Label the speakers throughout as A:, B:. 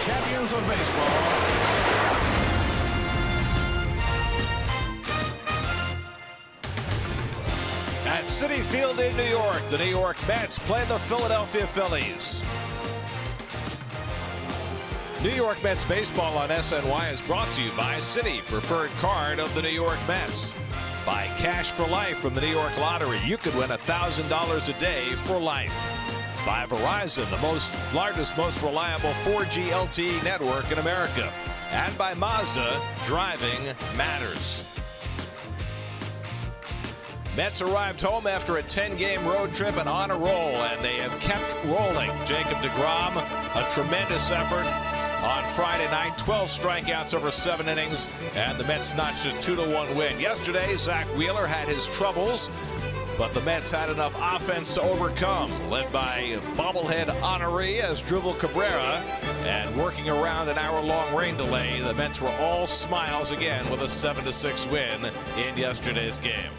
A: champions of baseball.
B: At Citi Field in New York, the New York Mets play the Philadelphia Phillies. New York Mets baseball on SNY is brought to you by Citi, preferred card of the New York Mets. By Cash for Life from the New York Lottery, you could win $1,000 a day for life. By Verizon, the largest, most reliable 4G LTE network in America. And by Mazda, driving matters. Mets arrived home after a 10-game road trip and on a roll, and they have kept rolling. Jacob deGrom, a tremendous effort on Friday night, 12 strikeouts over 7 innings, and the Mets notched a 2-1 win. Yesterday, Zach Wheeler had his troubles, but the Mets had enough offense to overcome, led by bobblehead honoree Asdrubal Cabrera, and working around an hour-long rain delay, the Mets were all smiles again with a 7-6 win in yesterday's game.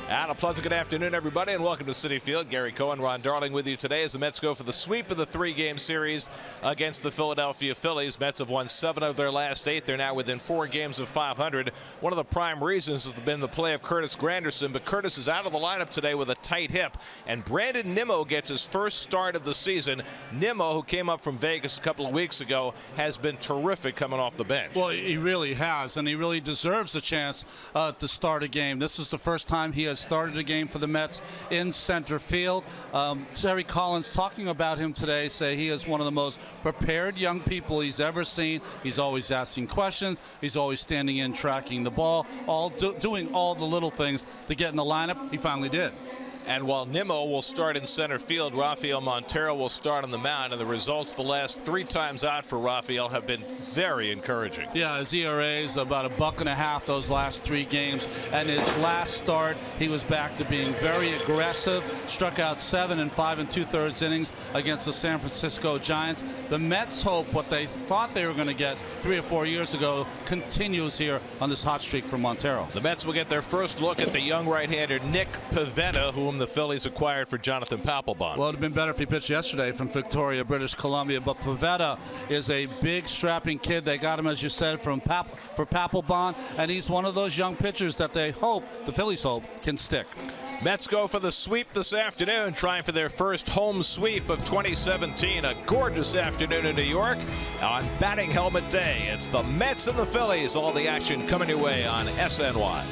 B: And a pleasant good afternoon, everybody, and welcome to Citi Field. Gary Cohen, Ron Darling with you today as the Mets go for the sweep of the 3-game series against the Philadelphia Phillies. Mets have won 7 of their last 8. They're now within 4 games of 500. One of the prime reasons has been the play of Curtis Granderson, but Curtis is out of the lineup today with a tight hip. And Brandon Nimmo gets his first start of the season. Nimmo, who came up from Vegas a couple of weeks ago, has been terrific coming off the bench.
C: Well, he really has, and he really deserves a chance to start a game. This is the first time he has started a game for the Mets in center field. Terry Collins, talking about him today, say he is one of the most prepared young people he's ever seen. He's always asking questions. He's always standing in, tracking the ball, doing all the little things to get in the lineup. He finally did.
B: And while Nimmo will start in center field, Rafael Montero will start on the mound, and the results the last 3 times out for Rafael have been very encouraging.
C: Yeah, his ERA is about $1.50 those last 3 games, and his last start he was back to being very aggressive, struck out 7 and 5 2/3 innings against the San Francisco Giants. The Mets hope what they thought they were going to get 3 or 4 years ago continues here on this hot streak for Montero.
B: The Mets will get their first look at the young right-hander Nick Pivetta, whom the Phillies acquired for Jonathan Papelbon.
C: Well, it would have been better if he pitched yesterday from Victoria, British Columbia, but Pivetta is a big, strapping kid. They got him, as you said, for Papelbon, and he's one of those young pitchers that they hope, the Phillies hope, can stick.
B: Mets go for the sweep this afternoon, trying for their first home sweep of 2017. A gorgeous afternoon in New York on Batting Helmet Day. It's the Mets and the Phillies. All the action coming your way on SNY.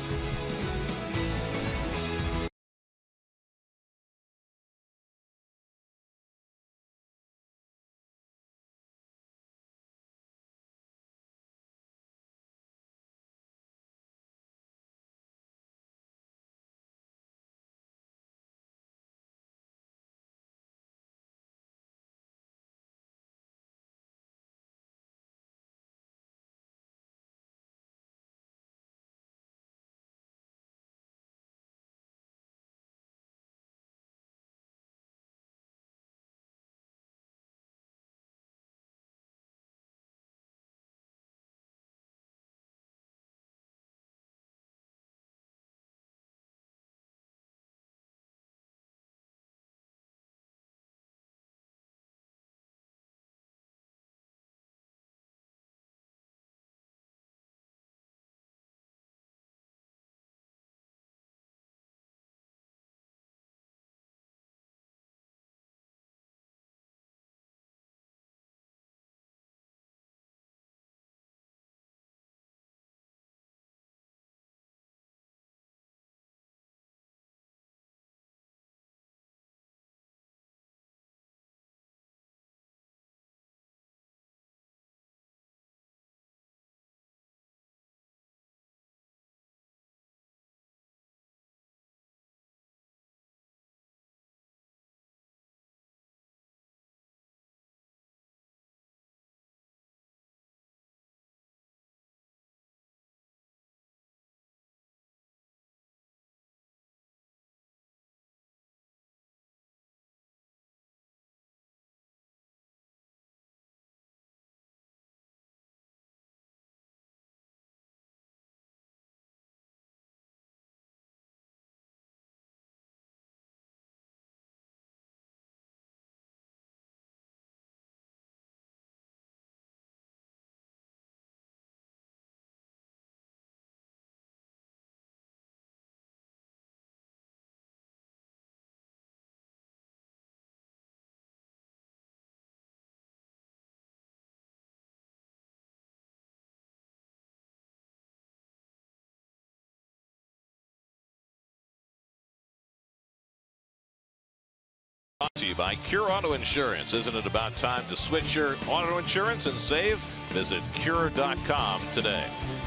B: Brought to you by Cure Auto Insurance. Isn't it about time to switch your auto insurance and save? Visit Cure.com today.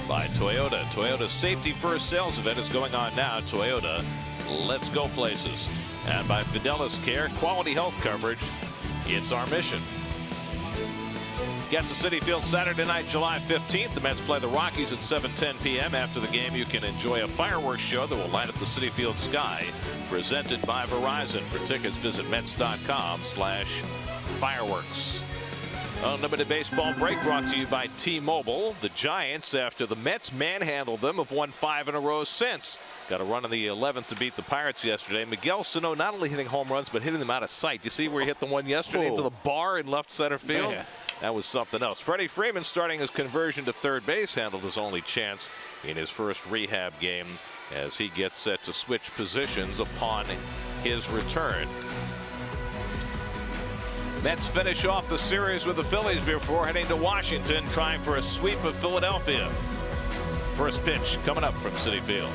B: By Toyota. Toyota's Safety First sales event is going on now. Toyota, let's go places. And by Fidelis Care, quality health coverage. It's our mission. Get to Citi Field Saturday night, July 15th. The Mets play the Rockies at 7:10 p.m. After the game, you can enjoy a fireworks show that will light up the Citi Field sky. Presented by Verizon. For tickets, visit Mets.com/fireworks. Unlimited baseball break brought to you by T-Mobile. The Giants, after the Mets manhandled them, have won 5 in a row since. Got a run in the 11th to beat the Pirates yesterday. Miguel Sano not only hitting home runs, but hitting them out of sight. You see where he hit the one yesterday into the bar in left center field? Man. That was something else. Freddie Freeman, starting his conversion to third base, handled his only chance in his first rehab game as he gets set to switch positions upon his return. Mets finish off the series with the Phillies before heading to Washington, trying for a sweep of Philadelphia. First pitch coming up from Citi Field.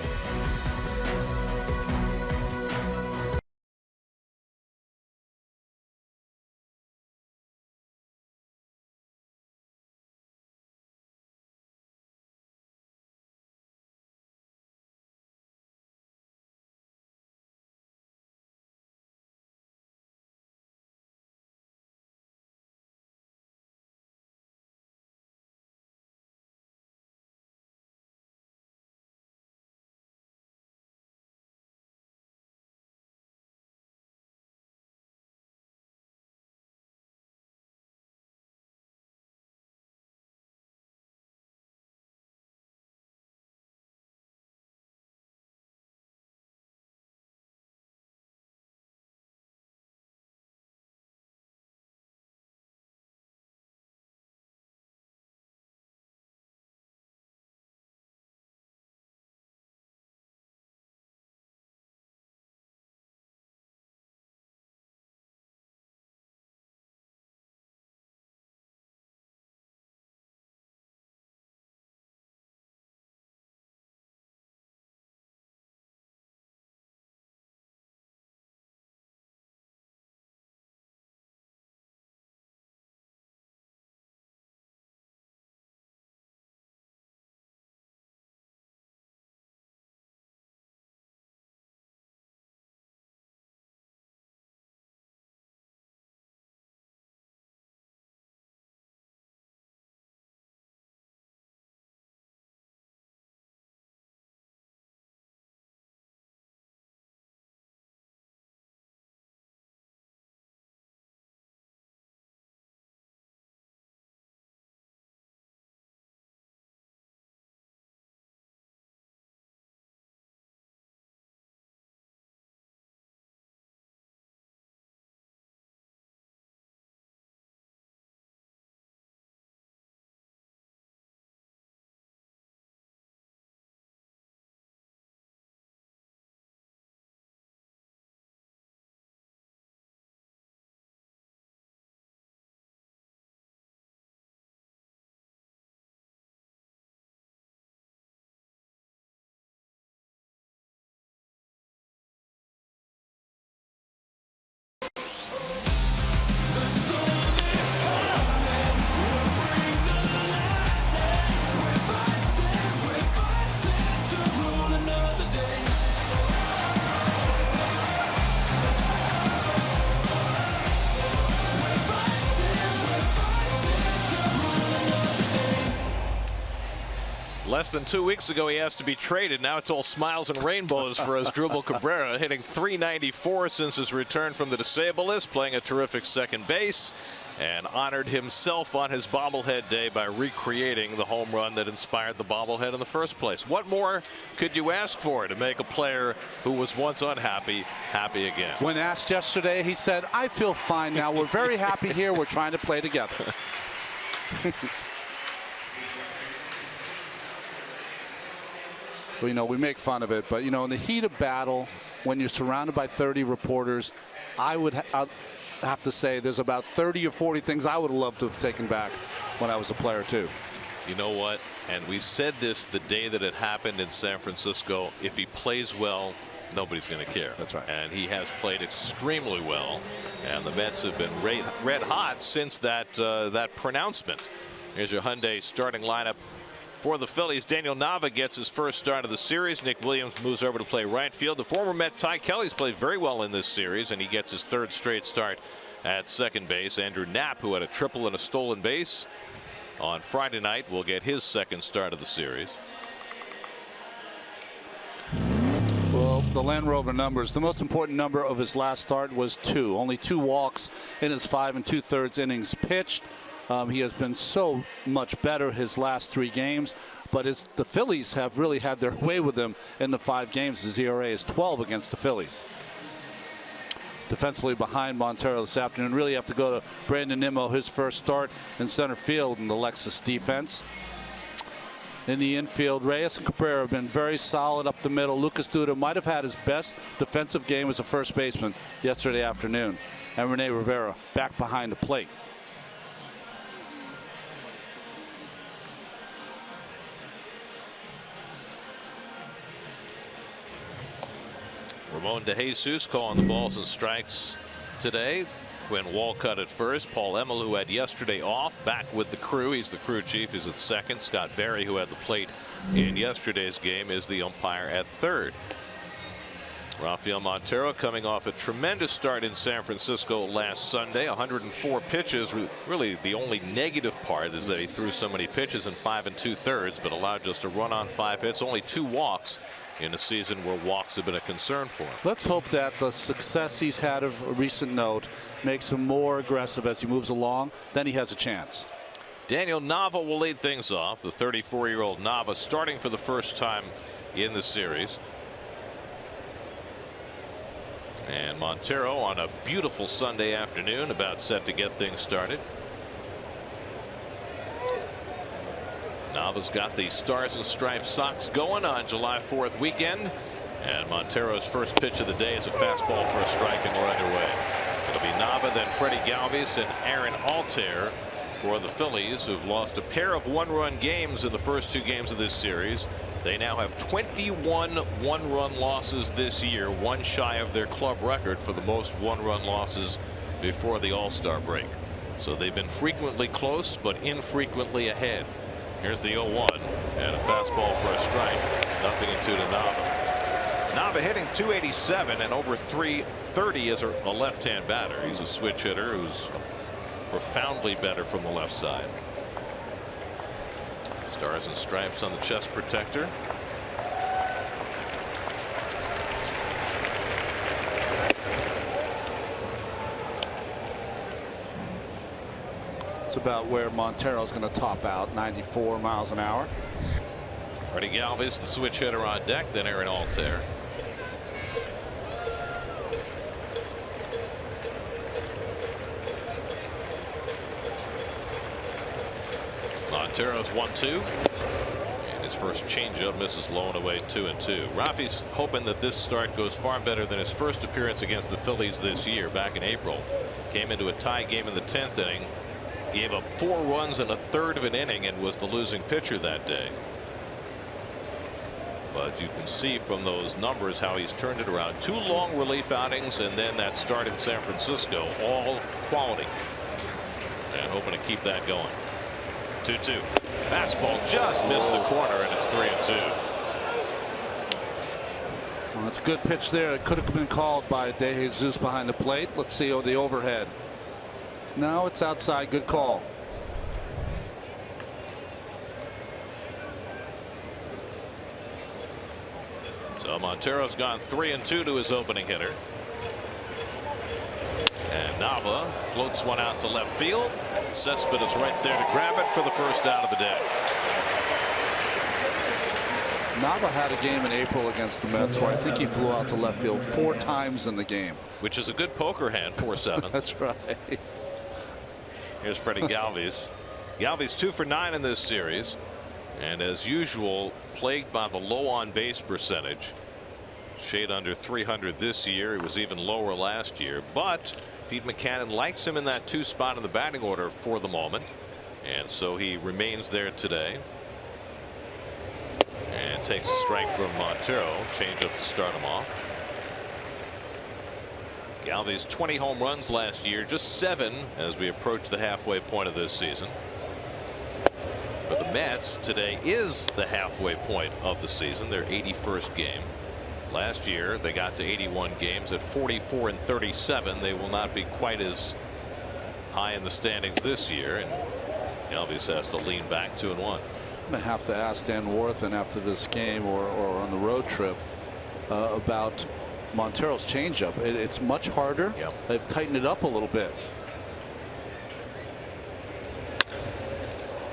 B: Less than 2 weeks ago, he asked to be traded. Now it's all smiles and rainbows for Asdrubal Cabrera, hitting .394 since his return from the disabled list, playing a terrific second base, and honored himself on his bobblehead day by recreating the home run that inspired the bobblehead in the first place. What more could you ask for to make a player who was once unhappy happy again?
C: When asked yesterday, he said, "I feel fine now. We're very happy here. We're trying to play together." Well, you know, we make fun of it, but, you know, in the heat of battle, when you're surrounded by 30 reporters, I'd have to say there's about 30 or 40 things I would have loved to have taken back when I was a player, too.
B: You know what? And we said this the day that it happened in San Francisco. If he plays well, nobody's going to care.
C: That's right.
B: And he has played extremely well, and the Mets have been red hot since that pronouncement. Here's your Hyundai starting lineup for the Phillies. Daniel Nava gets his first start of the series. Nick Williams moves over to play right field. The former Met Ty Kelly's played very well in this series, and he gets his third straight start at second base. Andrew Knapp, who had a triple and a stolen base on Friday night, will get his second start of the series.
C: Well, the Land Rover numbers, the most important number of his last start was 2. Only 2 walks in his 5 2/3 innings pitched. He has been so much better his last 3 games, but the Phillies have really had their way with him in the 5 games. His ERA is 12 against the Phillies. Defensively behind Montero this afternoon. Really have to go to Brandon Nimmo, his first start in center field in the Lexus defense. In the infield, Reyes and Cabrera have been very solid up the middle. Lucas Duda might have had his best defensive game as a first baseman yesterday afternoon. And Rene Rivera back behind the plate.
B: Ramon DeJesus calling the balls and strikes today. Quinn Walcott at first. Paul Emmel, who had yesterday off, back with the crew. He's the crew chief. He's at second. Scott Berry, who had the plate in yesterday's game, is the umpire at third. Rafael Montero coming off a tremendous start in San Francisco last Sunday. 104 pitches. Really the only negative part is that he threw so many pitches in 5 2/3, but allowed just a run on 5 hits. Only 2 walks in a season where walks have been a concern for him.
C: Let's hope that the success he's had of a recent note makes him more aggressive as he moves along. Then he has a chance.
B: Daniel Nava will lead things off. The 34-year-old Nava starting for the first time in the series. And Montero on a beautiful Sunday afternoon, about set to get things started. Nava's got the Stars and Stripes socks going on July 4th weekend. And Montero's first pitch of the day is a fastball for a strike, and we're underway. It'll be Nava, then Freddie Galvis, and Aaron Altair for the Phillies, who've lost a pair of one-run games in the first 2 games of this series. They now have 21 one-run losses this year, one shy of their club record for the most one-run losses before the All-Star break. So they've been frequently close, but infrequently ahead. Here's the 0-1 and a fastball for a strike. 0-2 to Nava. Nava hitting .287 and over .330 as a left-hand batter. He's a switch hitter who's profoundly better from the left side. Stars and Stripes on the chest protector.
C: It's about where Montero's going to top out, 94 miles an hour.
B: Freddie Galvis, the switch hitter, on deck, then Aaron Altair. Montero's 1-2. And his first changeup misses low and away, 2-2. Rafi's hoping that this start goes far better than his first appearance against the Phillies this year back in April. Came into a tie game in the 10th inning. Gave up 4 runs in a third of an inning and was the losing pitcher that day. But you can see from those numbers how he's turned it around. 2 long relief outings and then that start in San Francisco, all quality. And hoping to keep that going. 2-2. Fastball just missed the corner, and it's 3-2.
C: Well, it's a good pitch there. It could have been called by DeJesus behind the plate. Let's see the overhead. No, it's outside. Good call.
B: So Montero's gone 3-2 to his opening hitter. And Nava floats one out to left field. Cespedes right there to grab it for the first out of the day.
C: Nava had a game in April against the Mets where I think he flew out to left field 4 times in the game.
B: Which is a good poker hand, 4-7.
C: That's right.
B: Here's Freddie Galvis. Galvis 2 for 9 in this series. And as usual, plagued by the low on base percentage. Shade under 300 this year. It was even lower last year. But Pete Mackanin likes him in that 2 spot in the batting order for the moment. And so he remains there today. And takes a strike from Montero. Change up to start him off. Galvi's 20 home runs last year, just 7 as we approach the halfway point of this season. For the Mets, today is the halfway point of the season, their 81st game. Last year they got to 81 games at 44 and 37. They will not be quite as high in the standings this year, and Galvis has to lean back 2-1.
C: I'm going to have to ask Dan Warthen after this game or on the road trip about Montero's changeup. It's much harder.
B: Yep.
C: They've tightened it up a little bit.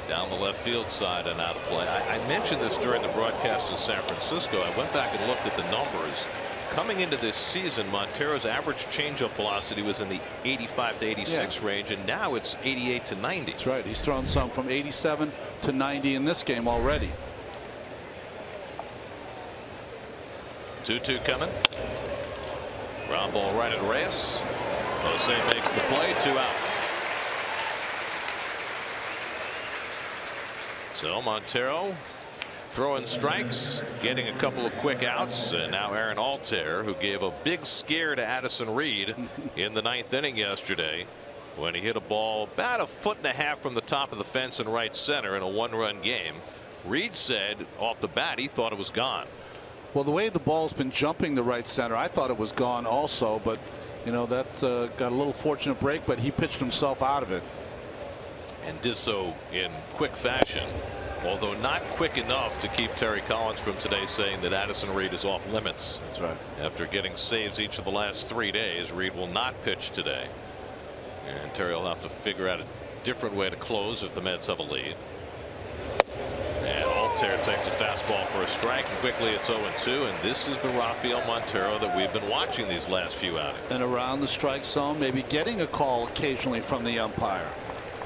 B: Down the left field side and out of play. I mentioned this during the broadcast in San Francisco. I went back and looked at the numbers. Coming into this season, Montero's average changeup velocity was in the 85 to 86 range, and now it's 88 to 90.
C: That's right. He's thrown some from 87 to 90 in this game already.
B: 2-2 coming. Ground ball right at Reyes. Jose makes the play. 2 out. So Montero throwing strikes, getting a couple of quick outs, and now Aaron Altair, who gave a big scare to Addison Reed in the 9th inning yesterday when he hit a ball about 1.5 feet from the top of the fence in right center in a 1-run game. Reed said off the bat he thought it was gone.
C: Well, the way the ball's been jumping the right center, I thought it was gone also, but you know that got a little fortunate break, but he pitched himself out of it.
B: And did so in quick fashion, although not quick enough to keep Terry Collins from today saying that Addison Reed is off limits.
C: That's right. After
B: getting saves each of the last 3 days, Reed will not pitch today. And Terry will have to figure out a different way to close if the Mets have a lead. And Altair takes a fastball for a strike, and quickly it's 0-2. And this is the Rafael Montero that we've been watching these last few outings.
C: And around the strike zone, maybe getting a call occasionally from the umpire.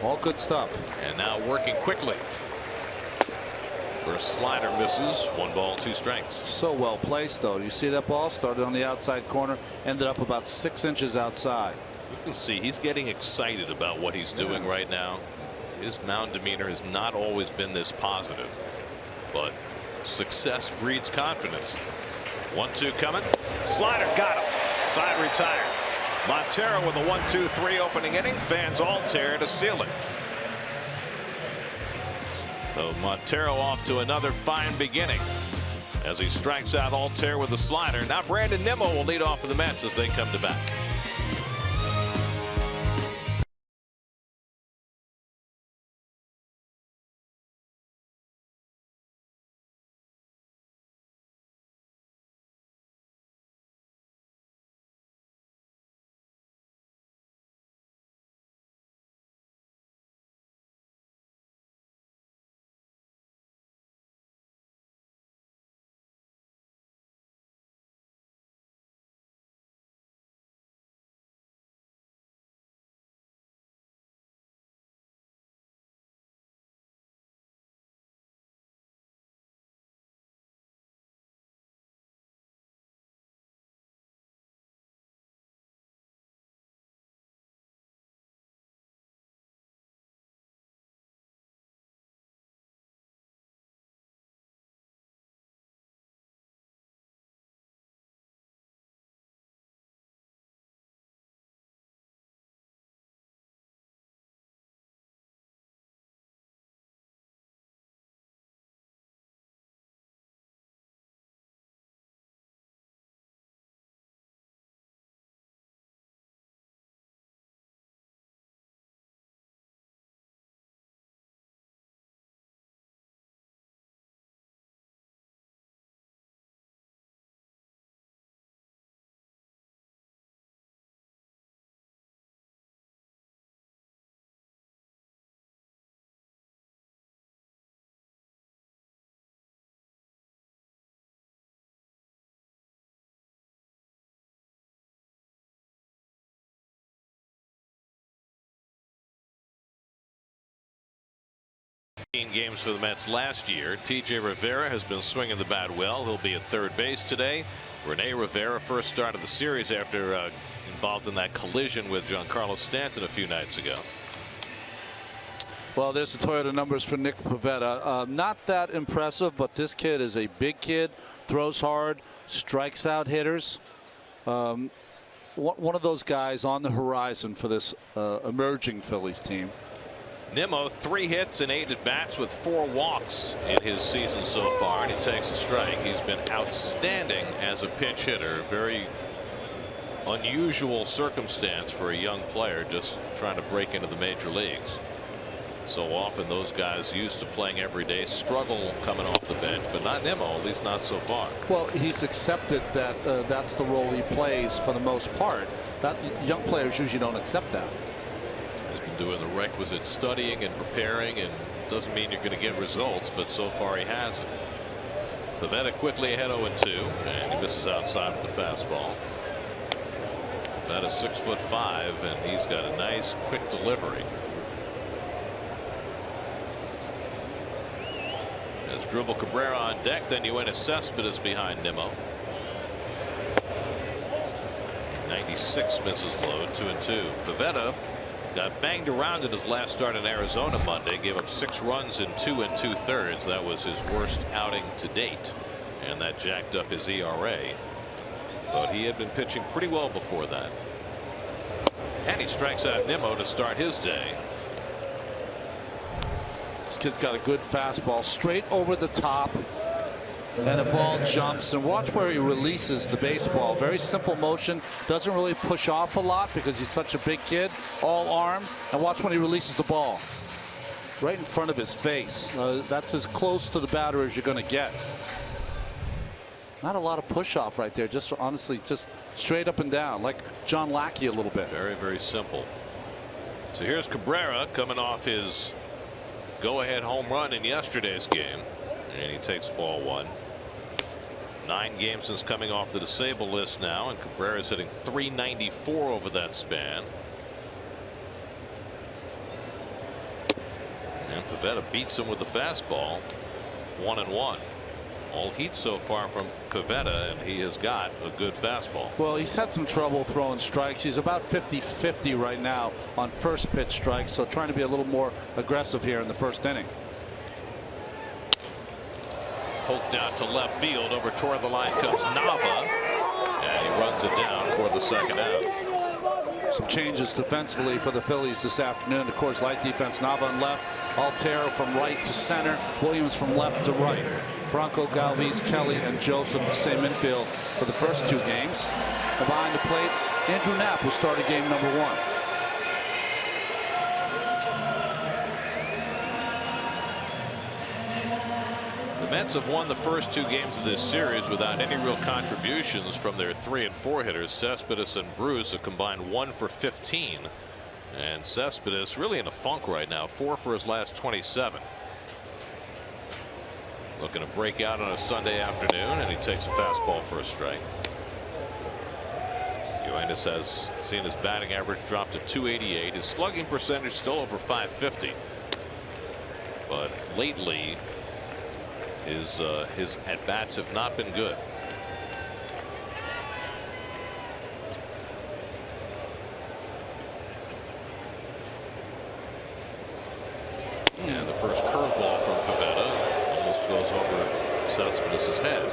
C: All good stuff.
B: And now working quickly. First slider misses. 1 ball, 2 strikes.
C: So well placed, though. You see that ball started on the outside corner, ended up about 6 inches outside.
B: You can see he's getting excited about what he's doing right now. His mound demeanor has not always been this positive, but success breeds confidence. 1-2 coming. Slider got him. Side retired. Montero with a 1-2-3 opening inning. Fans Altair to seal it. So Montero off to another fine beginning as he strikes out Altair with the slider. Now Brandon Nimmo will lead off for the Mets as they come to bat. Games for the Mets last year. TJ Rivera has been swinging the bat well. He'll be at third base today. Rene Rivera first start of the series after involved in that collision with Giancarlo Stanton a few nights ago.
C: Well, there's the Toyota numbers for Nick Pivetta. Not that impressive, but this kid is a big kid, throws hard, strikes out hitters. one of those guys on the horizon for this emerging Phillies team.
B: Nimmo, 3 hits and 8 at bats with 4 walks in his season so far, and he takes a strike. He's been outstanding as a pinch hitter. Very unusual circumstance for a young player just trying to break into the major leagues. So often those guys used to playing every day struggle coming off the bench, but not Nimmo, at least not so far.
C: Well, he's accepted that that's the role he plays for the most part. That young players usually don't accept that.
B: He's been doing the requisite studying and preparing, and doesn't mean you're going to get results, but so far he hasn't. Pivetta quickly ahead 0-2, and he misses outside with the fastball. Pivetta 6'5", and he's got a nice quick delivery. As Dribble Cabrera on deck, then you went to Cespedes behind Nimmo. 96 misses low, 2-2. Pivetta got banged around in his last start in Arizona Monday, gave up 6 runs in 2 2/3. That was his worst outing to date, and that jacked up his ERA. But he had been pitching pretty well before that. And he strikes out Nimmo to start his day.
C: This kid's got a good fastball straight over the top, and the ball jumps. And watch where he releases the baseball. Very simple motion, doesn't really push off a lot because he's such a big kid, all arm. And watch when he releases the ball right in front of his face. That's as close to the batter as you're going to get. Not a lot of push off right there, just honestly just straight up and down, like John Lackey a little bit.
B: Very, very simple. So here's Cabrera coming off his go-ahead home run in yesterday's game, and he takes ball 1. 9 games since coming off the disabled list now, and Cabrera's hitting .394 over that span. And Pivetta beats him with the fastball. 1-1. All heat so far from Pivetta, and he has got a good fastball.
C: Well, he's had some trouble throwing strikes. He's about 50-50 right now on first pitch strikes, so trying to be a little more aggressive here in the first inning.
B: Poked out to left field. Over toward the line comes Nava, and he runs it down for the second out.
C: Some changes defensively for the Phillies this afternoon. Of course, light defense. Nava on left, Montero from right to center, Williams from left to right. Franco, Galvis, Kelly, and Joseph the same infield for the first 2 games. And behind the plate, Andrew Knapp will start game number 1.
B: The Mets have won the first 2 games of this series without any real contributions from their 3 and 4 hitters. Cespedes and Bruce have combined 1 for 15, and Cespedes really in a funk right now. 4 for his last 27. Looking to break out on a Sunday afternoon, and he takes a fastball for a strike. Yoenis has seen his batting average drop to .288. His slugging percentage still over .550, but lately his at-bats have not been good. And the first curveball from Pivetta almost goes over Cespedes' head.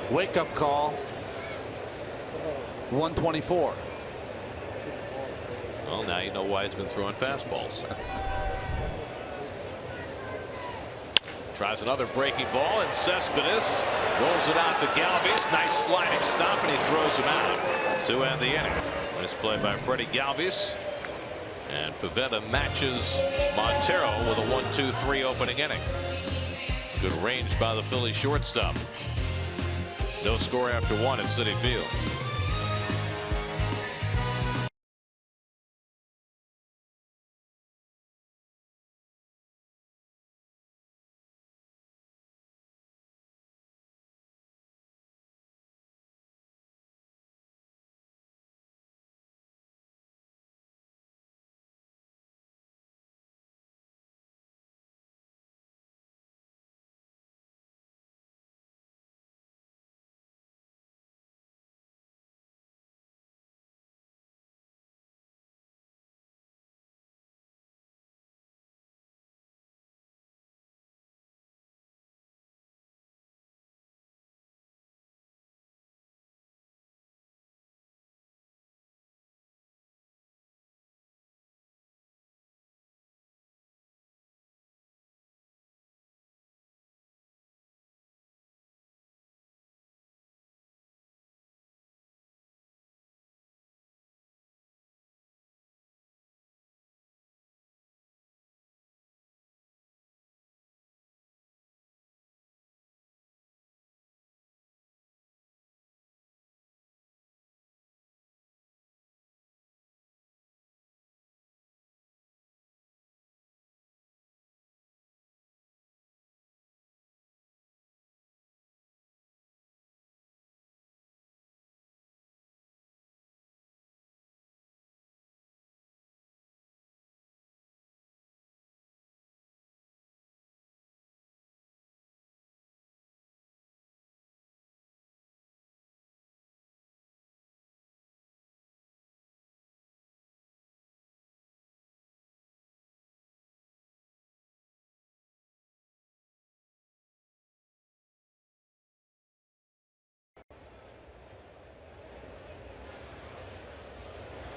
C: Wake-up call. 124.
B: Well, now you know why he's been throwing fastballs. Tries another breaking ball, and Cespedes rolls it out to Galvis. Nice sliding stop, and he throws him out to end the inning. Nice play by Freddie Galvis. And Pivetta matches Montero with a 1-2-3 opening inning. Good range by the Philly shortstop. No score after 1 at Citi Field.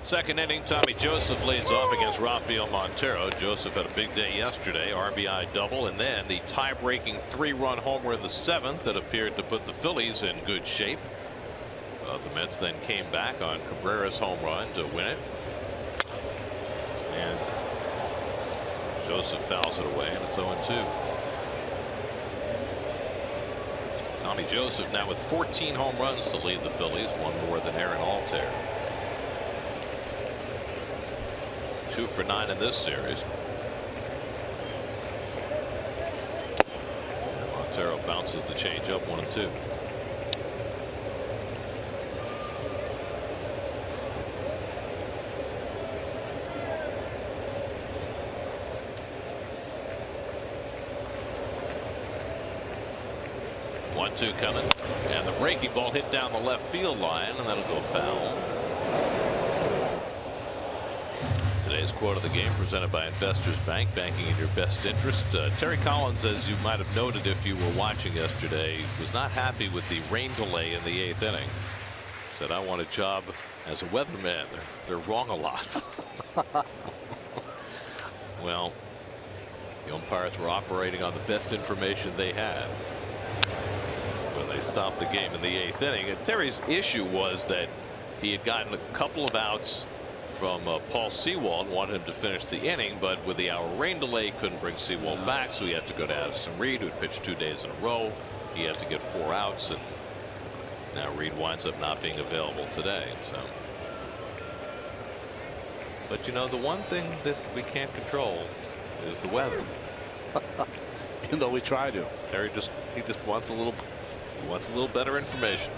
B: Second inning, Tommy Joseph leads off against Rafael Montero. Joseph had a big day yesterday, RBI double, and then the tie-breaking 3-run homer in the 7th that appeared to put the Phillies in good shape. The Mets then came back on Cabrera's home run to win it, and Joseph fouls it away, and it's 0-2. Tommy Joseph now with 14 home runs to lead the Phillies, one more than Aaron Altair. 2 for 9 in this series. Montero bounces the changeup, 1-2. One-two coming, and the breaking ball hit down the left field line, and that'll go foul. Today's quote of the game presented by Investors Bank, banking in your best interest. Terry Collins, as you might have noted if you were watching yesterday, was not happy with the rain delay in the 8th inning. Said, I want a job as a weatherman. They're wrong a lot. Well, the umpires were operating on the best information they had when they stopped the game in the 8th inning. And Terry's issue was that he had gotten a couple of outs from Paul Sewald, wanted him to finish the inning, but with the hour rain delay, couldn't bring Sewald back, so he had to go to Addison Reed, who had pitched 2 days in a row. He had to get 4 outs, and now Reed winds up not being available today. So, but you know, the one thing that we can't control is the weather.
C: Even though we try to.
B: Terry just wants a little better information.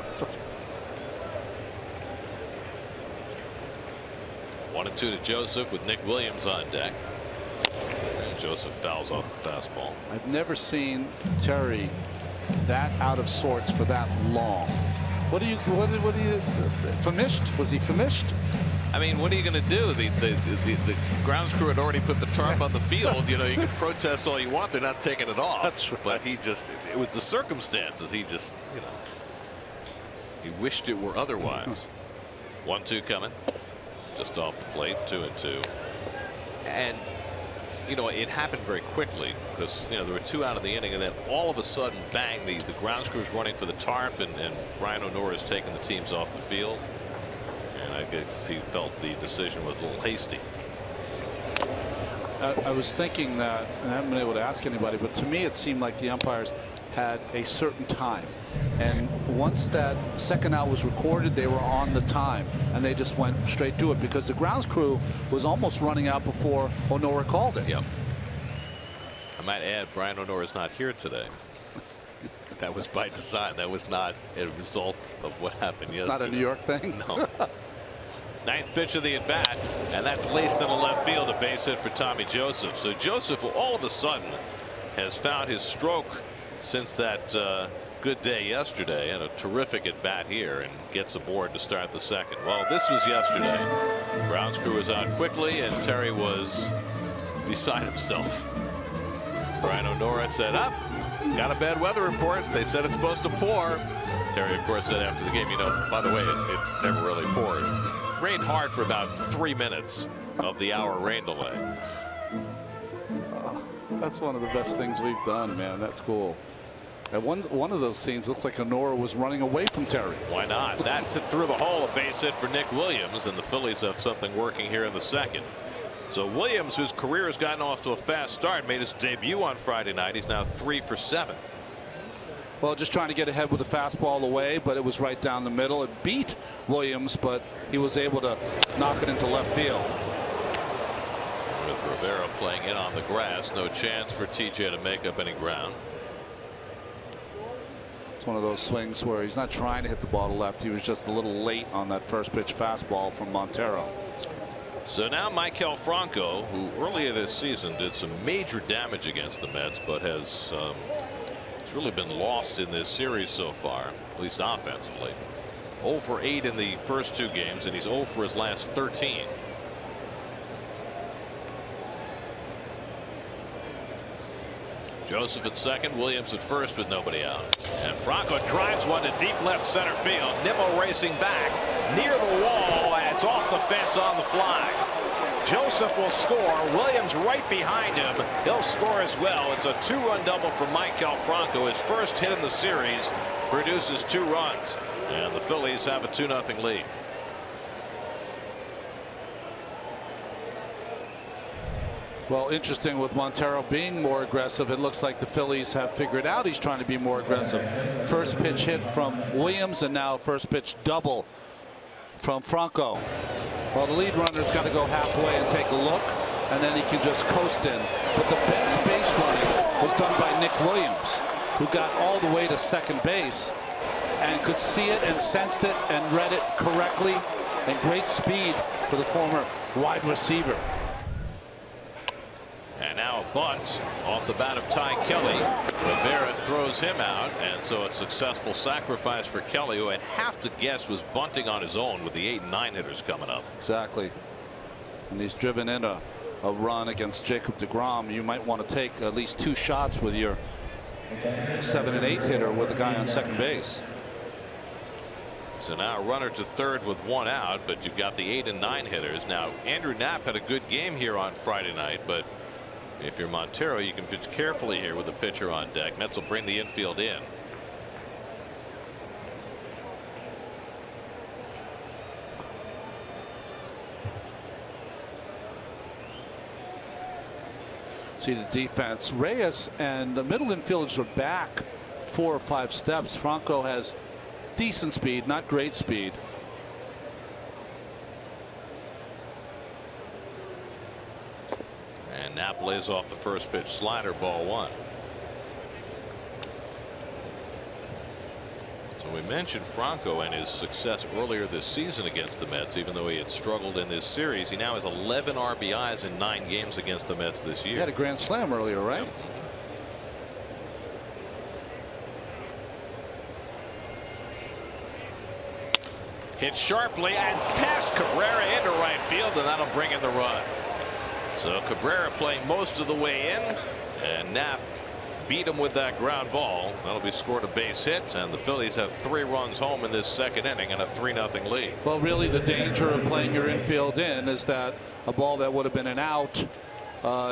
B: 1-2 to Joseph with Nick Williams on deck. And Joseph fouls off the fastball.
C: I've never seen Terry that out of sorts for that long. What do you famished? Was he famished?
B: I mean, what are you going to do? The grounds crew had already put the tarp on the field. You know, you can protest all you want. They're not taking it off.
C: That's right.
B: But it was the circumstances. He just, he wished it were otherwise. 1-2 coming. Just off the plate, 2-2. And, it happened very quickly because, there were 2 out of the inning, and then all of a sudden, bang, the grounds crew's running for the tarp, and Brian O'Nora's taking the teams off the field. And I guess he felt the decision was a little hasty.
C: I was thinking that, and I haven't been able to ask anybody, but to me it seemed like the umpires had a certain time, and once that second out was recorded, they were on the time, and they just went straight to it because the grounds crew was almost running out before O'Nora called it.
B: Yep. I might add, Brian O'Nora's not here today. That was by design. That was not a result of what happened yesterday.
C: Not a New York thing.
B: No. 9th pitch of the at-bat, and that's laced into left field, a base hit for Tommy Joseph. So Joseph all of a sudden has found his stroke since that good day yesterday, and a terrific at bat here, and gets aboard to start the 2nd. Well, this was yesterday. Grounds crew was out quickly, and Terry was beside himself. Brian O'Nora said, got a bad weather report. They said it's supposed to pour. Terry, of course, said after the game, by the way, it never really poured. Rained hard for about 3 minutes of the hour rain delay.
C: That's one of the best things we've done, man. That's cool. And one of those scenes looks like O'Nora was running away from Terry.
B: Why not? That's it through the hole, a base hit for Nick Williams, and the Phillies have something working here in the 2nd. So Williams, whose career has gotten off to a fast start, made his debut on Friday night. He's now 3 for 7.
C: Well, just trying to get ahead with the fastball away, but it was right down the middle. It beat Williams, but he was able to knock it into left field.
B: With Rivera playing in on the grass, no chance for TJ to make up any ground.
C: It's one of those swings where he's not trying to hit the ball to left. He was just a little late on that first pitch fastball from Montero.
B: So now Maikel Franco, who earlier this season did some major damage against the Mets, but has really been lost in this series so far, at least offensively. 0 for 8 in the first 2 games, and he's 0 for his last 13. Joseph at 2nd, Williams at 1st with nobody out. And Franco drives one to deep left center field. Nimmo racing back. near the wall, and it's off the fence on the fly. Joseph will score. Williams right behind him. He'll score as well. It's a 2-run double for Maikel Franco. His first hit in the series produces 2 runs. And the Phillies have a 2-0 lead.
C: Well, interesting with Montero being more aggressive. It looks like the Phillies have figured out he's trying to be more aggressive. First pitch hit from Williams, and now first pitch double from Franco. Well, the lead runner's got to go halfway and take a look, and then he can just coast in. But the best base running was done by Nick Williams, who got all the way to second base and could see it and sensed it and read it correctly. And great speed for the former wide receiver.
B: And now a bunt off the bat of Ty Kelly. Rivera throws him out, and so a successful sacrifice for Kelly, who I'd have to guess was bunting on his own with the 8 and 9 hitters coming up.
C: Exactly. And he's driven in a run against Jacob deGrom. You might want to take at least 2 shots with your 7 and 8 hitter with the guy on second base.
B: So now a runner to third with 1 out, but you've got the 8 and 9 hitters. Now Andrew Knapp had a good game here on Friday night, but if you're Montero, you can pitch carefully here with the pitcher on deck. Mets will bring the infield in.
C: See the defense. Reyes and the middle infielders are back 4 or 5 steps. Franco has decent speed, not great speed.
B: And Knapp lays off the first pitch slider, ball 1. So we mentioned Franco and his success earlier this season against the Mets. Even though he had struggled in this series, he now has 11 RBIs in 9 games against the Mets this year.
C: He had a grand slam earlier, right?
B: Yep. Hit sharply and past Cabrera into right field, and that'll bring in the run. So Cabrera playing most of the way in, and Knapp beat him with that ground ball. That'll be scored a base hit, and the Phillies have 3 runs home in this second inning and a 3-0 lead.
C: Well, really the danger of playing your infield in is that a ball that would have been an out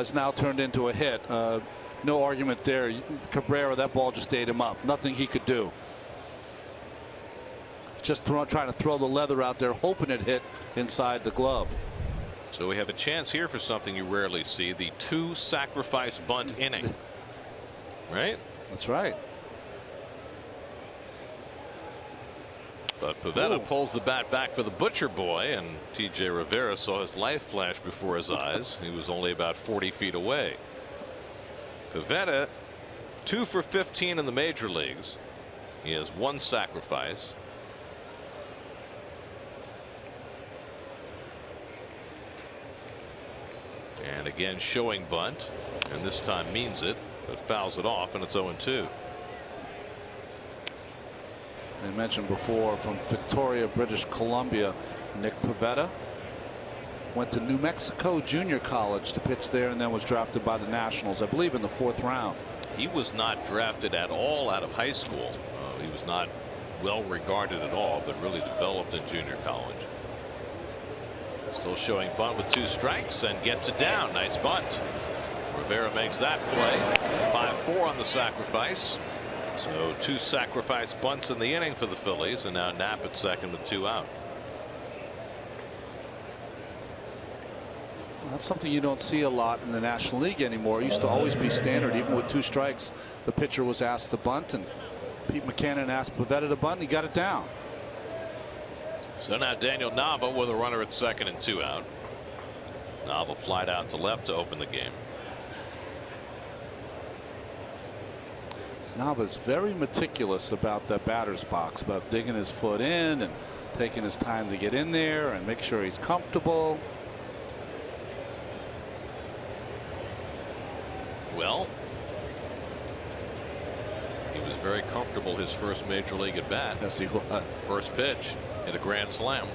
C: is now turned into a hit. No argument there. Cabrera, that ball just ate him up. Nothing he could do. Just trying to throw the leather out there, hoping it hit inside the glove.
B: So we have a chance here for something you rarely see, the 2 sacrifice bunt inning. Right?
C: That's right.
B: But Pivetta pulls the bat back for the Butcher Boy, and T.J. Rivera saw his life flash before his eyes. He was only about 40 feet away. Pivetta 2 for 15 in the major leagues. He has 1 sacrifice. And again showing bunt, and this time means it, but fouls it off, and it's 0-2.
C: I mentioned before from Victoria, British Columbia, Nick Pivetta went to New Mexico Junior College to pitch there, and then was drafted by the Nationals, I believe, in the 4th round.
B: He was not drafted at all out of high school. He was not well regarded at all, but really developed in junior college. Still showing bunt with 2 strikes and gets it down. Nice bunt. Rivera makes that play. 5-4 on the sacrifice. So 2 sacrifice bunts in the inning for the Phillies, and now Knapp at second with 2 out.
C: That's something you don't see a lot in the National League anymore. It used to always be standard. Even with 2 strikes, the pitcher was asked to bunt, and Pete McCannon asked Pivetta to bunt, and he got it down.
B: So now Daniel Nava with a runner at second and 2 out. Nava flied out to left to open the game.
C: Nava's very meticulous about the batter's box, about digging his foot in and taking his time to get in there and make sure he's comfortable.
B: Well, he was very comfortable his first major league at bat.
C: Yes, he was.
B: First pitch hit a grand slam.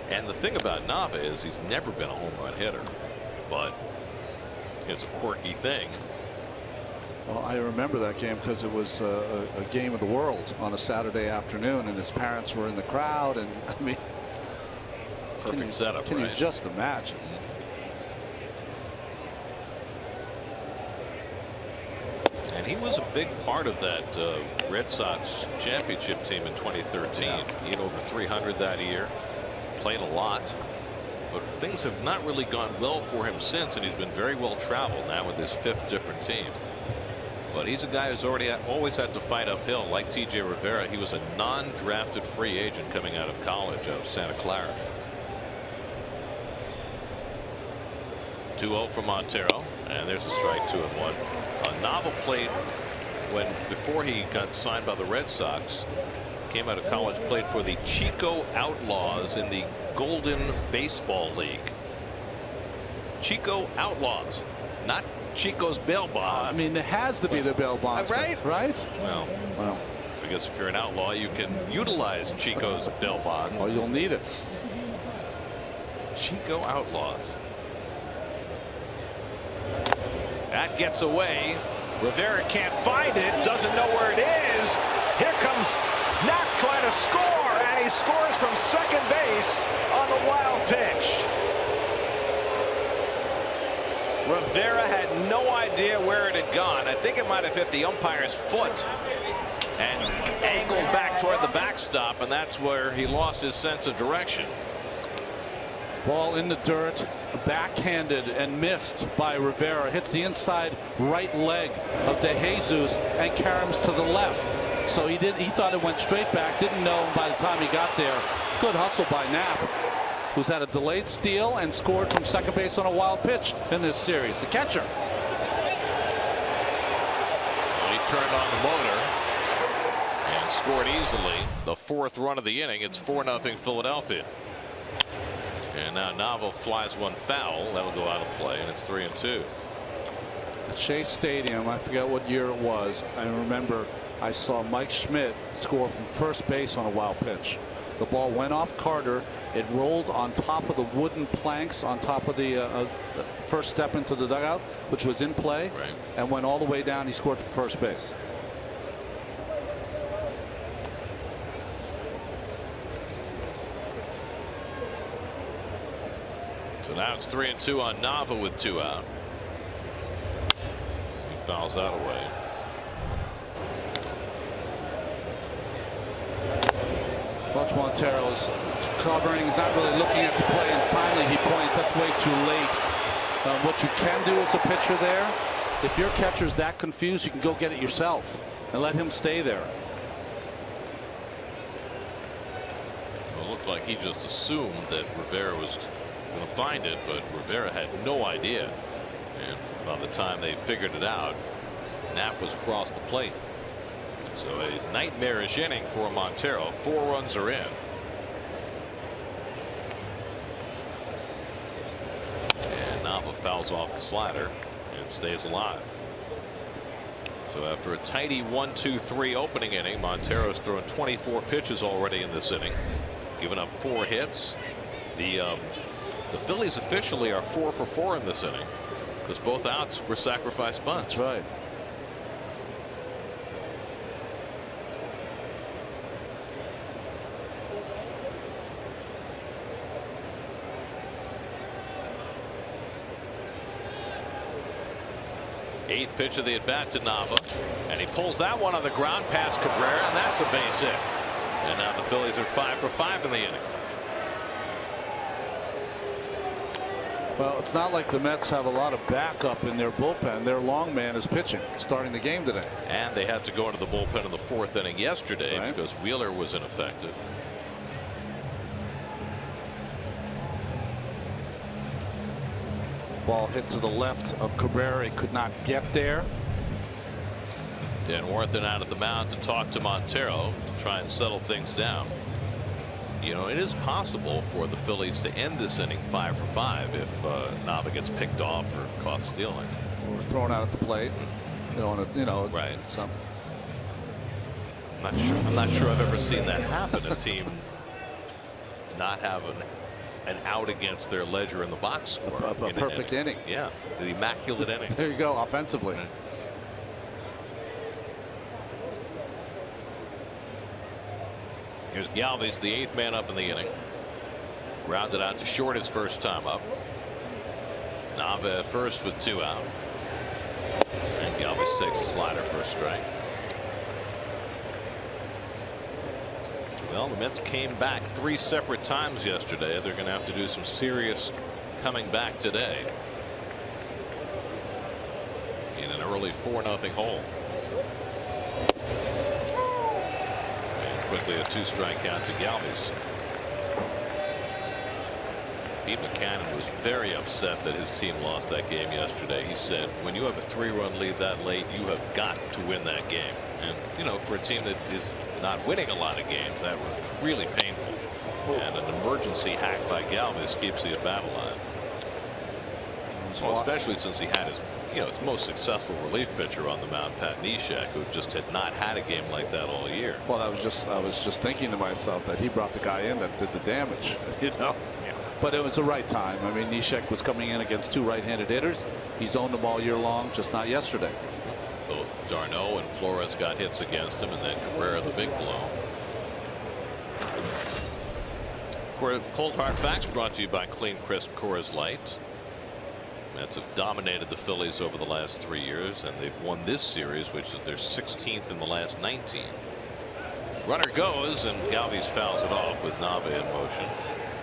B: And the thing about Nava is he's never been a home run hitter, but it's a quirky thing.
C: Well, I remember that game because it was a game of the world on a Saturday afternoon, and his parents were in the crowd, and I mean,
B: perfect setup.
C: Can you just imagine?
B: And he was a big part of that Red Sox championship team in 2013.
C: Yeah.
B: He had over 300 that year. Played a lot. But things have not really gone well for him since, and he's been very well traveled now with his 5th different team. But he's a guy who's always had to fight uphill. Like T.J. Rivera, he was a non-drafted free agent coming out of college out of Santa Clara. 2-0 for Montero, and there's a strike. 2-1. Nava played before he got signed by the Red Sox. Came out of college, played for the Chico Outlaws in the Golden Baseball League. Chico Outlaws, not Chico's bail bonds.
C: I mean, it has to be the bail bonds,
B: right?
C: Right?
B: Well, I guess if you're an outlaw, you can utilize Chico's bail bonds.
C: Well, you'll need it.
B: Chico Outlaws. That gets away. Rivera can't find it, doesn't know where it is. Here comes Knapp trying to score, and he scores from second base on the wild pitch. Rivera had no idea where it had gone. I think it might have hit the umpire's foot and angled back toward the backstop, and that's where he lost his sense of direction.
C: Ball in the dirt, backhanded and missed by Rivera. Hits the inside right leg of De Jesus and caroms to the left. So he thought it went straight back. Didn't know by the time he got there. Good hustle by Knapp, who's had a delayed steal and scored from second base on a wild pitch in this series. The catcher.
B: Well, he turned on the motor and scored easily. The 4th run of the inning. It's 4-0 Philadelphia. And now Nava flies one foul. That'll go out of play, and it's 3-2.
C: At Shea Stadium, I forget what year it was. I remember I saw Mike Schmidt score from first base on a wild pitch. The ball went off Carter. It rolled on top of the wooden planks on top of the first step into the dugout, which was in play,
B: right,
C: and went all the way down. He scored for first base.
B: So now it's 3-2 on Nava with 2 out. He fouls that away.
C: Watch Montero's covering. He's not really looking at the play, and finally he points. That's way too late. What you can do as a pitcher there, if your catcher's that confused, you can go get it yourself and let him stay there.
B: Well, it looked like he just assumed that Rivera was going to find it, but Rivera had no idea, and by the time they figured it out, Knapp was across the plate. So a nightmarish inning for Montero. 4 runs are in. And Nava fouls off the slider and stays alive. So after a tidy 1-2-3 opening inning, Montero's thrown 24 pitches already in this inning, given up 4 hits. The Phillies officially are 4 for 4 in this inning because both outs were sacrifice bunts.
C: That's right.
B: Eighth pitch of the at-bat to Nava, and he pulls that one on the ground past Cabrera, and that's a base hit. And now the Phillies are 5 for 5 in the inning.
C: Well, it's not like the Mets have a lot of backup in their bullpen. Their long man is pitching, starting the game today.
B: And they had to go into the bullpen in the 4th inning yesterday,
C: right,
B: because Wheeler was ineffective.
C: Ball hit to the left of Cabrera. He could not get there.
B: Dan Worthen out at the mound to talk to Montero to try and settle things down. You know, it is possible for the Phillies to end this inning 5 for 5 if Nava gets picked off or caught stealing
C: or thrown out at the plate.
B: Right.
C: Some.
B: I'm not sure I've ever seen that happen. A team not have an out against their ledger in the box score.
C: A perfect inning.
B: Yeah, the immaculate inning.
C: There you go, offensively.
B: Here's Galvis, the 8th man up in the inning. Grounded out to short his first time up. Nava at first with 2 out. And Galvis takes a slider for a strike. Well, the Mets came back 3 separate times yesterday. They're going to have to do some serious coming back today in an early 4-0 hole. And quickly a 2-strike count to Galvis. Pete Buchanan was very upset that his team lost that game yesterday. He said, when you have a 3-run lead that late, you have got to win that game. And, you know, for a team that is not winning a lot of games, that was really painful. And an emergency hack by Galvis keeps the bat alive. So especially since he had his, his most successful relief pitcher on the mound, Pat Neshek, who just had not had a game like that all year.
D: Well, I was just thinking to myself that he brought the guy in that did the damage, But it was the right time. I mean, Neshek was coming in against 2 right-handed hitters. He's owned them all year long, just not yesterday.
B: Both Darno and Flores got hits against him, and then Cabrera the big blow. Cold Hard Facts brought to you by Clean Crisp Coors Light. Mets have dominated the Phillies over the last 3 years, and they've won this series, which is their 16th in the last 19. Runner goes, and Galvis fouls it off with Nava in motion.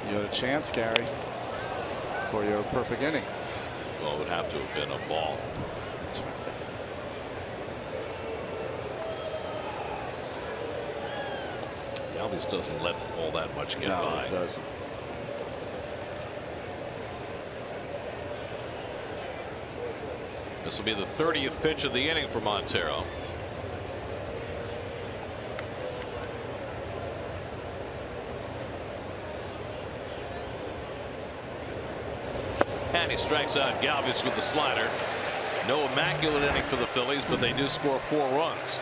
D: You had a chance, Gary, for your perfect inning.
B: Well, it would have to have been a ball.
D: That's right.
B: Galvis doesn't let all that much get by.
D: No, he doesn't.
B: This will be the 30th pitch of the inning for Montero. And he strikes out Galvis with the slider. No immaculate inning for the Phillies, but they do score 4 runs.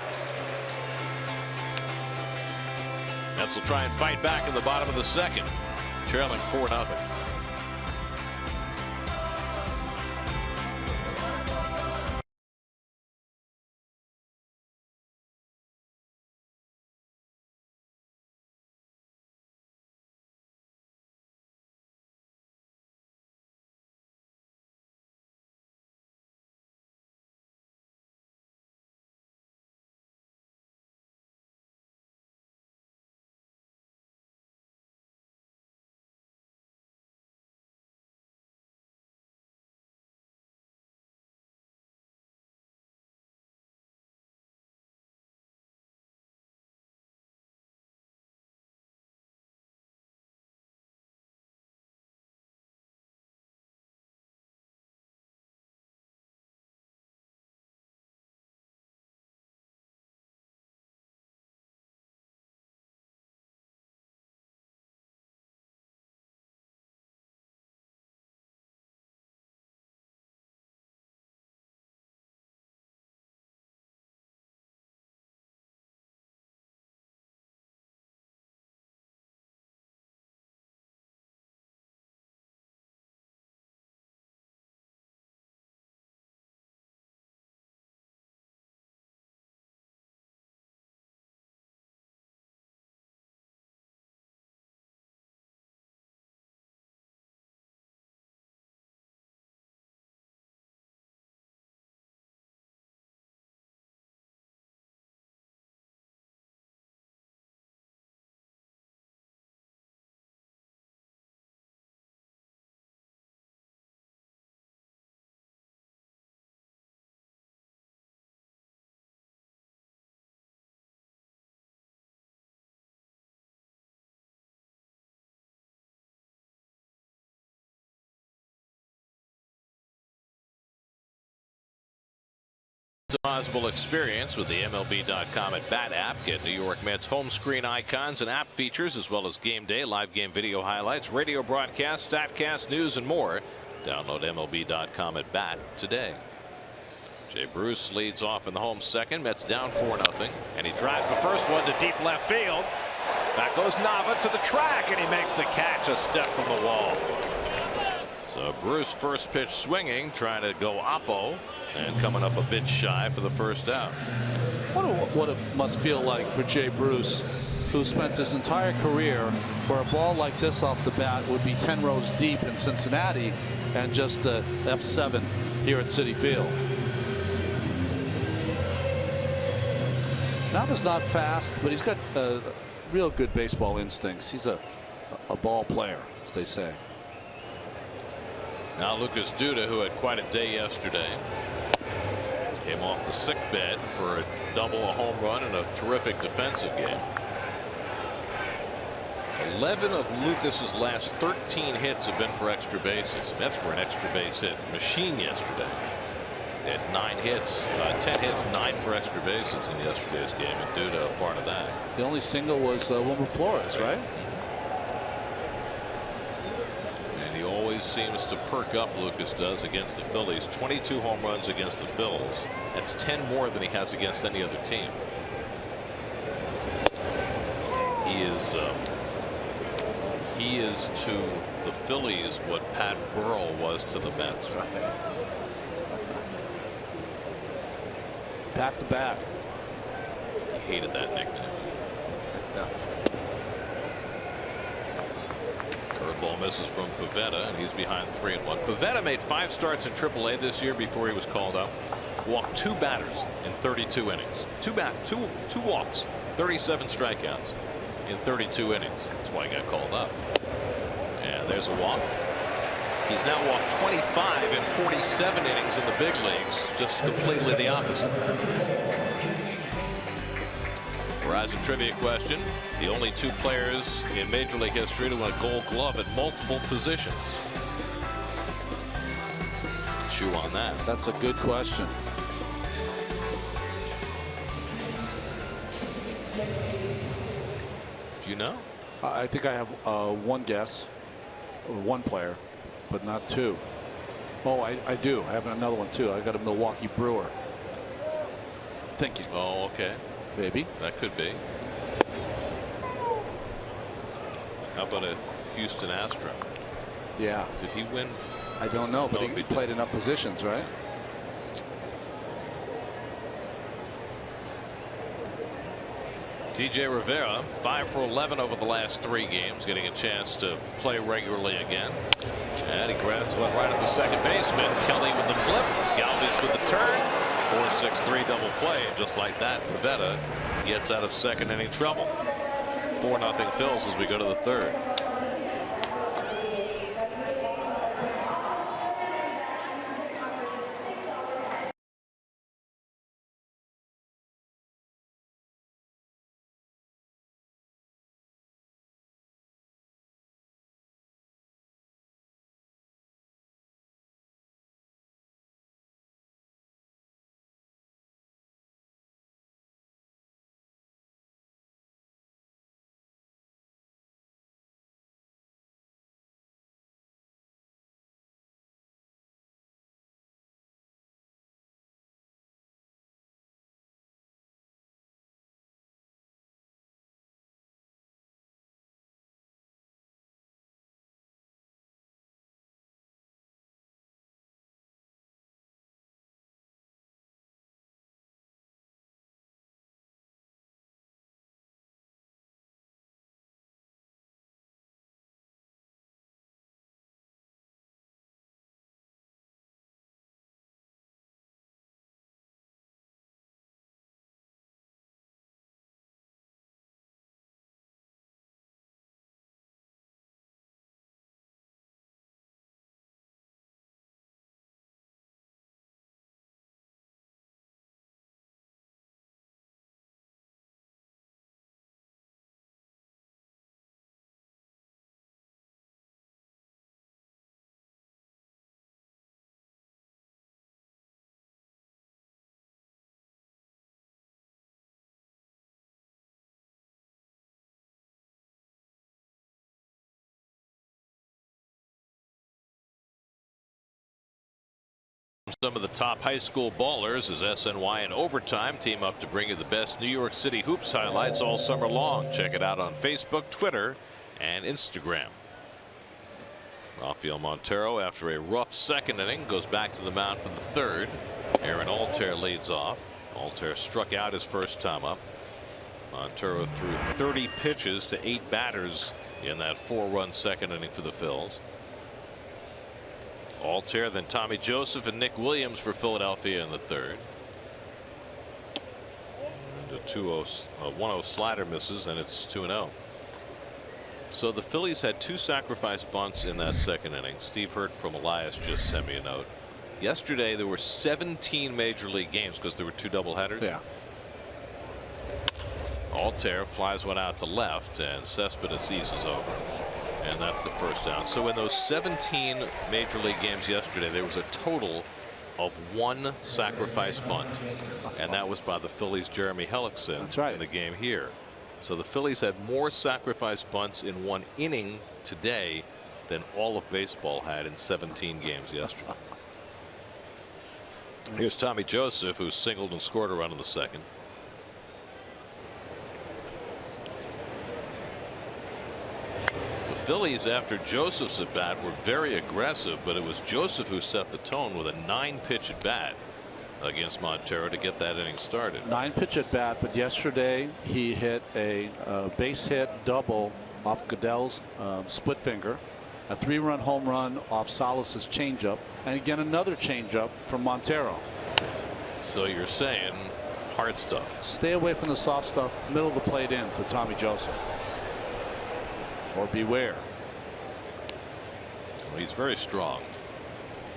B: Mets will try and fight back in the bottom of the 2nd, trailing 4-0. Customizable experience with the MLB.com at Bat app. Get New York Mets home screen icons and app features, as well as game day, live game video highlights, radio broadcasts, statcast, news, and more. Download MLB.com at Bat today. Jay Bruce leads off in the home 2nd. Mets down 4-0, and he drives the first one to deep left field. Back goes Nava to the track, and he makes the catch a step from the wall. So Bruce first pitch swinging, trying to go oppo, and coming up a bit shy for the first out.
D: I wonder what it must feel like for Jay Bruce. who spent his entire career where a ball like this off the bat would be 10 rows deep in Cincinnati and just F7 here at Citi Field. Nama's not fast, but he's got real good baseball instincts. He's a ball player, as they say.
B: Now Lucas Duda, who had quite a day yesterday, came off the sick bed for a double, a home run, and a terrific defensive game. 11 of Lucas's last 13 hits have been for extra bases. Mets were an extra base hit machine yesterday. They had 9 hits, 10 hits, 9 for extra bases in yesterday's game, and Duda a part of that.
D: The only single was Wilmer Flores, right?
B: And he always seems to perk up, Lucas does, against the Phillies. 22 home runs against the Phillies. That's 10 more than he has against any other team. He is to the Phillies what Pat Burrell was to the Mets.
D: Pat the Bat.
B: He hated that nickname.
D: Yeah.
B: Curveball misses from Pivetta, and he's behind 3-1. Pivetta made 5 starts in AAA this year before he was called up. Walked 2 batters in 32 innings. Two walks, 37 strikeouts in 32 innings. That's why he got called up. And there's a walk. He's now walked 25 in 47 innings in the big leagues, just completely the opposite. Horizon trivia question: the only 2 players in Major League history to win a Gold Glove at multiple positions. Chew on that.
D: That's a good question.
B: Do you know?
D: I think I have one guess, one player, but not 2. Oh, I do. I have another one too. I got a Milwaukee Brewer. Thinking.
B: Oh, okay.
D: Maybe.
B: That could be. How about a Houston Astro?
D: Yeah.
B: Did he win?
D: I don't know, but
B: No,
D: he
B: he
D: played enough positions, right?
B: TJ Rivera, 5 for 11 over the last 3 games, getting a chance to play regularly again. And he grabs one right at the second baseman. Kelly with the flip, Galvis with the turn. 4-6-3 double play. And just like that, Pivetta gets out of second inning trouble. 4-0 Phils as we go to the 3rd. Some of the top high school ballers as SNY and Overtime team up to bring you the best New York City hoops highlights all summer long. Check it out on Facebook, Twitter, and Instagram. Rafael Montero, after a rough second inning, goes back to the mound for the 3rd. Aaron Altair leads off. Altair struck out his first time up. Montero threw 30 pitches to 8 batters in that 4-run second inning for the Phils. Altair, then Tommy Joseph and Nick Williams for Philadelphia in the third. And a 1-0 slider misses, and it's 2-0. So the Phillies had 2 sacrifice bunts in that second inning. Steve Hurt from Elias just sent me a note. Yesterday there were 17 major league games because there were 2 doubleheaders.
D: Yeah.
B: Altair flies one out to left, and Cespedes eases over, and that's the first out. So in those 17 major league games yesterday, there was a total of 1 sacrifice bunt, and that was by the Phillies' Jeremy Hellickson.
D: That's right.
B: In the game here. So the Phillies had more sacrifice bunts in 1 inning today than all of baseball had in 17 games yesterday. Here's Tommy Joseph, who singled and scored a run in the second. The Phillies, after Joseph's at bat, were very aggressive, but it was Joseph who set the tone with a 9-pitch at bat against Montero to get that inning started.
D: 9-pitch at bat, but yesterday he hit a base hit double off Goodell's split finger, a 3-run home run off Salas's changeup, and again another changeup from Montero.
B: So you're saying hard stuff.
D: Stay away from the soft stuff, middle of the plate in to Tommy Joseph. Or beware.
B: Well, he's very strong.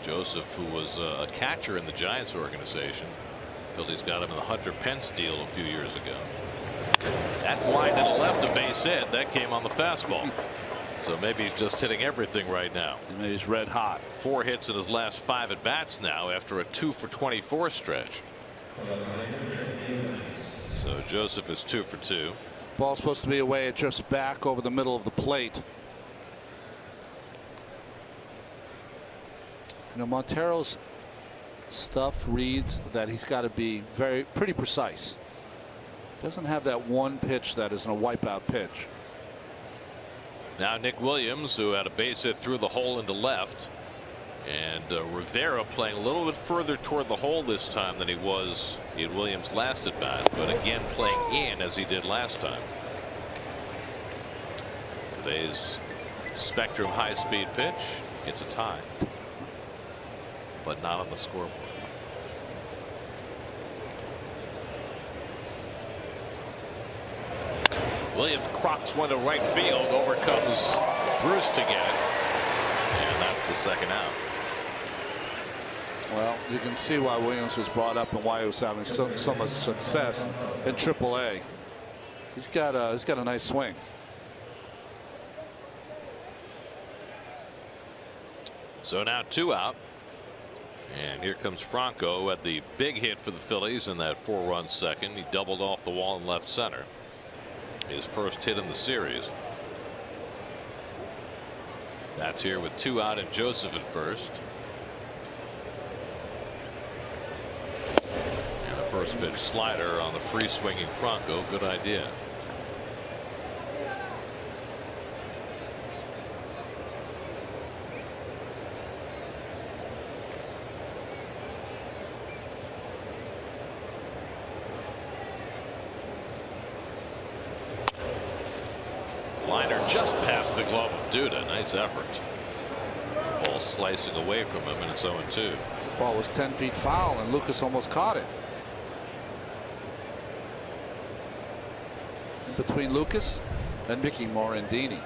B: Joseph, who was a catcher in the Giants organization. Phillies got him in the Hunter Pence deal a few years ago. That's lined to the left, a base hit. That came on the fastball. So maybe he's just hitting everything right now.
D: And he's red hot.
B: 4 hits in his last 5 at bats now after a 2 for 24 stretch. So Joseph is 2 for 2.
D: Ball's supposed to be away, just back over the middle of the plate. You know, Montero's stuff reads that he's got to be pretty precise. Doesn't have that one pitch that isn't a wipeout pitch.
B: Now Nick Williams, who had a base hit through the hole into left, and Rivera playing a little bit further toward the hole this time than he was in Williams' last at bat, but again playing in as he did last time. Today's Spectrum high-speed pitch. It's a tie, but not on the scoreboard. Williams crocks one to right field. Over comes Bruce to get it, and that's the second out.
D: Well, you can see why Williams was brought up and why he was having so much success in AAA. He's got a nice swing.
B: So now 2 out, and here comes Franco, who had the big hit for the Phillies in that 4-run second. He doubled off the wall in left center. His first hit in the series. That's here with 2 out and Joseph at first. And a first pitch slider on the free swinging Franco. Good idea. Liner just past the glove of Duda. Nice effort. The ball slicing away from him, and it's 0-2.
D: The ball was 10 feet foul, and Lucas almost caught it. In between Lucas and Mickey Morandini.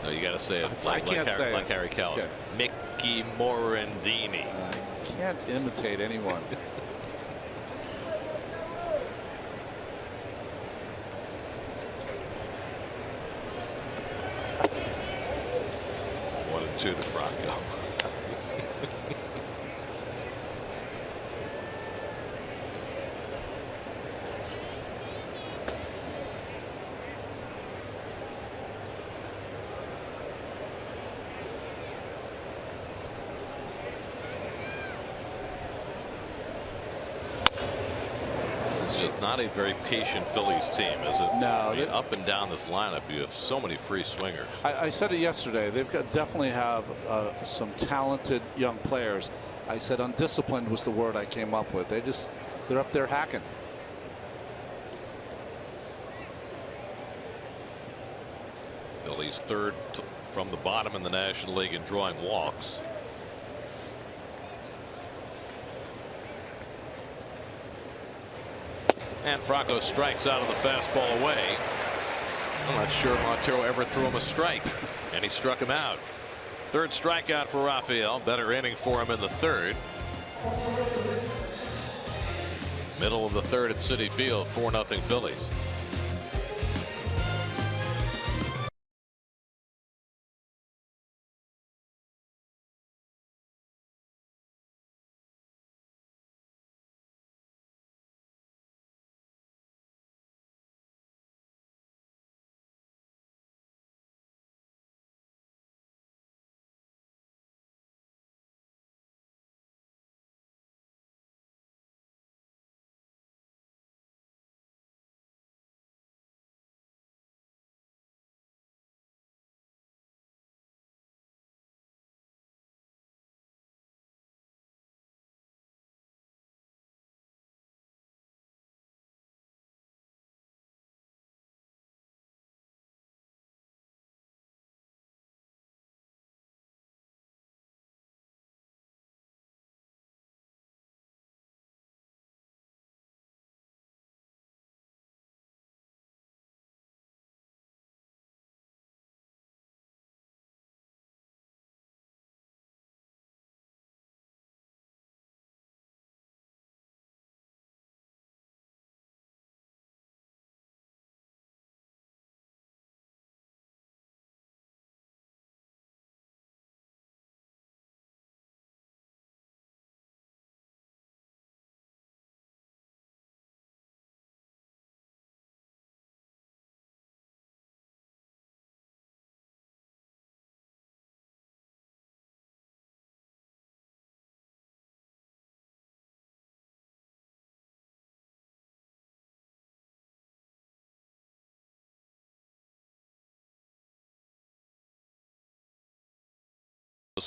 B: No, you got to say it
D: I can't say
B: like Harry Callis.
D: Okay.
B: Mickey Morandini.
D: I can't imitate anyone.
B: To Franco. This is just not a very patient Phillies team, is it?
D: No.
B: I mean, up and down this lineup, you have so many free swingers.
D: I said it yesterday. They've definitely have some talented young players. I said undisciplined was the word I came up with. They're up there hacking.
B: He's third from the bottom in the National League in drawing walks. And Franco strikes out of the fastball away. I'm not sure Montero ever threw him a strike, and he struck him out. Third strikeout for Rafael. Better inning for him in the third. Middle of the third at Citi Field, 4-0 Phillies.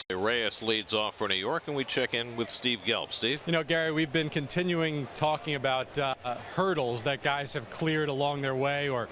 B: Reyes leads off for New York, and we check in with Steve Gelb. Steve?
E: You know, Gary, we've been continuing talking about hurdles that guys have cleared along their way, or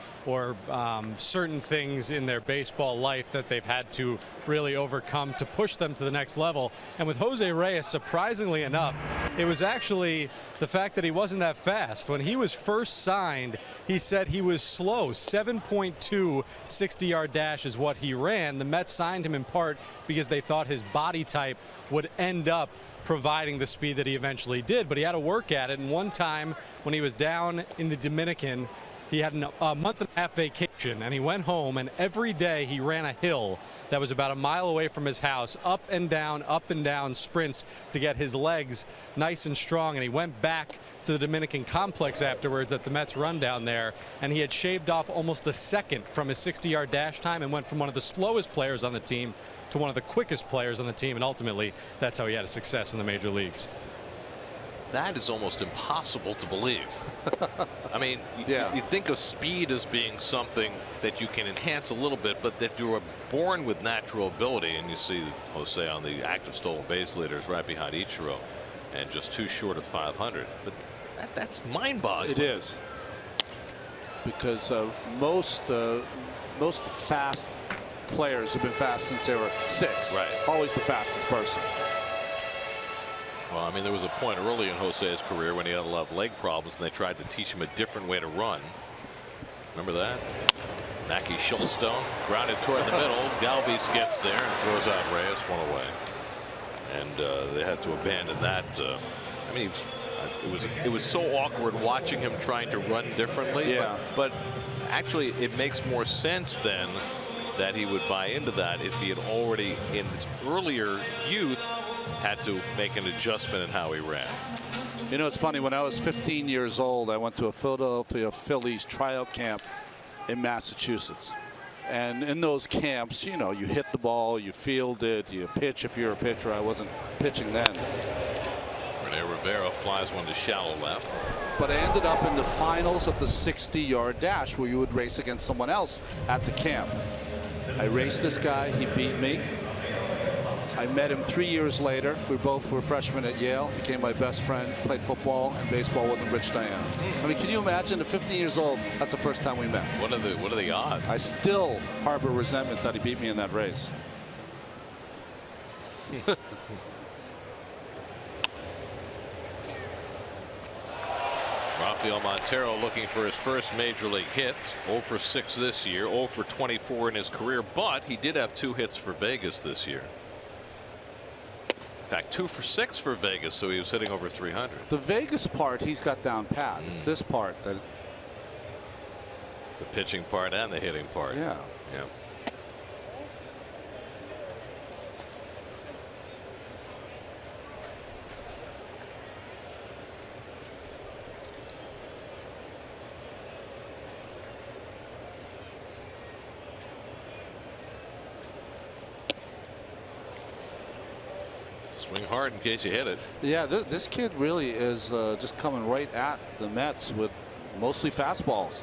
E: certain things in their baseball life that they've had to really overcome to push them to the next level. And with Jose Reyes, surprisingly enough, it was actually the fact that he wasn't that fast. When he was first signed, he said he was slow. 7.2 60-yard dash is what he ran. The Mets signed him in part because they thought his body type would end up providing the speed that he eventually did, but he had to work at it. And one time when he was down in the Dominican, he had a month-and-a-half vacation, and he went home, and every day he ran a hill that was about a mile away from his house, up and down sprints to get his legs nice and strong. And he went back to the Dominican complex afterwards that the Mets run down there, and he had shaved off almost a second from his 60-yard dash time and went from one of the slowest players on the team to one of the quickest players on the team, and ultimately that's how he had a success in the major leagues.
B: That is almost impossible to believe. I mean, you think of speed as being something that you can enhance a little bit, but that you are born with natural ability. And you see Jose on the active stolen base leaders right behind Ichiro, and just too short of 500. But that's mind-boggling.
D: It is, because most fast players have been fast since they were 6.
B: Right.
D: Always the fastest person.
B: Well, I mean, there was a point early in Jose's career when he had a lot of leg problems, and they tried to teach him a different way to run. Remember that? Mackey Shilstone grounded toward the middle. Galvis gets there and throws out Reyes, one away. And they had to abandon that. I mean, it was so awkward watching him trying to run differently.
D: Yeah.
B: But actually, it makes more sense then that he would buy into that if he had already, in his earlier youth, had to make an adjustment in how he ran.
D: You know, it's funny, when I was 15 years old, I went to a Philadelphia Phillies tryout camp in Massachusetts. And in those camps, you know, you hit the ball, you field it, you pitch if you're a pitcher. I wasn't pitching then.
B: Rene Rivera flies one to shallow left.
D: But I ended up in the finals of the 60-yard dash, where you would race against someone else at the camp. I raced this guy, he beat me. I met him 3 years later. We both were freshmen at Yale. Became my best friend. Played football and baseball with him, Rich Diane. I mean, can you imagine? At 15 years old, that's the first time we met.
B: What are the odds?
D: I still harbor resentment that he beat me in that race.
B: Rafael Montero looking for his first major league hit. 0 for 6 this year, 0 for 24 in his career, but he did have 2 hits for Vegas this year. In fact, 2 for 6 for Vegas, so he was hitting over 300.
D: The Vegas part he's got down pat. It's this part that.
B: The pitching part and the hitting part.
D: Yeah.
B: Yeah. Swing hard in case you hit it.
D: Yeah, this kid really is just coming right at the Mets with mostly fastballs.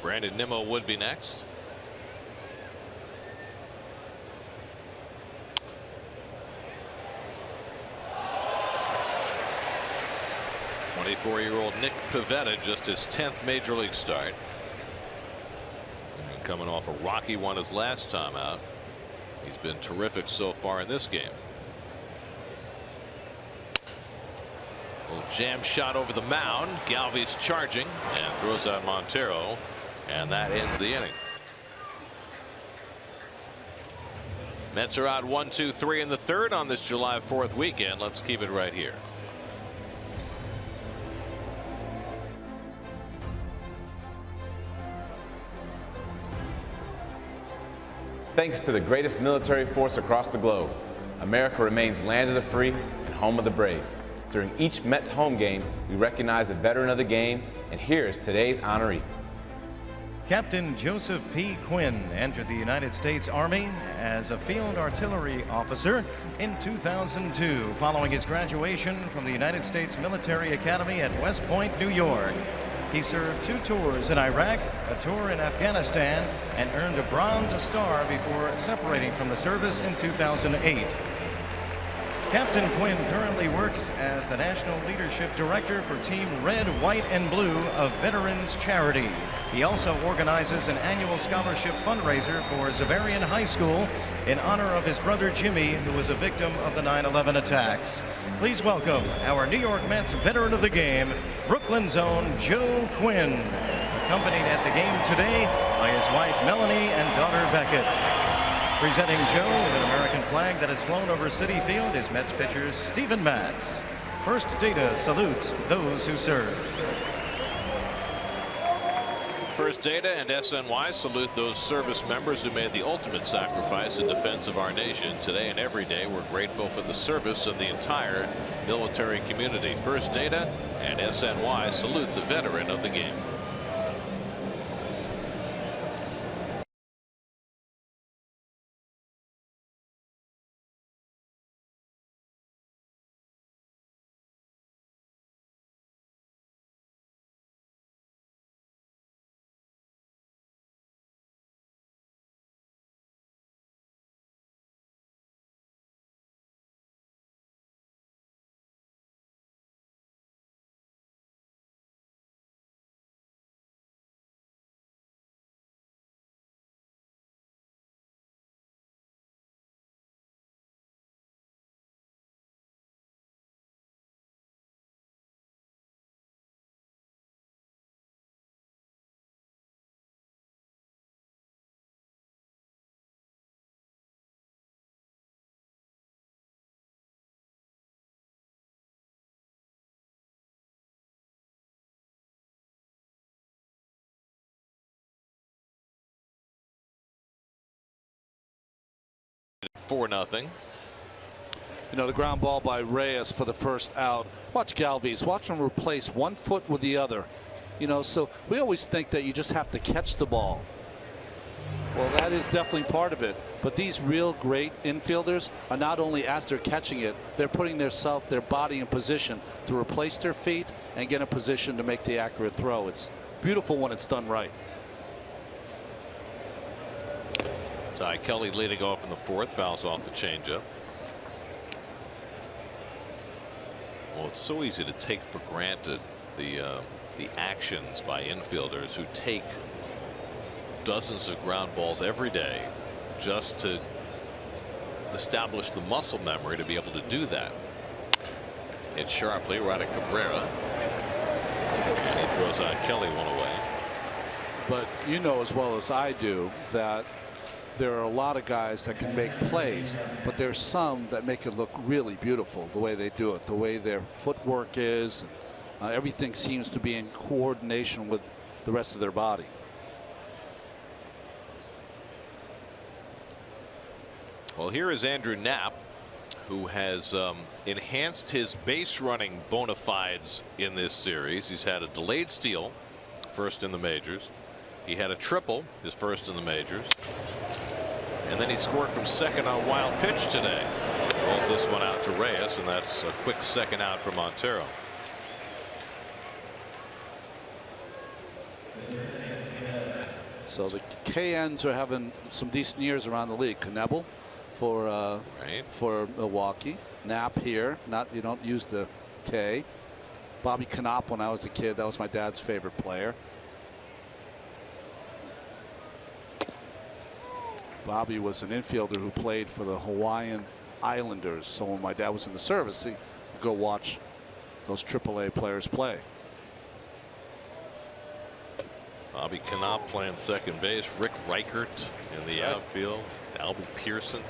B: Brandon Nimmo would be next. Four-year-old Nick Pivetta, just his 10th major league start. And coming off a rocky one his last time out. He's been terrific so far in this game. Little jam shot over the mound. Galvi's charging and throws out Montero, and that ends the inning. Mets are out 1-2-3 in the third on this July 4th weekend. Let's keep it right here.
F: Thanks to the greatest military force across the globe, America remains land of the free and home of the brave. During each Mets home game, we recognize a veteran of the game, and here is today's honoree.
G: Captain Joseph P. Quinn entered the United States Army as a field artillery officer in 2002 following his graduation from the United States Military Academy at West Point, New York. He served 2 tours in Iraq, a tour in Afghanistan, and earned a Bronze Star before separating from the service in 2008. Captain Quinn currently works as the National Leadership Director for Team Red, White, and Blue of Veterans Charity. He also organizes an annual scholarship fundraiser for Xaverian High School in honor of his brother Jimmy, who was a victim of the 9/11 attacks. Please welcome our New York Mets veteran of the game, Brooklyn's own Joe Quinn, accompanied at the game today by his wife Melanie and daughter Beckett. Presenting Joe with an American flag that has flown over Citi Field is Mets pitcher Steven Matz. First Data salutes those who serve.
B: First Data and SNY salute those service members who made the ultimate sacrifice in defense of our nation. Today and every day, we're grateful for the service of the entire military community. First Data and SNY salute the veteran of the game. For 4-0.
D: You know, the ground ball by Reyes for the first out. Watch Galvis. Watch him replace one foot with the other. You know, so we always think that you just have to catch the ball. Well, that is definitely part of it. But these real great infielders are not only, as they're catching it, they're putting their body in position to replace their feet and get in position to make the accurate throw. It's beautiful when it's done right.
B: Ty Kelly leading off in the fourth, fouls off the changeup. Well, it's so easy to take for granted the actions by infielders who take dozens of ground balls every day just to establish the muscle memory to be able to do that. It's sharply right at Cabrera, and he throws out Kelly one away.
D: But you know as well as I do that there are a lot of guys that can make plays, but there's some that make it look really beautiful the way they do it, the way their footwork is. Everything seems to be in coordination with the rest of their body.
B: Well, here is Andrew Knapp, who has enhanced his base running bona fides in this series. He's had a delayed steal, first in the majors. He had a triple, his first in the majors. And then he scored from second on wild pitch today. Rolls this one out to Reyes, and that's a quick second out for Montero.
D: So the KNs are having some decent years around the league. Knebel for Milwaukee. Knapp here. You don't use the K. Bobby Knopp when I was a kid. That was my dad's favorite player. Bobby was an infielder who played for the Hawaiian Islanders. So when my dad was in the service, he'd go watch those AAA players play.
B: Bobby Knopp playing second base. Rick Reichert in the outfield. Albert Pearson.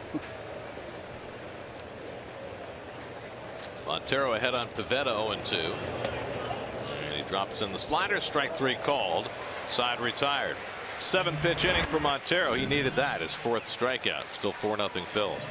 B: Montero ahead on Pivetta, 0-2. And he drops in the slider. Strike three called. Side retired. 7-pitch inning for Montero. He needed that. His fourth strikeout. Still 4-0 Phillies.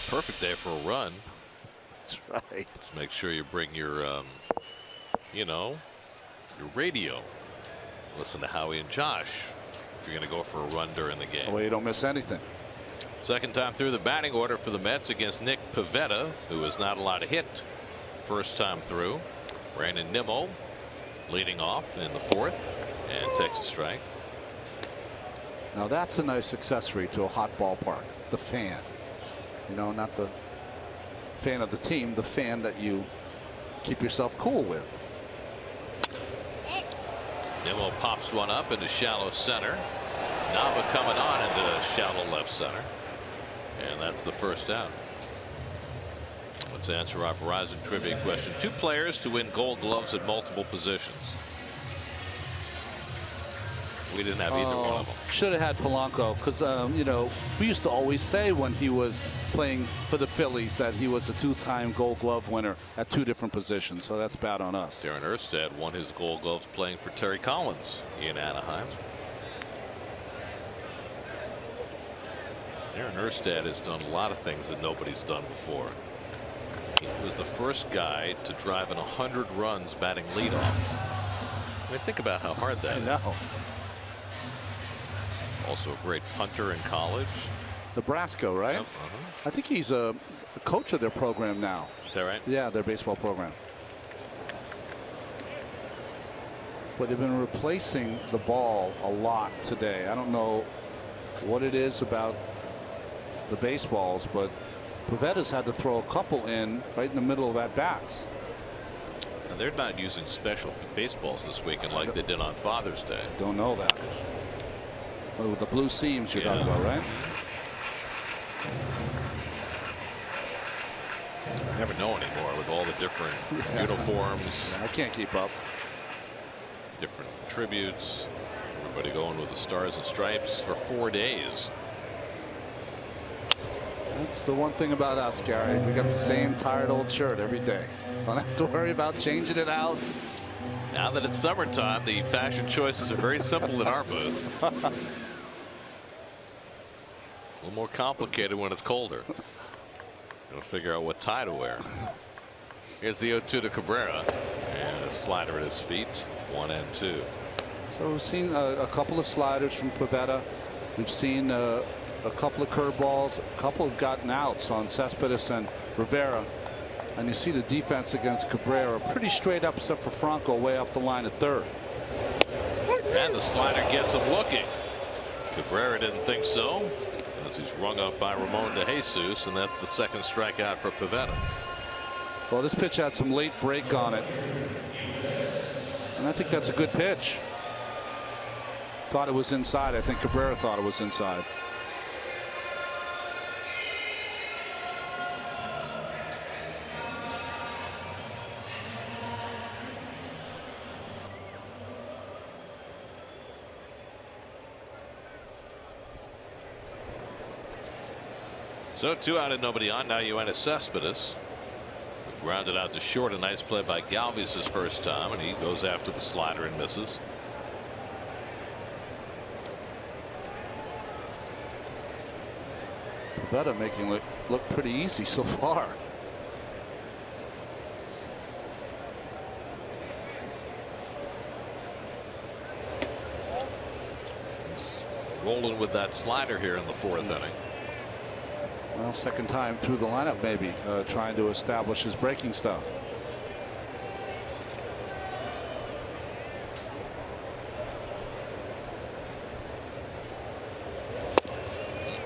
B: Perfect day for a run.
D: That's right.
B: Let's make sure you bring your, your radio. Listen to Howie and Josh if you're going to go for a run during the game.
D: Well, you don't miss anything.
B: Second time through the batting order for the Mets against Nick Pivetta, who is not allowed to hit. First time through. Brandon Nimmo leading off in the fourth and takes a strike.
D: Now that's a nice accessory to a hot ballpark. The fan, you know, not the fan of the team, the fan that you keep yourself cool with.
B: Nimmo pops one up into shallow center. Nava coming on into shallow left center. And that's the first out. Let's answer our Verizon trivia question. 2 players to win Gold Gloves at multiple positions. We didn't have either one of them.
D: Should have had Polanco, because you know, we used to always say when he was playing for the Phillies that he was a 2-time Gold Glove winner at 2 different positions. So that's bad on us.
B: Darren Erstad won his Gold Gloves playing for Terry Collins in Anaheim. Darren Erstad has done a lot of things that nobody's done before. He was the first guy to drive in 100 runs batting leadoff. I mean, think about how hard that is.
D: I know.
B: Also a great punter in college.
D: Nebraska, right?
B: Yep,
D: I think he's a coach of their program now.
B: Is that right?
D: Yeah, their baseball program. But they've been replacing the ball a lot today. I don't know what it is about the baseballs, but Pavetta's had to throw a couple in right in the middle of at-bats.
B: And they're not using special baseballs this weekend like they did on Father's Day.
D: Don't know that. Well, with the blue seams you're talking about, right?
B: You never know anymore with all the different uniforms.
D: I can't keep up.
B: Different tributes. Everybody going with the Stars and Stripes for 4 days.
D: That's the one thing about us, Gary. We got the same tired old shirt every day. Don't have to worry about changing it out.
B: Now that it's summertime, the fashion choices are very simple in our booth. It's a little more complicated when it's colder. Gotta figure out what tie to wear. Here's the 0-2 to Cabrera, and a slider at his feet, 1 and 2.
D: So we've seen a couple of sliders from Pivetta. We've seen a couple of curveballs. A couple have gotten outs on Cespedes and Rivera. And you see the defense against Cabrera pretty straight up, except for Franco way off the line at third.
B: And the slider gets him looking. Cabrera didn't think so, as he's rung up by Ramon de Jesus, and that's the second strikeout for Pivetta.
D: Well, this pitch had some late break on it, and I think that's a good pitch. Thought it was inside. I think Cabrera thought it was inside.
B: So 2 out and nobody on. Now Yoenis Cespedes. Grounded out to short. A nice play by Galvis his first time, and he goes after the slider and misses.
D: Pivetta making it look pretty easy so far.
B: He's rolling with that slider here in the 4th inning.
D: Well, second time through the lineup, maybe trying to establish his breaking stuff.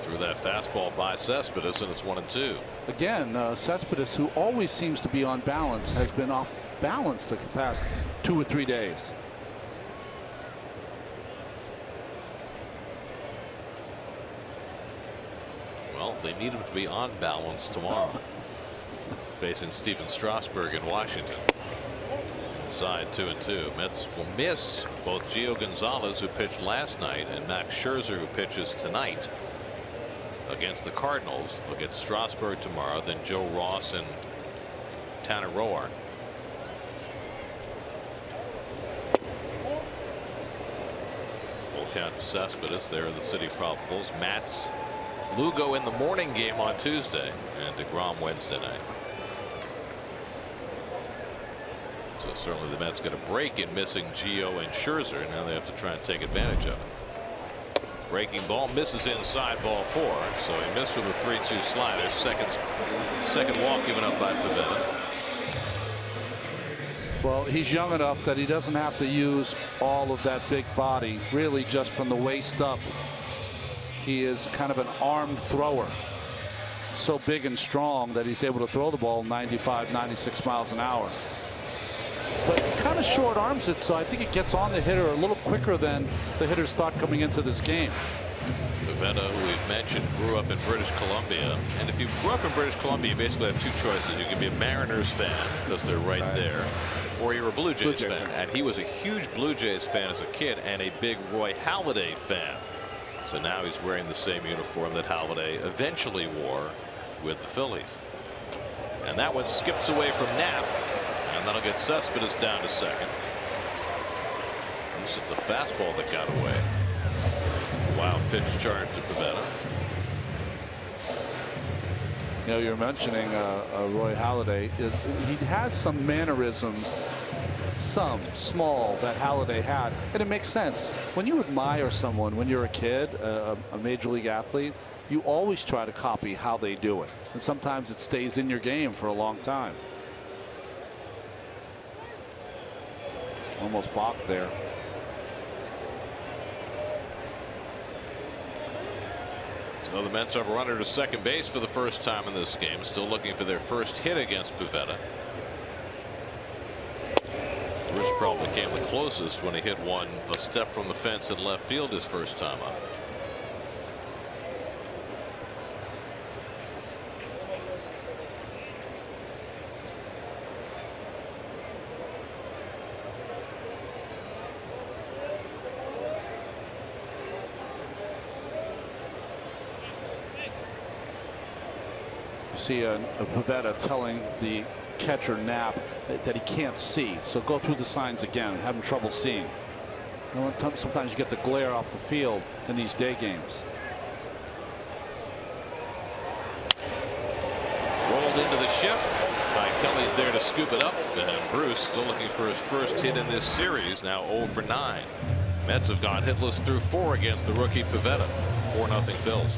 B: Threw that fastball by Cespedes, and it's 1 and 2.
D: Again, Cespedes, who always seems to be on balance, has been off balance the past 2 or 3 days.
B: Well, they need him to be on balance tomorrow. Facing Steven Strasburg in Washington. Inside 2 and 2. Mets will miss both Gio Gonzalez, who pitched last night, and Max Scherzer, who pitches tonight against the Cardinals. We'll get Strasburg tomorrow, then Joe Ross and Tanner Roark. Full count to Cespedes. There are the city probables. Mats Lugo in the morning game on Tuesday, and DeGrom Wednesday night. So certainly the Mets get a break in missing Gio and Scherzer. Now they have to try and take advantage of it. Breaking ball misses inside, ball 4. So he missed with a 3-2 slider. Second walk given up by Pivetta.
D: Well, he's young enough that he doesn't have to use all of that big body, really just from the waist up. he is kind of an arm thrower. So big and strong that he's able to throw the ball 95, 96 miles an hour. But he kind of short arms it, so I think it gets on the hitter a little quicker than the hitters thought coming into this game.
B: Pivetta, who we've mentioned, grew up in British Columbia. And if you grew up in British Columbia, you basically have two choices. You can be a Mariners fan because they're right there, or you're a Blue Jays fan. And he was a huge Blue Jays fan as a kid and a big Roy Halladay fan. So now he's wearing the same uniform that Halladay eventually wore with the Phillies. And that one skips away from Knapp, and that'll get Cespedes down to second. This is the fastball that got away. Wild pitch charge to Pivetta.
D: You know, you're mentioning Roy Halladay. He has some mannerisms, some small, that Halladay had, and it makes sense. When you admire someone when you're a kid, a major league athlete, you always try to copy how they do it, and sometimes it stays in your game for a long time. Almost balked there.
B: So the Mets have a runner to second base for the first time in this game, still looking for their first hit against Pivetta. Bruce probably came the closest when he hit one a step from the fence in left field his first time up.
D: See a Pivetta telling the catcher Knapp that he can't see, so go through the signs again. Having trouble seeing. You know, sometimes you get the glare off the field in these day games.
B: Rolled into the shift. Ty Kelly's there to scoop it up, and Bruce still looking for his first hit in this series. Now 0 for 9. Mets have gone hitless through 4 against the rookie Pivetta. 4-0 Phils.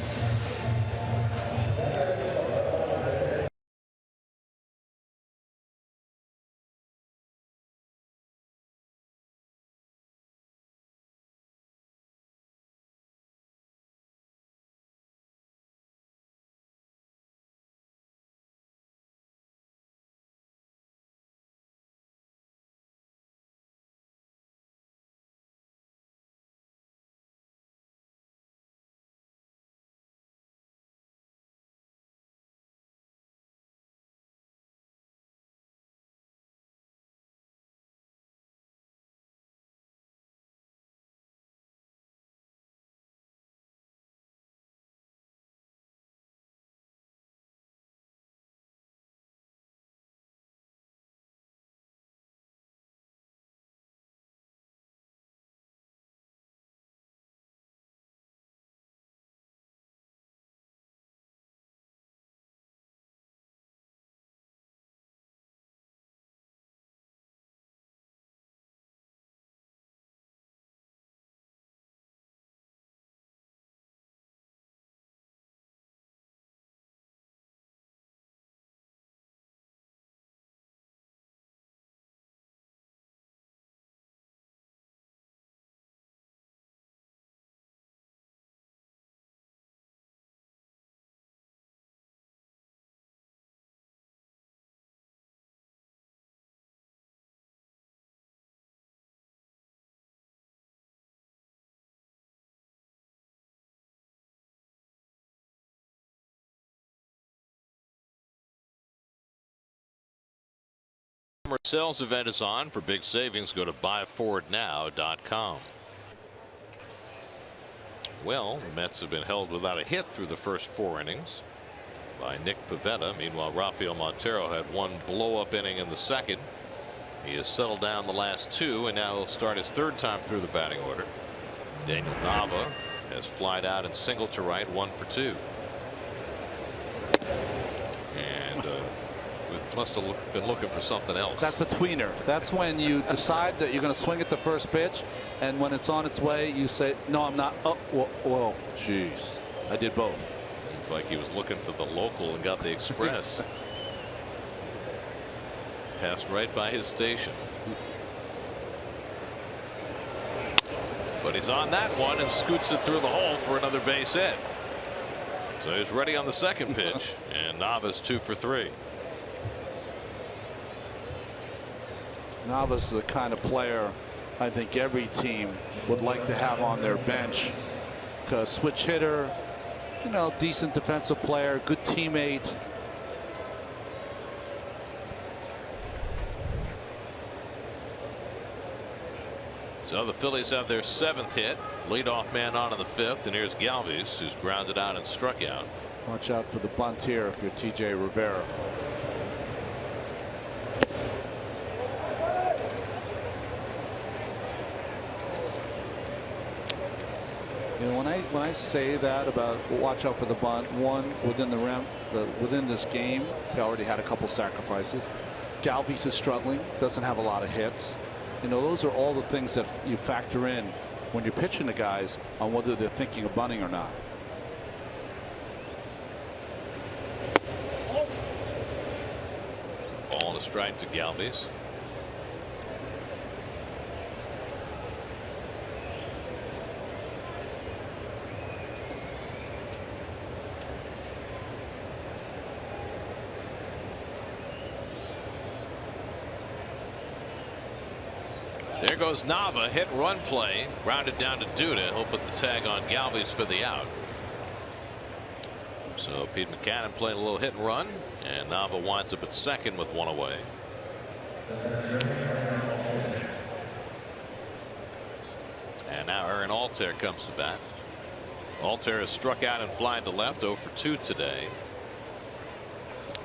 B: Sales event is on. For big savings, go to buyfordnow.com. Well, the Mets have been held without a hit through the first 4 innings by Nick Pivetta. Meanwhile, Rafael Montero had one blow-up inning in the second. He has settled down the last 2, and now he'll start his 3rd time through the batting order. Daniel Nava has flied out and singled to right, 1 for 2. And must have been looking for something else.
D: That's a tweener. That's when you decide that you're going to swing at the first pitch, and when it's on its way, you say, no, I'm not. Oh, whoa, jeez. I did both.
B: It's like he was looking for the local and got the express. Passed right by his station. But he's on that one and scoots it through the hole for another base hit. So he's ready on the second pitch, and Nava's 2 for 3.
D: Nava's the kind of player I think every team would like to have on their bench. Because switch hitter, you know, decent defensive player, good teammate.
B: So the Phillies have their 7th hit. Leadoff man on in the 5th, and here's Galvis, who's grounded out and struck out.
D: Watch out for the bunt here if you're TJ Rivera. You know, when I say that about watch out for the bunt, one, within the rim, within this game, he already had a couple sacrifices. Galvis is struggling, doesn't have a lot of hits. You know, those are all the things that you factor in when you're pitching to guys on whether they're thinking of bunting or not.
B: Ball and a strike to Galvis. There goes Nava, hit and run play, grounded down to Duda. He'll put the tag on Galvis for the out. So Pete Mackanin playing a little hit and run, and Nava winds up at second with one away. And now Aaron Altair comes to bat. Altair has struck out and flying to left, 0 for 2 today.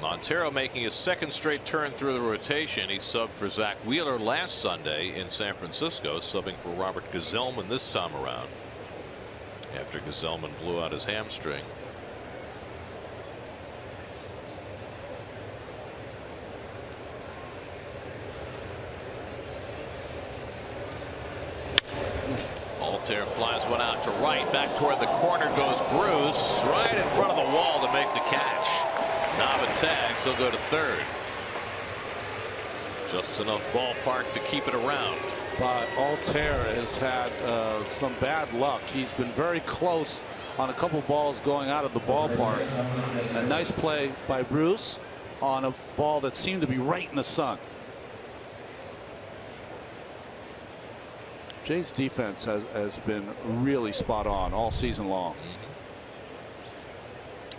B: Montero making his 2nd straight turn through the rotation. He subbed for Zach Wheeler last Sunday in San Francisco, subbing for Robert Gazelman this time around after Gazelman blew out his hamstring. Altair flies one out to right. Back toward the corner goes Bruce, right in front of the wall to make the catch. Nava tags, he'll go to third. Just enough ballpark to keep it around.
D: But Altair has had some bad luck. He's been very close on a couple balls going out of the ballpark. A nice play by Bruce on a ball that seemed to be right in the sun. Jay's defense has been really spot on all season long.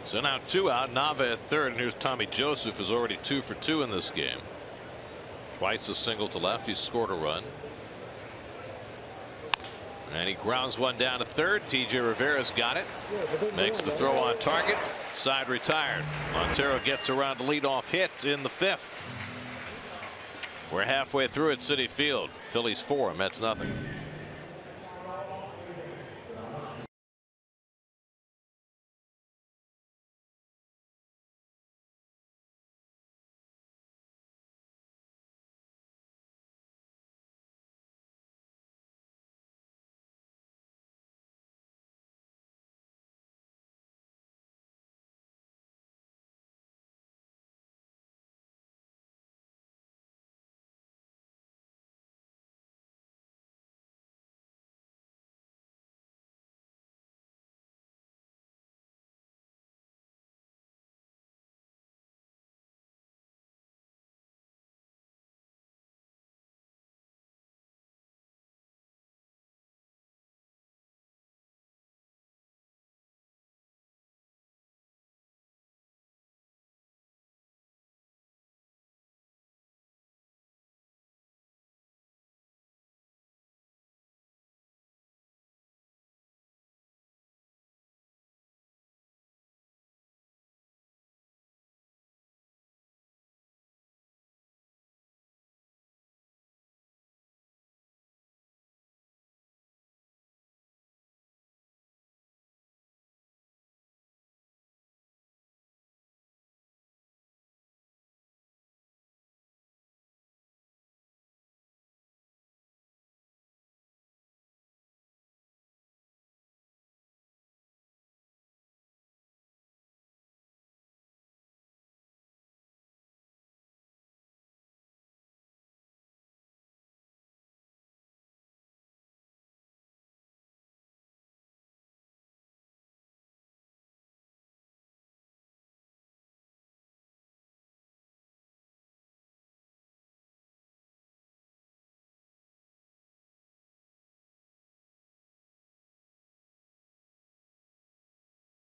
B: So now 2 out, Nava at third, and here's Tommy Joseph, who's already 2 for 2 in this game. Twice a single to left. He's scored a run. And he grounds one down to third. TJ Rivera's got it. Makes the throw on target. Side retired. Montero gets around to leadoff hit in the 5th. We're halfway through at Citi Field. Phillies 4, Mets nothing.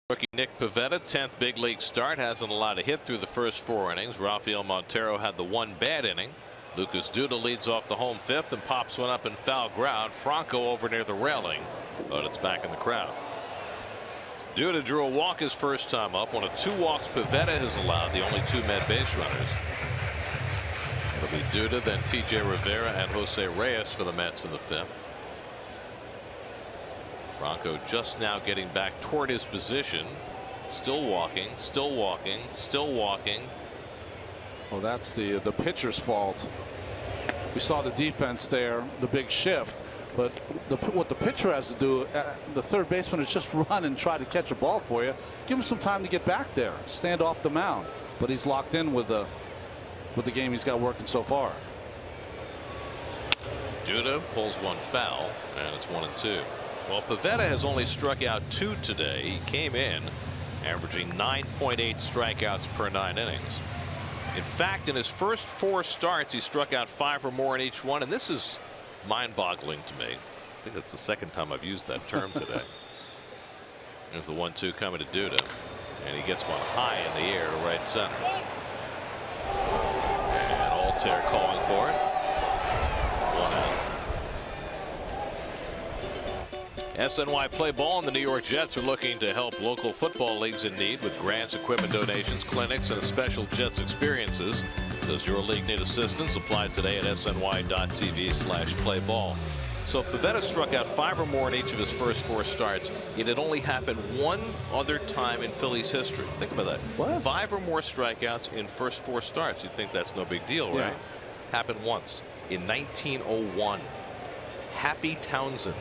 B: Rookie Nick Pivetta, 10th big league start, hasn't allowed a hit through the first 4 innings. Rafael Montero had the one bad inning. Lucas Duda leads off the home 5th and pops one up in foul ground. Franco over near the railing, but it's back in the crowd. Duda drew a walk his first time up. One of 2 walks Pivetta has allowed, the only 2 Met base runners. It'll be Duda, then T.J. Rivera and Jose Reyes for the Mets in the 5th. Franco just now getting back toward his position. Still walking, still walking, still walking.
D: Well, that's the pitcher's fault. We saw the defense there, the big shift. But what the pitcher has to do, the third baseman, is just run and try to catch a ball for you. Give him some time to get back there, stand off the mound. But he's locked in with the game he's got working so far.
B: Duda pulls one foul, and it's 1-2. Well, Pivetta has only struck out 2 today. He came in averaging 9.8 strikeouts per 9 innings. In fact, in his first 4 starts, he struck out 5 or more in each one, and this is mind-boggling to me. I think that's the second time I've used that term today. There's the 1-2 coming to Duda, and he gets one high in the air to right center. And Altair calling for it. 1 out. SNY play ball, and the New York Jets are looking to help local football leagues in need with grants, equipment donations, clinics, and special Jets experiences. Does your league need assistance? Apply today at sny.tv/playball. So Pivetta struck out 5 or more in each of his first 4 starts. It had only happened one other time in Phillies history. Think about that.
D: What?
B: 5 or more strikeouts in first 4 starts. You'd think that's no big deal, right?
D: Yeah.
B: Happened once in 1901. Happy Townsend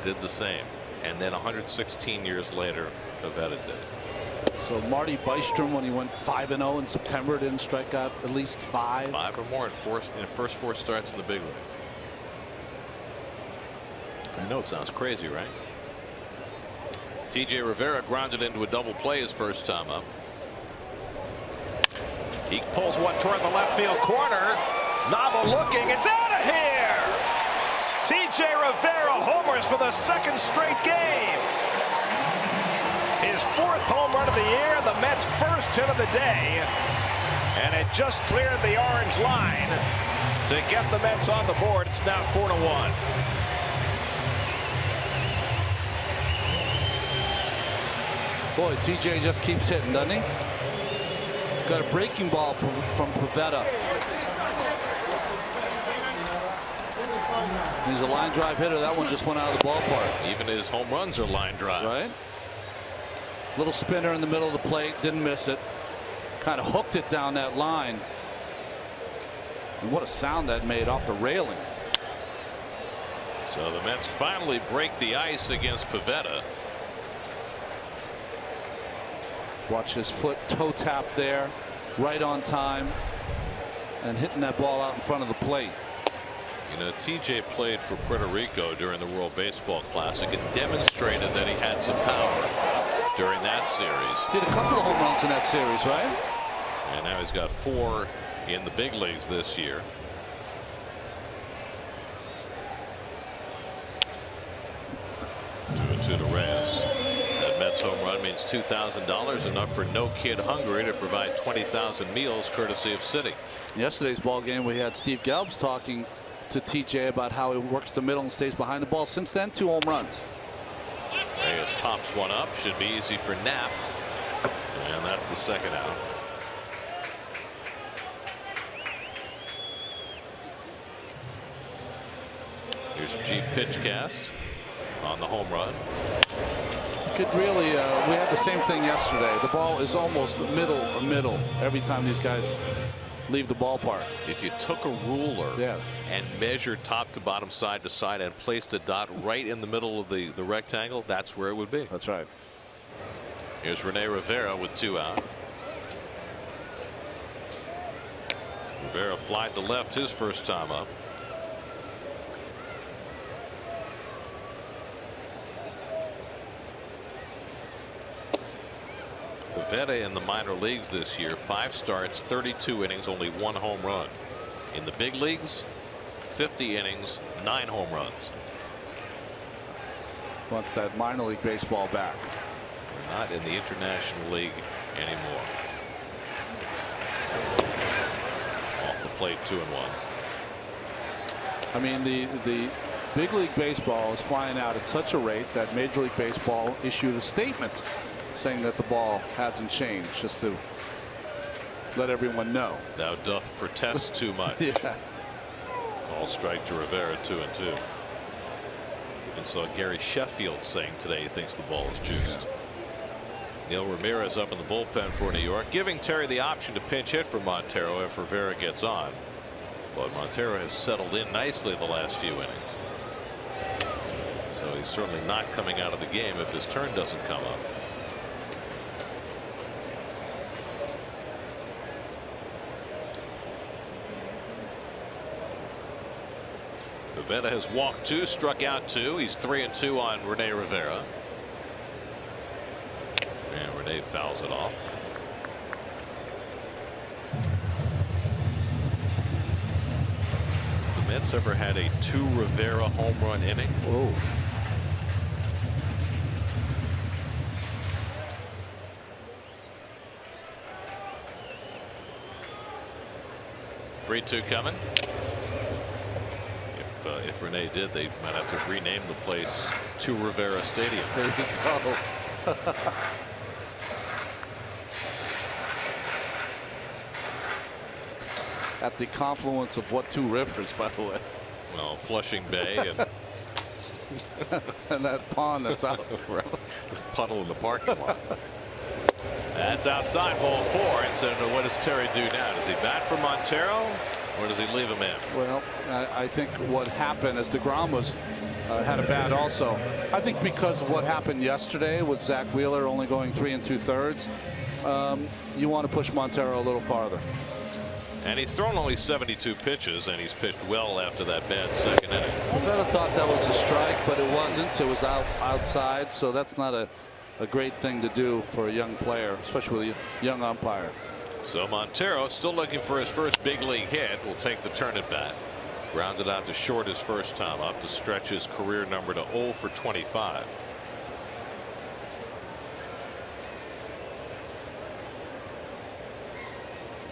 B: did the same, and then 116 years later, Pivetta did it.
D: So Marty Bystrom, when he went 5-0 in September, didn't strike out at least 5.
B: 5 or more in the first 4 starts in the big league. I know it sounds crazy, right? T.J. Rivera grounded into a double play his first time up. He pulls one toward the left field corner. Nava looking. It's out of here. T.J. Rivera homers for the 2nd straight game. His 4th home run of the year, the Mets' first hit of the day, and it just cleared the orange line to get the Mets on the board. It's now 4-1.
D: Boy, TJ just keeps hitting, doesn't he? Got a breaking ball from Pivetta. He's a line drive hitter. That one just went out of the ballpark.
B: Even his home runs are line drive.
D: Right. Little spinner in the middle of the plate. Didn't miss it. Kind of hooked it down that line. And what a sound that made off the railing.
B: So the Mets finally break the ice against Pivetta.
D: Watch his foot toe tap there. Right on time. And hitting that ball out in front of the plate.
B: You know, TJ played for Puerto Rico during the World Baseball Classic and demonstrated that he had some power during that series.
D: He had a couple of home runs in that series, right?
B: And now he's got 4 in the big leagues this year. Two to Reyes. That Mets home run means $2,000, enough for No Kid Hungry to provide 20,000 meals courtesy of City.
D: Yesterday's ball game, we had Steve Gelbs talking to TJ about how he works the middle and stays behind the ball. Since then, 2 home runs.
B: Reyes pops one up. Should be easy for Knapp. And that's the 2nd out. Here's a Jeep pitch cast on the home run.
D: Could really, we had the same thing yesterday. The ball is almost middle every time these guys leave the ballpark.
B: If you took a ruler
D: Yeah.
B: and measured top to bottom, side to side, and placed a dot right in the middle of the rectangle, that's where it would be.
D: That's right.
B: Here's Rene Rivera with 2 out. Rivera flied to left his first time up. Pivetta in the minor leagues this year, 5 starts, 32 innings, only 1 home run. In the big leagues, 50 innings, 9 home runs.
D: Wants that minor league baseball back.
B: Not in the International League anymore. Off the plate, 2-1.
D: I mean, the Big League Baseball is flying out at such a rate that Major League Baseball issued a statement saying that the ball hasn't changed, just to let everyone know.
B: Thou doth protest too much.
D: Yeah.
B: Ball strike to Rivera, 2-2. Even saw Gary Sheffield saying today he thinks the ball is juiced. Neil Ramirez up in the bullpen for New York, giving Terry the option to pinch hit for Montero if Rivera gets on. But Montero has settled in nicely the last few innings. So he's certainly not coming out of the game if his turn doesn't come up. Pivetta has walked 2, struck out 2. He's 3-2 on Rene Rivera. And Rene fouls it off. The Mets ever had a 2 Rivera home run inning?
D: Whoa.
B: Three-two coming. If Rene did, they might have to rename the place to Rivera Stadium.
D: There you go. At the confluence of what 2 rivers, by the way?
B: Well, Flushing Bay and
D: and that pond that's out.
B: puddle in the parking lot. That's outside, ball 4. And so what does Terry do now? Does he bat for Montero or does he leave him in?
D: Well, I think what happened as DeGrom was had a bat also. I think because of what happened yesterday with Zach Wheeler only going 3 2/3, you want to push Montero a little farther.
B: And he's thrown only 72 pitches, and he's pitched well after that bad second inning.
D: Pivetta thought that was a strike, but it wasn't. It was outside, so that's not a great thing to do for a young player, especially with a young umpire.
B: So Montero, still looking for his first big league hit, will take the turn at bat. Grounded out to short his first time up to stretch his career number to 0 for 25.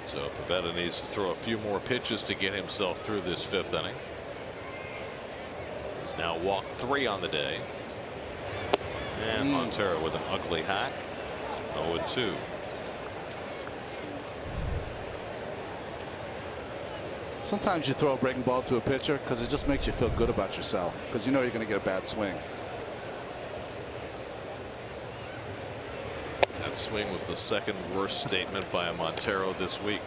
B: So Pivetta needs to throw a few more pitches to get himself through this 5th inning. He's now walked 3 on the day. And Montero with an ugly hack. 0-2.
D: Sometimes you throw a breaking ball to a pitcher because it just makes you feel good about yourself, because you know you're going to get a bad swing.
B: That swing was the 2nd worst statement by a Montero this week.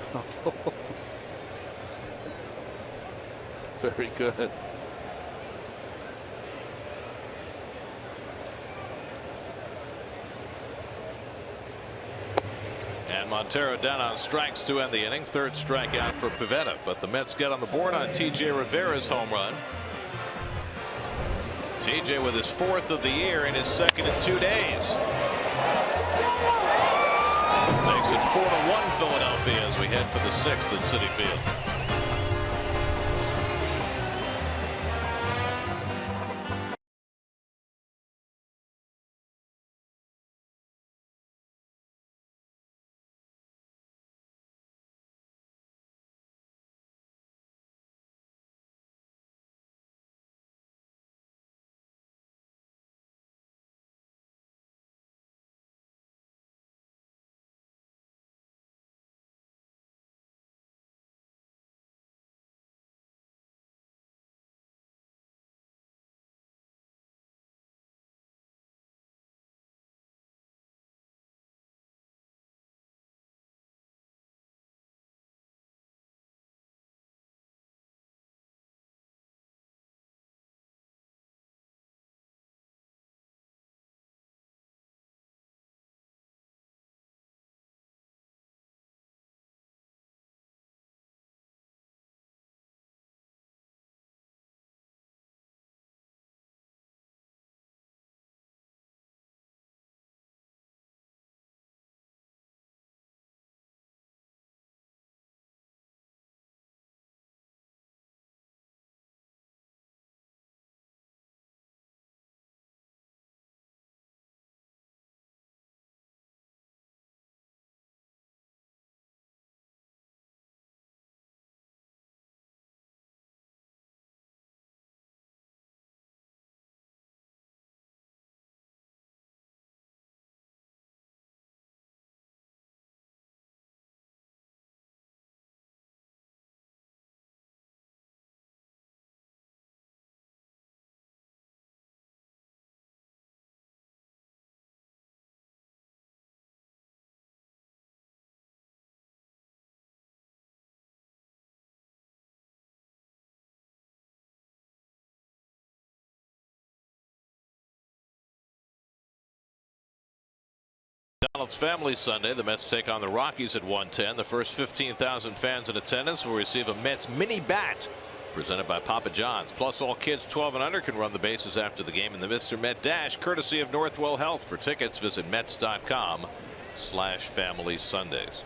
D: Very good.
B: And Montero down on strikes to end the inning. 3rd strikeout for Pivetta, but the Mets get on the board on TJ Rivera's home run. TJ with his 4th of the year and his 2nd in 2 days. Makes it 4-1 Philadelphia as we head for the 6th at Citi Field. Well, it's Family Sunday. The Mets take on the Rockies at 1:10. The first 15,000 fans in attendance will receive a Mets mini bat presented by Papa John's. Plus, all kids 12 and under can run the bases after the game in the Mr. Met Dash, courtesy of Northwell Health. For tickets, visit Mets.com/Family Sundays.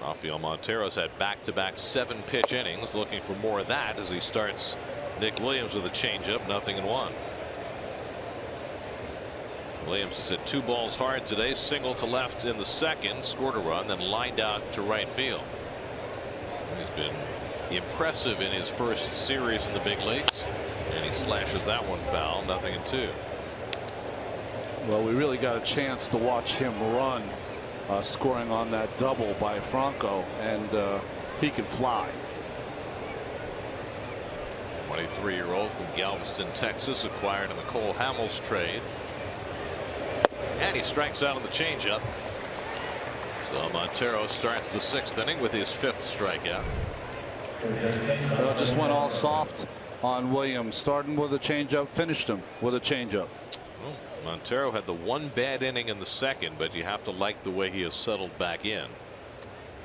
B: Rafael Montero's had back-to-back 7-pitch innings. Looking for more of that as he starts Nick Williams with a changeup, 0-1. Williams has hit 2 balls hard today, single to left in the second, scored a run, then lined out to right field. He's been impressive in his first series in the big leagues, and he slashes that one foul, 0-2.
D: Well, we really got a chance to watch him run, scoring on that double by Franco, and he can fly.
B: 23-year-old from Galveston, Texas, acquired in the Cole Hamels trade. And he strikes out on the changeup. So Montero starts the 6th inning with his 5th strikeout.
D: Well, just went all soft on Williams, starting with a changeup, finished him with a changeup.
B: Well, Montero had the 1 bad inning in the second, but you have to like the way he has settled back in.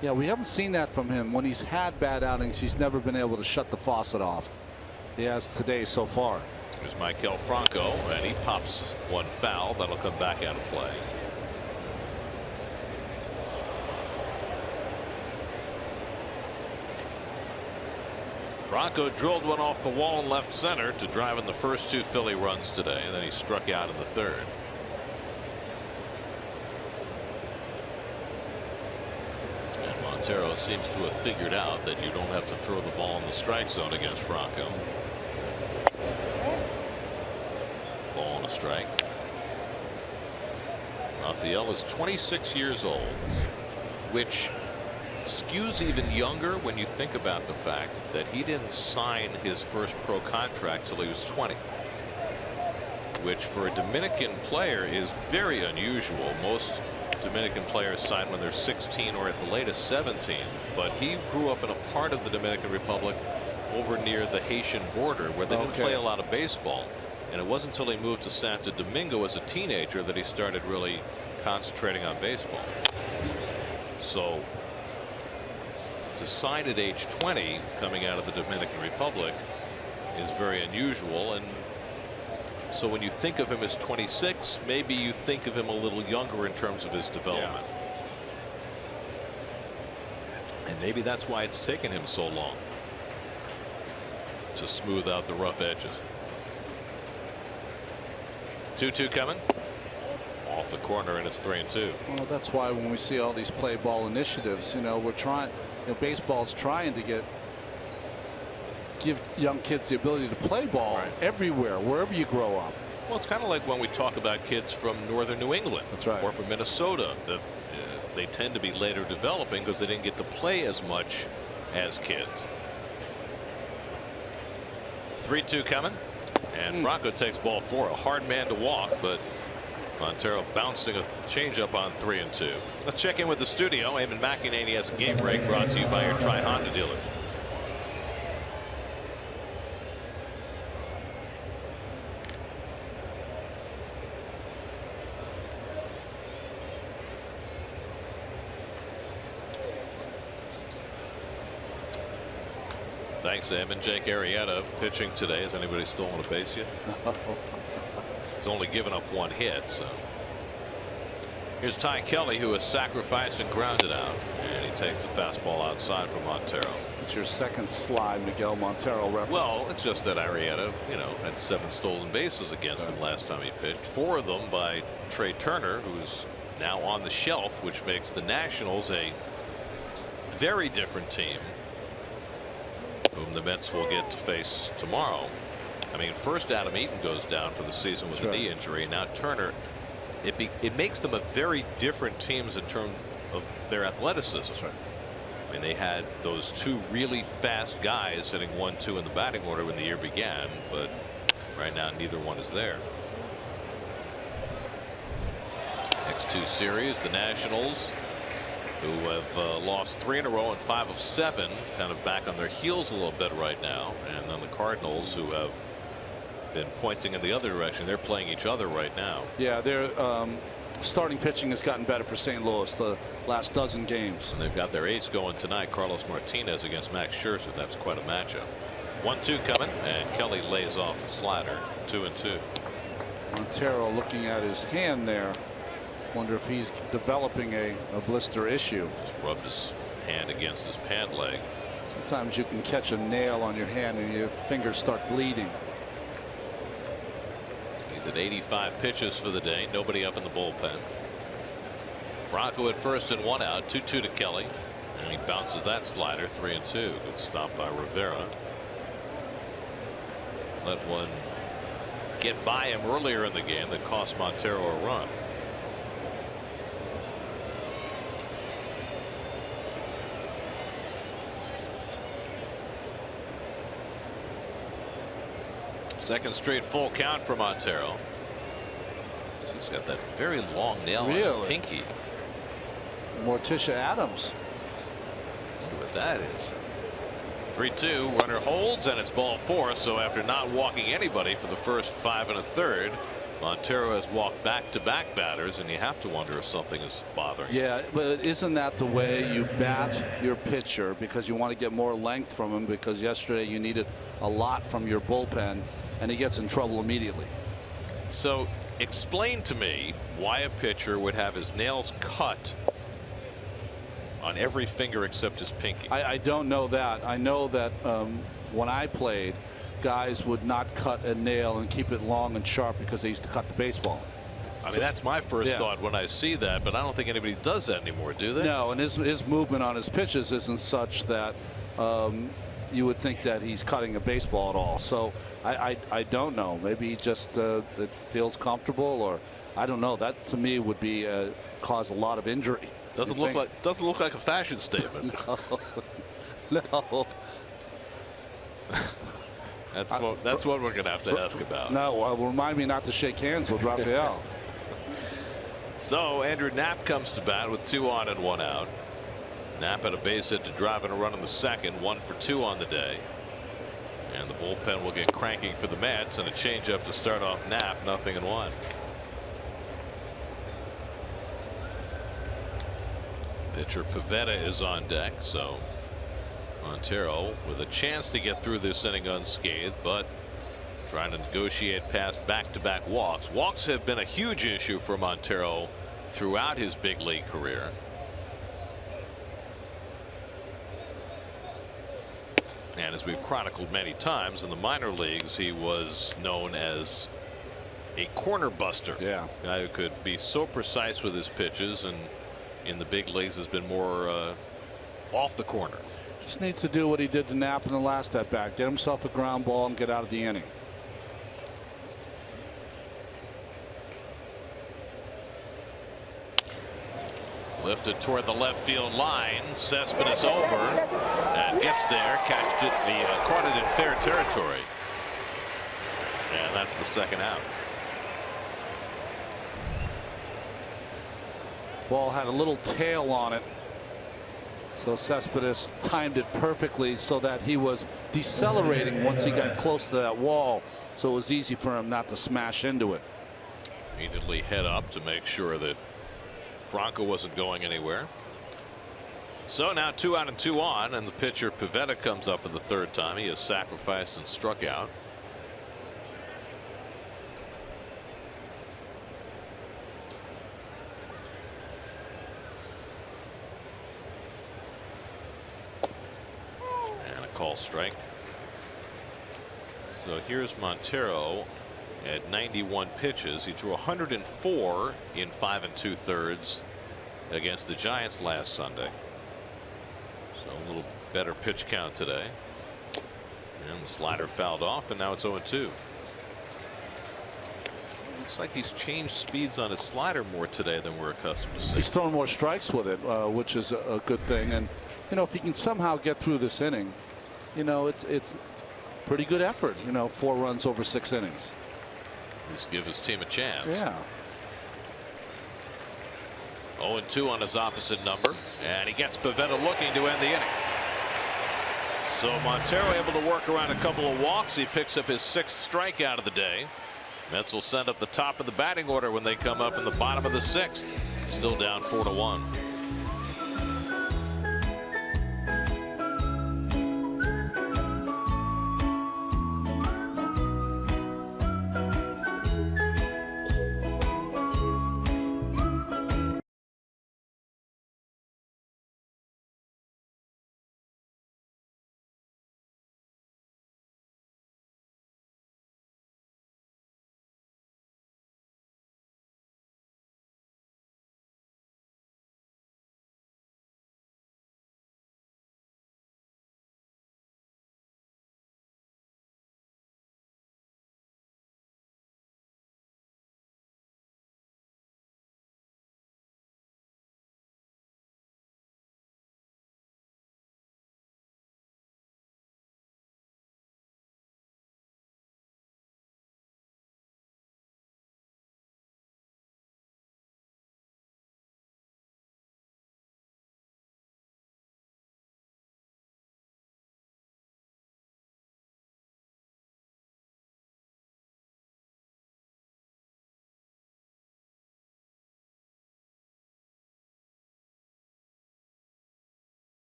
D: Yeah, we haven't seen that from him. When he's had bad outings, he's never been able to shut the faucet off. He has today so far.
B: Here's Maikel Franco, and he pops one foul that'll come back out of play. Franco drilled one off the wall in left center to drive in the first 2 Philly runs today, and then he struck out in the 3rd. And Montero seems to have figured out that you don't have to throw the ball in the strike zone against Franco. Ball on a strike. Rafael is 26 years old, which skews even younger when you think about the fact that he didn't sign his first pro contract till he was 20, which for a Dominican player is very unusual. Most Dominican players sign when they're 16 or at the latest 17, but he grew up in a part of the Dominican Republic over near the Haitian border where they didn't play a lot of baseball. And it wasn't until he moved to Santo Domingo as a teenager that he started really concentrating on baseball. So to sign at age 20 coming out of the Dominican Republic is very unusual. And so when you think of him as 26, maybe you think of him a little younger in terms of his development. And maybe that's why it's taken him so long to smooth out the rough edges. 2-2 coming off the corner, and it's 3-2.
D: Well, that's why when we see all these play ball initiatives, we're trying, baseball's trying to give young kids the ability to play ball everywhere, wherever you grow up.
B: Well, it's kind of like when we talk about kids from northern New England,
D: that's right,
B: or from Minnesota, that they tend to be later developing because they didn't get to play as much as kids. 3-2 coming, and Franco takes ball 4. A hard man to walk, but Montero bouncing a changeup on 3-2. Let's check in with the studio. Eamon McEnany has a game break brought to you by your Tri-Honda dealers. Thanks, Eamon. Jake Arrieta pitching today. Has anybody stolen a base yet? He's only given up 1 hit. So here's Ty Kelly, who has sacrificed and grounded out, and he takes the fastball outside from Montero.
D: It's your second slide Miguel Montero reference.
B: Well, it's just that Arrieta, had 7 stolen bases against him last time he pitched. 4 of them by Trey Turner, who's now on the shelf, which makes the Nationals a very different team, whom the Mets will get to face tomorrow. I mean, first Adam Eaton goes down for the season with a knee injury. Now Turner, it makes them a very different teams in terms of their athleticism.
D: That's right.
B: I mean, they had those 2 really fast guys hitting 1-2 in the batting order when the year began, but right now neither one is there. Next 2 series, the Nationals, who have lost 3 in a row and 5 of 7, kind of back on their heels a little bit right now, and then the Cardinals, who have been pointing in the other direction. They're playing each other right now.
D: Yeah, they're starting pitching has gotten better for St. Louis the last dozen games.
B: And they've got their ace going tonight, Carlos Martinez against Max Scherzer. That's quite a matchup. 1-2 coming, and Kelly lays off the slider. 2-2.
D: Montero looking at his hand there. Wonder if he's developing a blister issue.
B: Just rubbed his hand against his pant leg.
D: Sometimes you can catch a nail on your hand and your fingers start bleeding.
B: He's at 85 pitches for the day. Nobody up in the bullpen. Franco at first and 1 out. 2-2 to Kelly. And he bounces that slider. 3-2. Good stop by Rivera. Let one get by him earlier in the game that cost Montero a run. Second straight full count for Montero. So he's got that very long nail on his pinky.
D: Morticia Adams.
B: Wonder what that is. 3-2. Runner holds, and it's ball 4. So after not walking anybody for the first 5 1/3, Montero has walked back-to-back batters, and you have to wonder if something is bothering him.
D: Yeah, but isn't that the way you bat your pitcher, because you want to get more length from him, because yesterday you needed a lot from your bullpen, and he gets in trouble immediately.
B: So explain to me why a pitcher would have his nails cut on every finger except his pinky.
D: I don't know that. I know that when I played, guys would not cut a nail and keep it long and sharp because they used to cut the baseball.
B: I mean, that's my first thought when I see that, but I don't think anybody does that anymore, do they?
D: No, and his movement on his pitches isn't such that you would think that he's cutting a baseball at all. So I don't know. Maybe he just it feels comfortable, or I don't know. That to me would be cause a lot of injury.
B: Doesn't look like a fashion statement.
D: No.
B: That's what we're going to have to ask about.
D: No, remind me not to shake hands with Rafael.
B: So Andrew Knapp comes to bat with 2 on and 1 out. Knapp had a base hit to drive and a run in the second. 1 for 2 on the day. And the bullpen will get cranking for the Mets, and a changeup to start off Knapp. 0-1. Pitcher Pivetta is on deck, so Montero with a chance to get through this inning unscathed, but trying to negotiate past back-to-back walks. Walks have been a huge issue for Montero throughout his big league career. And as we've chronicled many times, in the minor leagues, he was known as a corner buster.
D: Yeah.
B: A guy who could be so precise with his pitches, and in the big leagues has been more off the corner.
D: Just needs to do what he did to Knapp in the last at bat. Get himself a ground ball and get out of the inning.
B: Lifted toward the left field line. Cespedes over and gets there. Caught it in fair territory. And that's the second out.
D: Ball had a little tail on it. So Cespedes timed it perfectly so that he was decelerating once he got close to that wall. So it was easy for him not to smash into it.
B: Immediately head up to make sure that Franco wasn't going anywhere. So now 2 out and 2 on, and the pitcher Pivetta comes up for the 3rd time. He has sacrificed and struck out. And a call strike. So here's Montero at 91 pitches. He threw 104 in 5 2/3 against the Giants last Sunday. So a little better pitch count today. And the slider fouled off, and now it's 0-2. Looks like he's changed speeds on his slider more today than we're accustomed to seeing.
D: He's throwing more strikes with it, which is a good thing. And you know, if he can somehow get through this inning, you know, it's pretty good effort. You know, 4 runs over 6 innings.
B: Just give his team a chance.
D: Yeah.
B: 0-2 on his opposite number, and he gets Pivetta looking to end the inning. So Montero able to work around a couple of walks. He picks up his 6th strikeout of the day. Mets will send up the top of the batting order when they come up in the bottom of the 6th. Still down 4-1.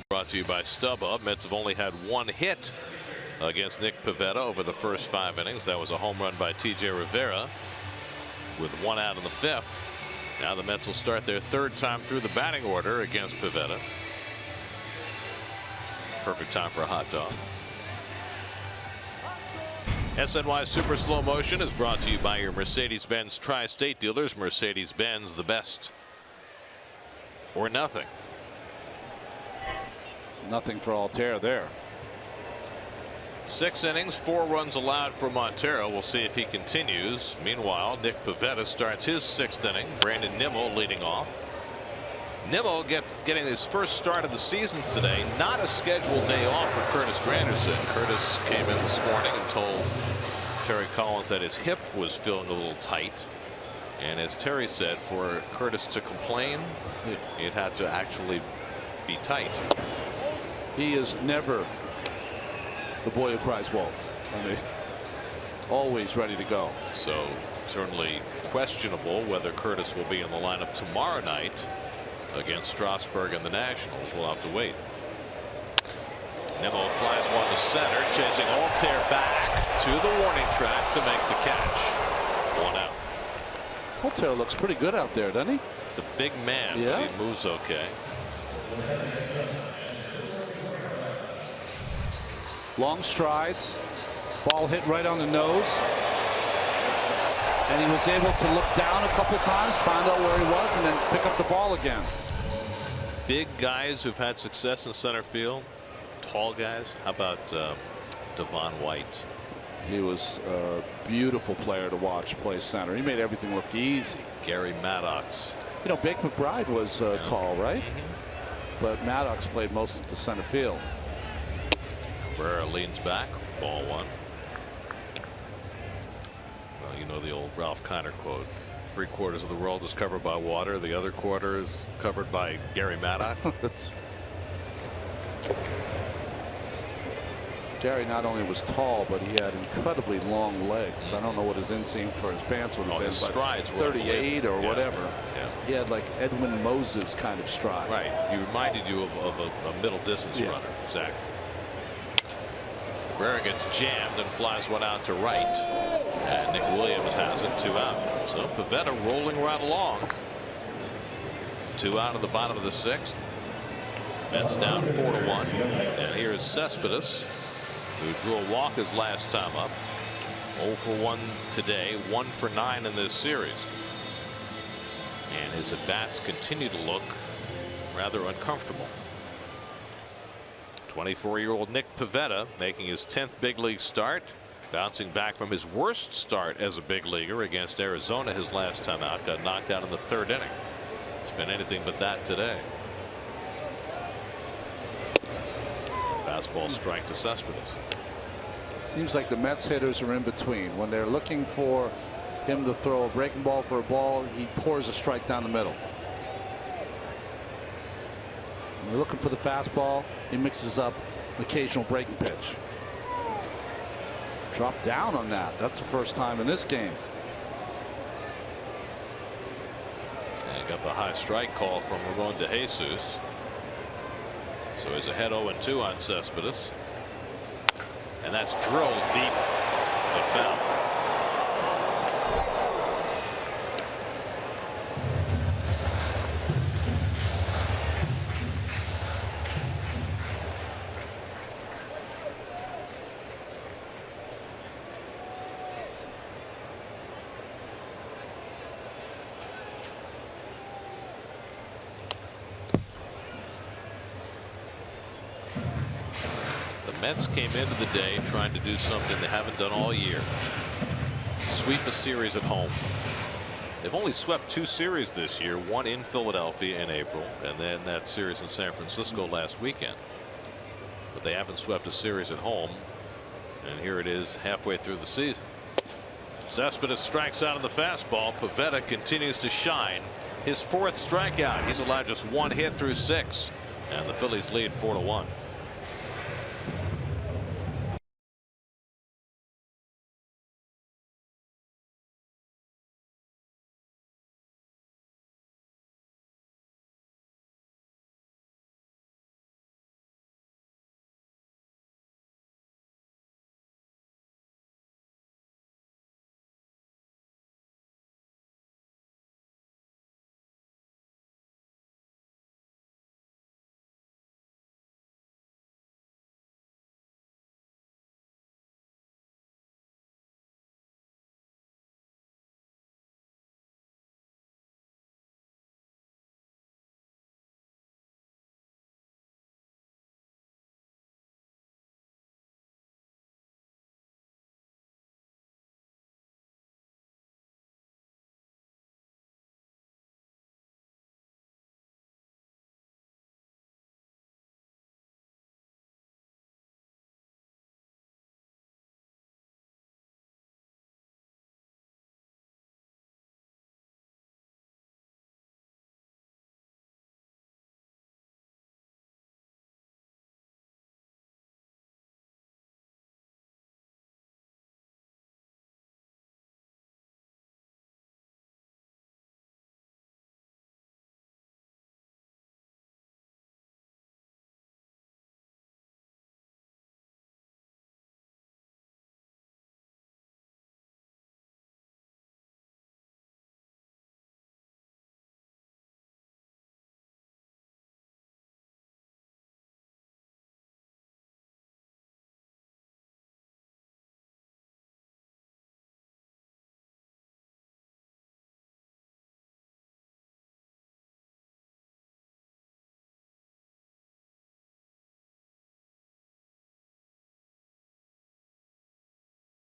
B: Brought to you by StubHub. Mets have only had one hit against Nick Pivetta over the first 5 innings. That was a home run by T.J. Rivera with 1 out in the 5th. Now the Mets will start their 3rd time through the batting order against Pivetta. Perfect time for a hot dog. SNY Super Slow Motion is brought to you by your Mercedes-Benz Tri-State dealers. Mercedes-Benz, the best or nothing.
D: Nothing for Altair there.
B: 6 innings, 4 runs allowed for Montero. We'll see if he continues. Meanwhile, Nick Pivetta starts his 6th inning. Brandon Nimmo leading off. Nimmo getting his first start of the season today. Not a scheduled day off for Curtis Granderson. Curtis came in this morning and told Terry Collins that his hip was feeling a little tight. And as Terry said, for Curtis to complain, it had to actually be tight.
D: He is never the boy who cries wolf. I mean, always ready to go.
B: So certainly questionable whether Curtis will be in the lineup tomorrow night against Strasburg and the Nationals. We'll have to wait. Nimmo flies one to center, chasing Altair back to the warning track to make the catch. 1 out.
D: Altair looks pretty good out there, doesn't he?
B: It's a big man,
D: yeah,
B: but he moves okay.
D: Long strides, ball hit right on the nose, and he was able to look down a couple times, find out where he was, and then pick up the ball again.
B: Big guys who've had success in center field, tall guys. How about Devon White?
D: He was a beautiful player to watch play center. He made everything look easy.
B: Gary Maddox.
D: You know, Bake McBride was tall, right? But Maddox played most of the center field.
B: Cabrera leans back, ball 1. Well, you know the old Ralph Kiner quote: 3/4 of the world is covered by water, the other quarter is covered by Gary Maddox.
D: Gary not only was tall, but he had incredibly long legs. I don't know what his inseam for his pants would have been.
B: His strides were
D: 38 or whatever.
B: Yeah.
D: He had like Edwin Moses kind of stride.
B: Right. He reminded you of a middle distance runner. Exactly. Cabrera gets jammed and flies one out to right. And Nick Williams has it, 2 out. So Pivetta rolling right along. 2 out of the bottom of the 6th. Mets down 4-1. And here's Cespedes. who drew a walk his last time up. 0 for 1 today, 1 for 9 in this series. And his at-bats continue to look rather uncomfortable. 24-year-old Nick Pivetta making his 10th big league start, bouncing back from his worst start as a big leaguer against Arizona his last time out. Got knocked out in the 3rd inning. It's been anything but that today. Fastball strike to Cespedes.
D: Seems like the Mets hitters are in between. When they're looking for him to throw a breaking ball for a ball, he pours a strike down the middle. When they're looking for the fastball, he mixes up an occasional breaking pitch. Drop down on that. That's the first time in this game.
B: And got the high strike call from Ramon de Jesus. So he's ahead 0-2 on Cespedes. And that's drilled deep but foul. Mets came into the day trying to do something they haven't done all year. Sweep a series at home. They've only swept 2 series this year, one in Philadelphia in April and then that series in San Francisco last weekend. But they haven't swept a series at home, and here it is halfway through the season. Cespedes strikes out of the fastball. Pivetta continues to shine. His 4th strikeout. He's allowed just 1 hit through 6, and the Phillies lead 4-1.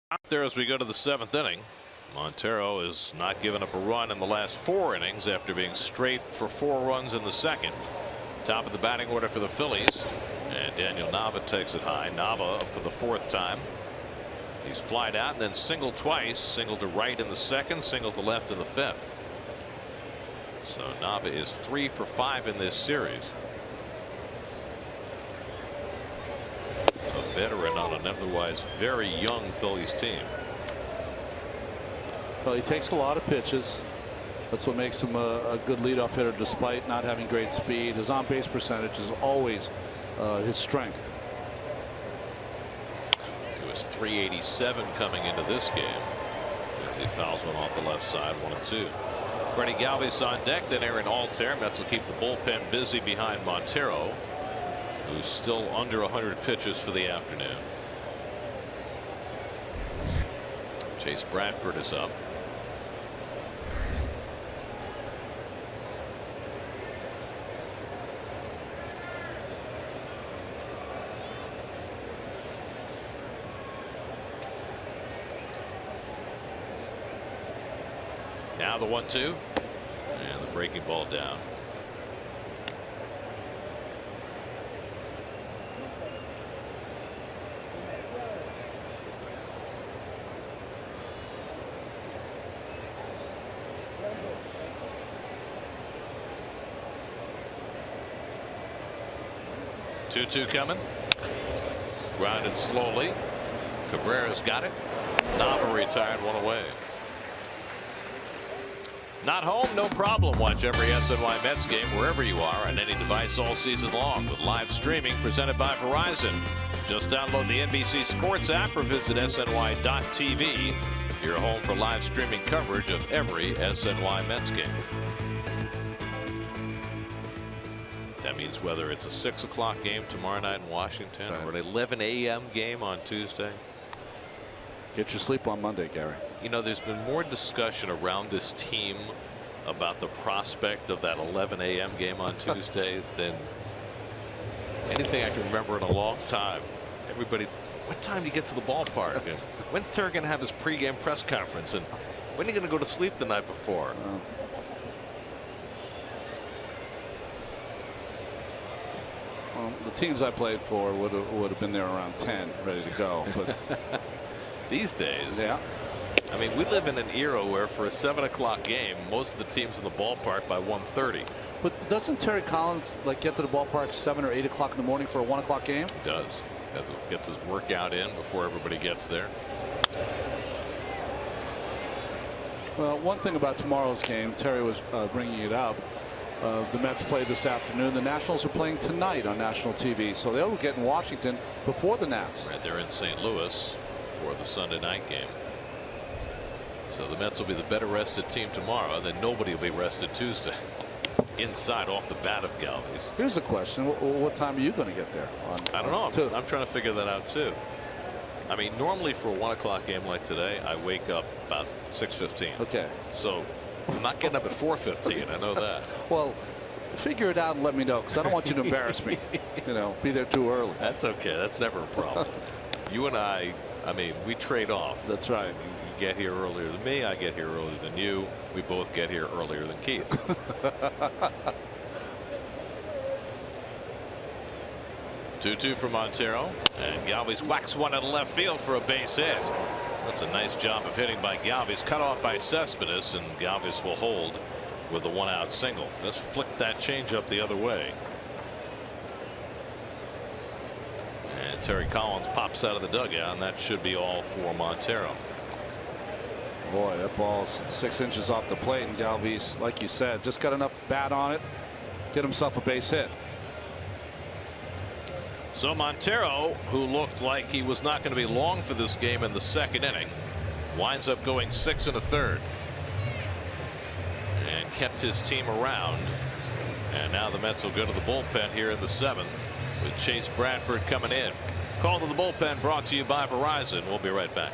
B: Out there as we go to the 7th inning. Montero has not given up a run in the last 4 innings after being straight for 4 runs in the 2nd. Top of the batting order for the Phillies, and Daniel Nava takes it high. Nava up for the 4th time. He's flied out and then singled twice. Singled to right in the 2nd, singled to left in the 5th. So Nava is 3 for 5 in this series. A veteran on an otherwise very young Phillies team.
D: Well, he takes a lot of pitches. That's what makes him a good leadoff hitter despite not having great speed. His on-base percentage is always his strength.
B: It was .387 coming into this game as he fouls one off the left side, 1-2. Freddie Galvis on deck, then Aaron Altair. Mets will keep the bullpen busy behind Montero, who's still under 100 pitches for the afternoon. Chase Bradford is up. Now the 1-2 and the breaking ball down. Two coming. Grounded slowly. Cabrera's got it. Nava retired, one away. Not home, no problem. Watch every SNY Mets game wherever you are on any device all season long with live streaming presented by Verizon. Just download the NBC Sports app or visit SNY.TV. Your home for live streaming coverage of every SNY Mets game. That means whether it's a 6 o'clock game tomorrow night in Washington or an 11 a.m. game on Tuesday.
D: Get your sleep on Monday, Gary.
B: You know, there's been more discussion around this team about the prospect of that 11 a.m. game on Tuesday than anything I can remember in a long time. Everybody's, what time do you get to the ballpark? And when's Terry going to have his pregame press conference? And when are you going to go to sleep the night before?
D: The teams I played for would have been there around 10, ready to go. But
B: these days,
D: yeah.
B: I mean, we live in an era where for a 7 o'clock game, most of the teams in the ballpark by 1:30.
D: But doesn't Terry Collins like get to the ballpark 7 or 8 o'clock in the morning for a 1 o'clock game?
B: He does. Gets his workout in before everybody gets there.
D: Well, one thing about tomorrow's game, Terry was bringing it up. The Mets played this afternoon. The Nationals are playing tonight on national TV, so they'll get in Washington before the Nats.
B: Right there in St. Louis for the Sunday night game. So the Mets will be the better rested team tomorrow. Then nobody will be rested Tuesday. Inside off the bat of Galvis.
D: Here's the question: what time are you going to get there?
B: I don't know. I'm trying to figure that out too. I mean, normally for a 1 o'clock game like today, I wake up about 6:15.
D: Okay.
B: So I'm not getting up at 4:15. I know that.
D: Well, figure it out and let me know, because I don't want you to embarrass me. You know, be there too early.
B: That's okay. That's never a problem. You and I mean, we trade off.
D: That's right.
B: You get here earlier than me. I get here earlier than you. We both get here earlier than Keith. 2-2 for Montero, and Galvis whacks one in left field for a base hit. That's a nice job of hitting by Galvis. Cut off by Cespedes, and Galvis will hold with a 1-out single. Just flick that changeup the other way. And Terry Collins pops out of the dugout, and that should be all for Montero.
D: Boy, that ball's 6 inches off the plate, and Galvis, like you said, just got enough bat on it, get himself a base hit.
B: So Montero, who looked like he was not going to be long for this game in the second inning, winds up going 6 1/3 and kept his team around. And now the Mets will go to the bullpen here in the 7th with Chase Bradford coming in. Call to the bullpen brought to you by Verizon. We'll be right back.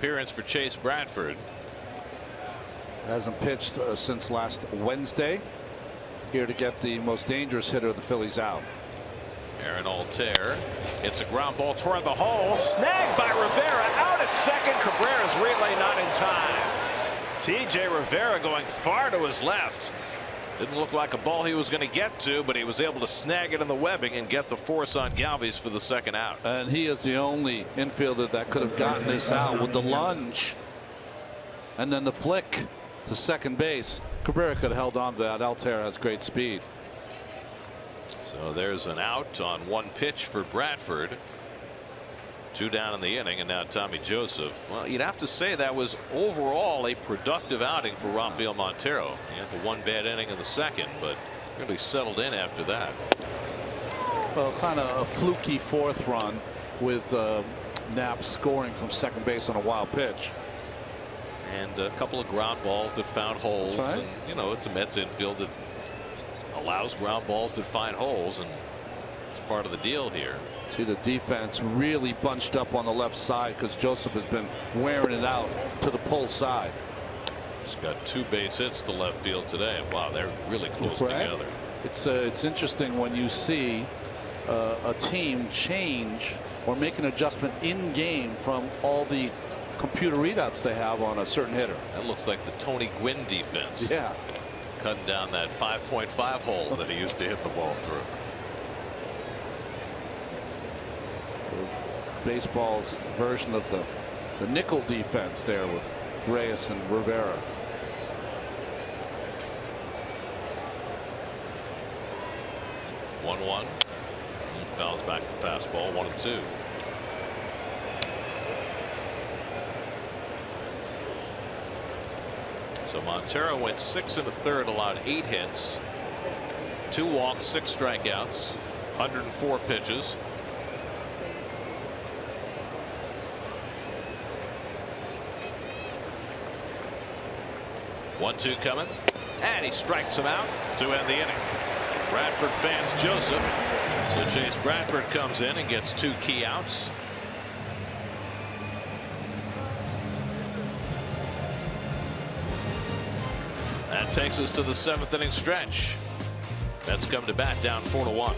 B: appearance for Chase Bradford.
D: Hasn't pitched since last Wednesday. Here to get the most dangerous hitter of the Phillies out.
B: Aaron Altair. It's a ground ball toward the hole. Snagged by Rivera. Out at second. Cabrera's relay not in time. T.J. Rivera going far to his left. Didn't look like a ball he was going to get to, but he was able to snag it in the webbing and get the force on Galvis for the second out.
D: And he is the only infielder that could have gotten this out with the lunge and then the flick to second base. Cabrera could have held on to that. Altair has great speed.
B: So there's an out on one pitch for Bradford. 2 down in the inning, and now Tommy Joseph. Well, you'd have to say that was overall a productive outing for Rafael Montero. He had the one bad inning in the second, but really settled in after that.
D: Well, kind of a fluky fourth run with Knapp scoring from second base on a wild pitch.
B: And a couple of ground balls that found holes.
D: Right.
B: And, you know, it's a Mets infield that allows ground balls that find holes, and it's part of the deal here.
D: See the defense really bunched up on the left side because Joseph has been wearing it out to the pull side.
B: He's got 2 base hits to left field today. Wow, they're really close together.
D: It's interesting when you see a team change or make an adjustment in game from all the computer readouts they have on a certain hitter.
B: That looks like the Tony Gwynn defense.
D: Yeah.
B: Cutting down that 5.5 hole that he used to hit the ball through.
D: Baseball's version of the nickel defense there with Reyes and Rivera.
B: One. He fouls back the fastball. 1-2. So Montero went 6 1/3, allowed 8 hits, 2 walks, 6 strikeouts, 104 pitches. One-two coming, and he strikes him out to end the inning. Bradford fans Joseph, so Chase Bradford comes in and gets 2 key outs. That takes us to the 7th inning stretch. Mets come to bat down 4-1.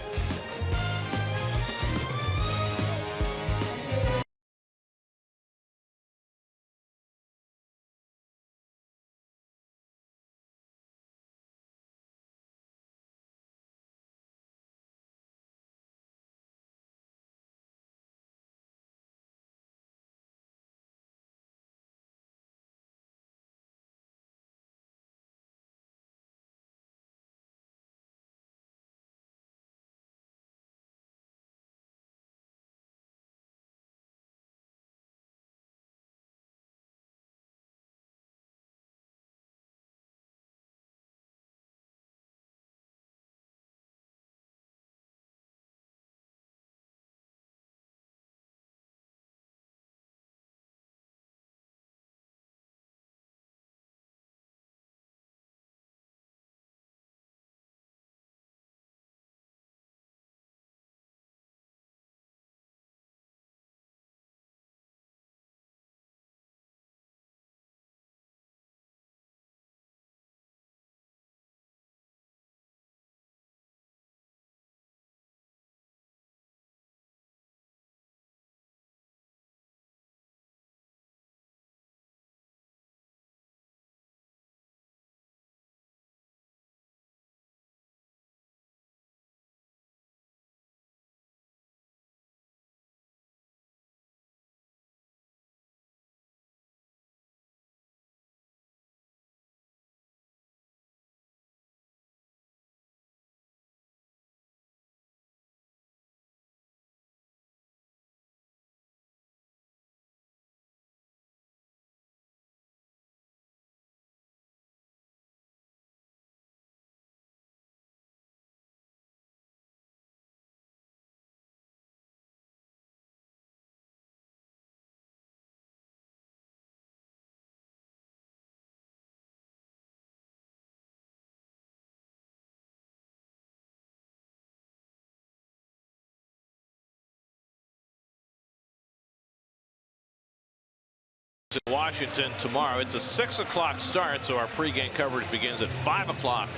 B: in Washington tomorrow. It's a 6 o'clock start, so our pregame coverage begins at 5 o'clock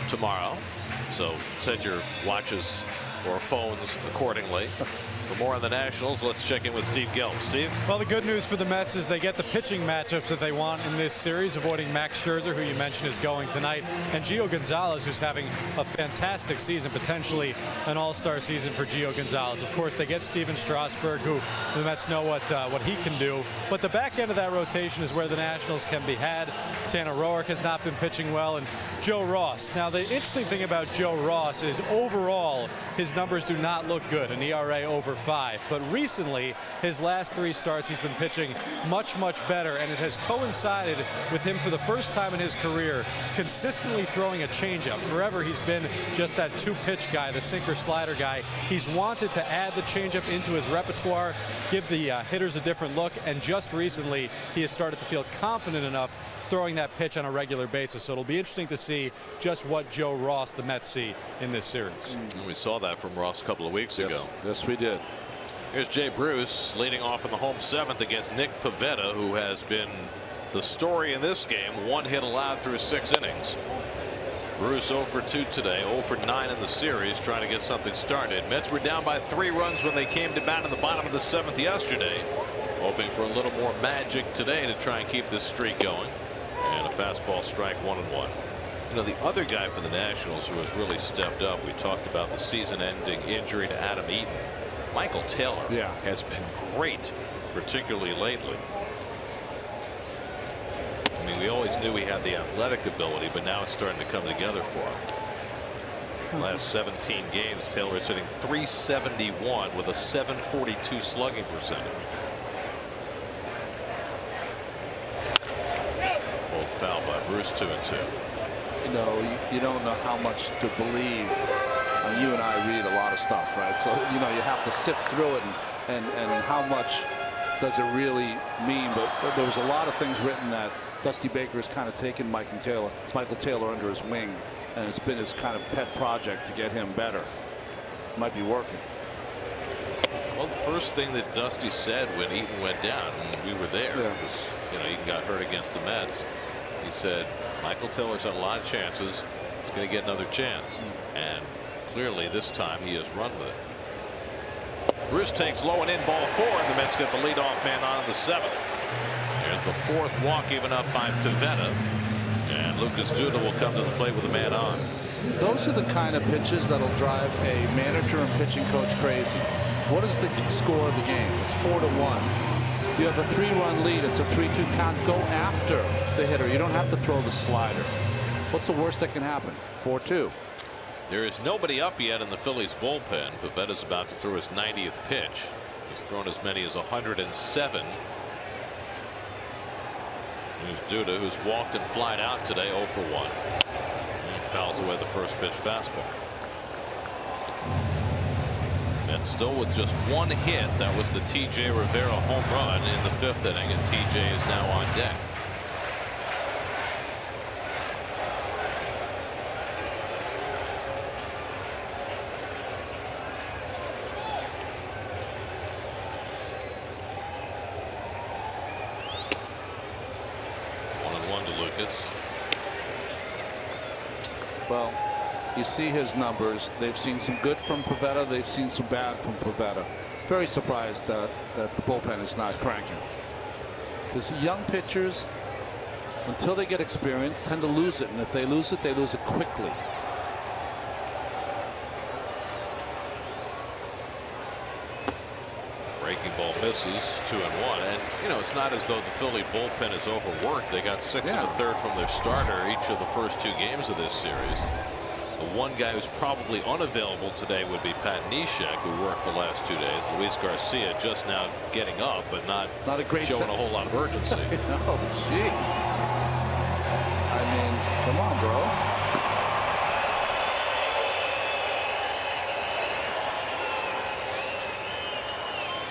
B: tomorrow. So set your watches or phones accordingly. For more on the Nationals, let's check in with Steve Gelb. Steve?
E: Well, the good news for the Mets is they get the pitching matchups that they want in this series, avoiding Max Scherzer, who you mentioned is going tonight, and Gio Gonzalez, who's having a fantastic season, potentially an all-star season for Gio Gonzalez. Of course, they get Steven Strasburg, who the Mets know what he can do. But the back end of that rotation is where the Nationals can be had. Tanner Roark has not been pitching well, and Joe Ross. Now, the interesting thing about Joe Ross is overall his numbers do not look good, an ERA over 5. But recently, his last 3 starts, he's been pitching much, much better, and it has coincided with him for the first time in his career consistently throwing a changeup. Forever, he's been just that 2-pitch guy, the sinker-slider guy. He's wanted to add the changeup into his repertoire, give the hitters a different look, and just recently, he has started to feel confident enough throwing that pitch on a regular basis. So it'll be interesting to see just what Joe Ross, the Mets, see in this series.
B: We saw that from Ross a couple of weeks ago.
D: Yes, we did.
B: Here's Jay Bruce leading off in the home 7th against Nick Pivetta, who has been the story in this game. 1 hit allowed through 6 innings. Bruce 0 for 2 today, 0 for 9 in the series, trying to get something started. Mets were down by 3 runs when they came to bat in the bottom of the 7th yesterday, hoping for a little more magic today to try and keep this streak going. And a fastball strike, 1-1. You know, the other guy for the Nationals who has really stepped up, we talked about the season-ending injury to Adam Eaton. Michael Taylor has been great, particularly lately. I mean, we always knew he had the athletic ability, but now it's starting to come together for him. Last 17 games, Taylor is hitting .371 with a .742 slugging percentage. Both foul by Bruce, 2-2.
D: You know, you don't know how much to believe. You and I read a lot of stuff, right? So, you know, you have to sift through it and how much does it really mean. But there was a lot of things written that Dusty Baker has kind of taken Michael Taylor under his wing, and it's been his kind of pet project to get him better. Might be working.
B: Well, the first thing that Dusty said when Eaton went down, and we were there, because you know, Eaton got hurt against the Mets. He said, Michael Taylor's had a lot of chances. He's going to get another chance. And clearly this time he has run with it. Bruce takes low and in, ball 4, and the Mets get the leadoff man on in the 7th. There's the 4th walk given up by Pivetta. And Lucas Duda will come to the plate with a man on.
D: Those are the kind of pitches that'll drive a manager and pitching coach crazy. What is the score of the game? It's 4-1. You have a 3-run lead. It's a 3-2 count. Go after the hitter. You don't have to throw the slider. What's the worst that can happen? 4-2.
B: There is nobody up yet in the Phillies bullpen. Pivetta's about to throw his 90th pitch. He's thrown as many as 107. Here's Duda, who's walked and flied out today, 0 for 1. He fouls away the first pitch fastball. And still with just 1 hit. That was the T.J. Rivera home run in the 5th inning, and T.J. is now on deck.
D: Well, you see his numbers. They've seen some good from Pivetta. They've seen some bad from Pivetta. Very surprised that the bullpen is not cranking. Because young pitchers, until they get experience, tend to lose it. And if they lose it quickly.
B: Breaking ball misses, 2-1. And, you know, it's not as though the Philly bullpen is overworked. They got 6 1/3 from their starter each of the first 2 games of this series. The one guy who's probably unavailable today would be Pat Neshek, who worked the last 2 days. Luis Garcia just now getting up, but not
D: a great
B: showing a whole lot of urgency.
D: No, geez. I mean, come on, bro.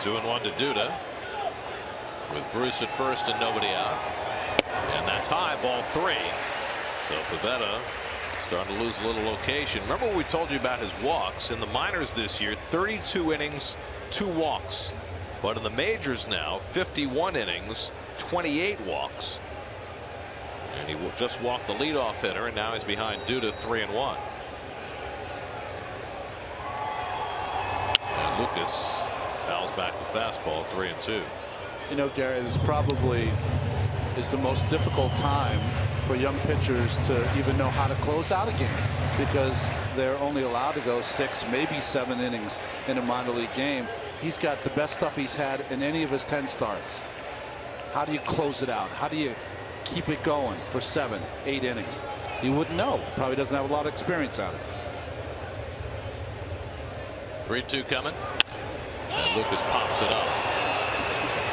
B: Two and 1 to Duda, with Bruce at first and nobody out. And that's high, ball 3. So Pivetta starting to lose a little location. Remember what we told you about his walks in the minors this year? 32 innings, 2 walks. But in the majors now, 51 innings, 28 walks. And he just walked the leadoff hitter, and now he's behind Duda 3-1. And Lucas fouls back the fastball 3-2.
D: You know, Gary, this probably is the most difficult time for young pitchers to even know how to close out a game, because they're only allowed to go 6, maybe 7 innings in a minor league game. He's got the best stuff he's had in any of his 10 starts. How do you close it out? How do you keep it going for 7, 8 innings? He wouldn't know. Probably doesn't have a lot of experience on it.
B: 3-2 coming. And Lucas pops it up.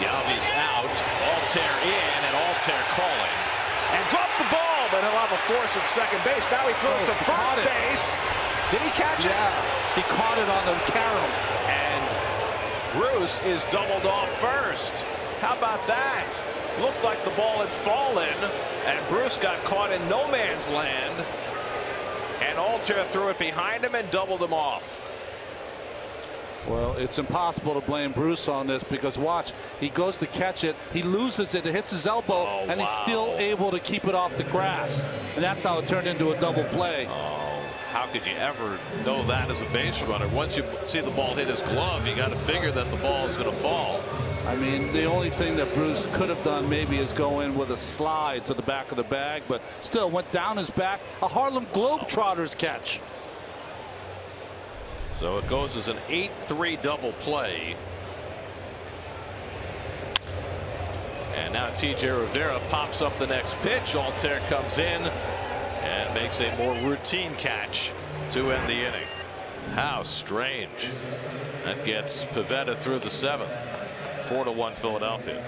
B: Galvi's out. Altair in, and Altair calling. And dropped the ball, but he'll have a force at second base. Now he throws to first base. Did he catch it?
D: Yeah, he caught it on the carom.
B: And Bruce is doubled off first. How about that? Looked like the ball had fallen, and Bruce got caught in no man's land. And Altair threw it behind him and doubled him off.
D: Well, it's impossible to blame Bruce on this, because watch, he goes to catch it, he loses it, it hits his elbow, and he's still able to keep it off the grass. And that's how it turned into a double play.
B: Oh, how could you ever know that as a base runner? Once you see the ball hit his glove, you got to figure that the ball is going to fall.
D: I mean, the only thing that Bruce could have done maybe is go in with a slide to the back of the bag, but still went down his back. A Harlem Globetrotters catch.
B: So it goes as an 8-3 double play. And now T.J. Rivera pops up the next pitch. Altair comes in and makes a more routine catch to end the inning. How strange. That gets Pivetta through the 7th. 4-1 Philadelphia.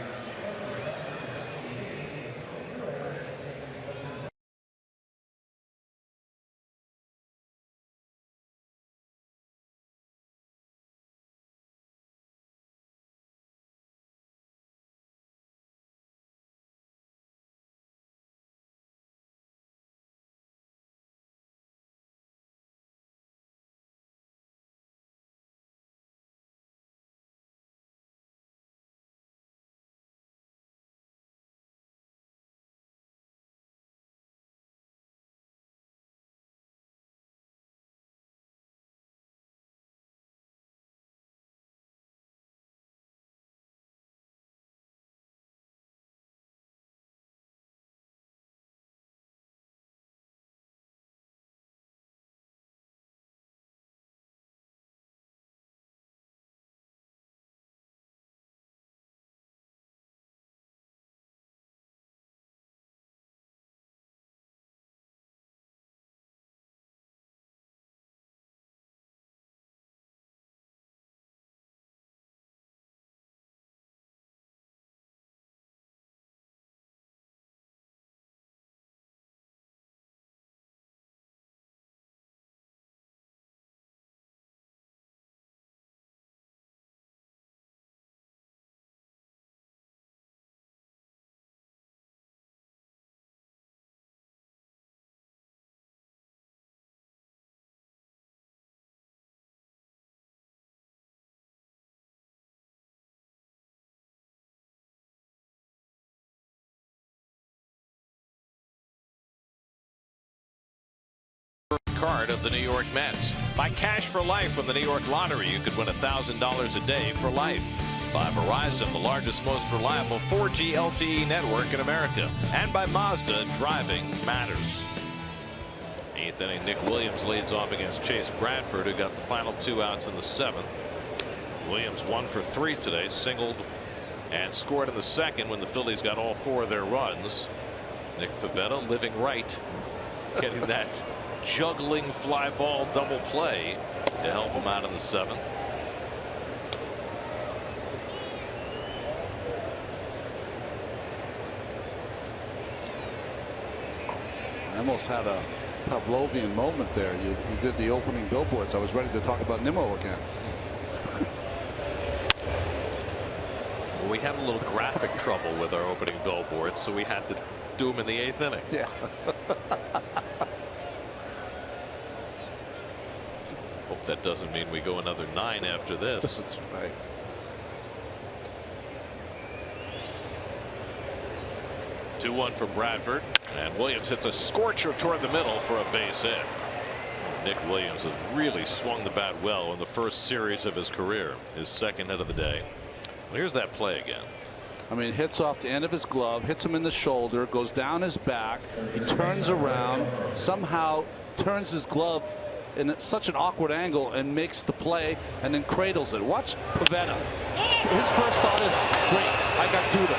B: Card of the New York Mets. Buy cash for life from the New York Lottery. You could win $1,000 a day for life. By Verizon, the largest, most reliable 4G LTE network in America. And by Mazda, driving matters. 8th inning, Nick Williams leads off against Chase Bradford, who got the final 2 outs in the 7th. Williams 1 for 3 today, singled and scored in the 2nd when the Phillies got all 4 of their runs. Nick Pivetta living right, getting that juggling fly ball double play to help him out in the 7th.
D: I almost had a Pavlovian moment there. You did the opening billboards. I was ready to talk about Nimmo again.
B: Well, we had a little graphic trouble with our opening billboards, so we had to do them in the 8th inning.
D: Yeah.
B: Hope that doesn't mean we go another 9 after this.
D: That's right.
B: 2-1 from Bradford, and Williams hits a scorcher toward the middle for a base hit. Nick Williams has really swung the bat well in the first series of his career, his second hit of the day. Well, here's that play again.
D: I mean, hits off the end of his glove, hits him in the shoulder, goes down his back. He turns around, somehow turns his glove in such an awkward angle and makes the play, and then cradles it. Watch Pavetta. His first thought is, great, I got Duda.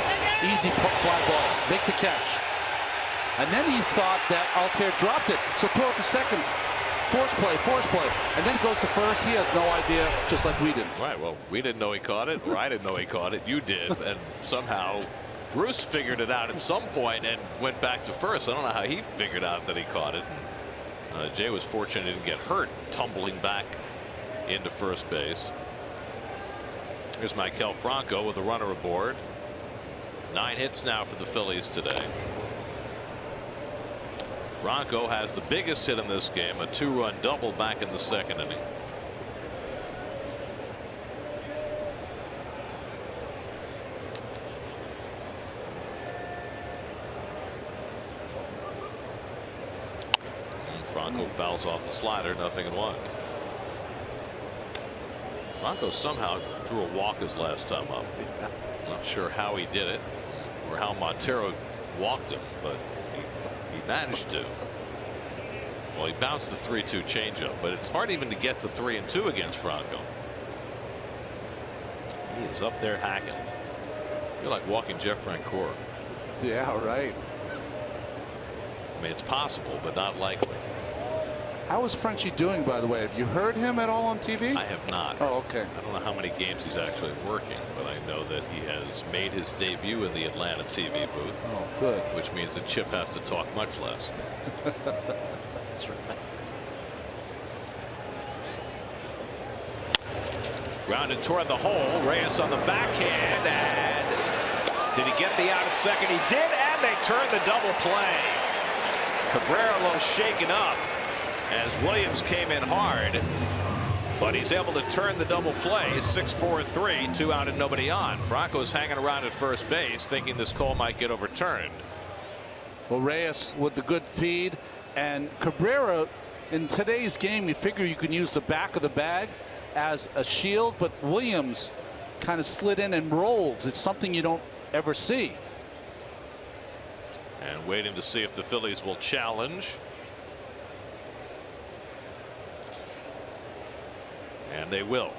D: Easy fly ball, make the catch. And then he thought that Altair dropped it, so throw it to second. Force play, and then goes to first. He has no idea, just like we didn't.
B: Right. Well, we didn't know he caught it, or I didn't know he caught it. You did, and somehow Bruce figured it out at some point and went back to first. I don't know how he figured out that he caught it. Jay was fortunate he didn't get hurt tumbling back into first base. Here's Maikel Franco with a runner aboard. 9 hits now for the Phillies today. Franco has the biggest hit in this game, a 2-run double back in the second inning. And Franco fouls off the slider, 0-1. Franco somehow drew a walk his last time up. Not sure how he did it or how Montero walked him, but he managed to. Well, he bounced the 3-2 changeup, but it's hard even to get to 3-2 against Franco. He is up there hacking. You're like walking Jeff Francoeur.
D: Yeah, right.
B: I mean, it's possible, but not likely.
D: How is Frenchie doing, by the way? Have you heard him at all on TV?
B: I have not.
D: Oh, okay.
B: I don't know how many games he's actually working, but I know that he has made his debut in the Atlanta TV booth.
D: Oh, good.
B: Which means that Chip has to talk much less.
D: That's right.
B: Grounded toward the hole. Reyes on the backhand, and did he get the out at second? He did, and they turned the double play. Cabrera a little shaken up as Williams came in hard, but he's able to turn the double play. 6-4-3, 2 out and nobody on. Franco's hanging around at first base thinking this call might get overturned.
D: Well, Reyes with the good feed, and Cabrera in today's game, you figure you can use the back of the bag as a shield, but Williams kind of slid in and rolled. It's something you don't ever see.
B: And waiting to see if the Phillies will challenge. And they will.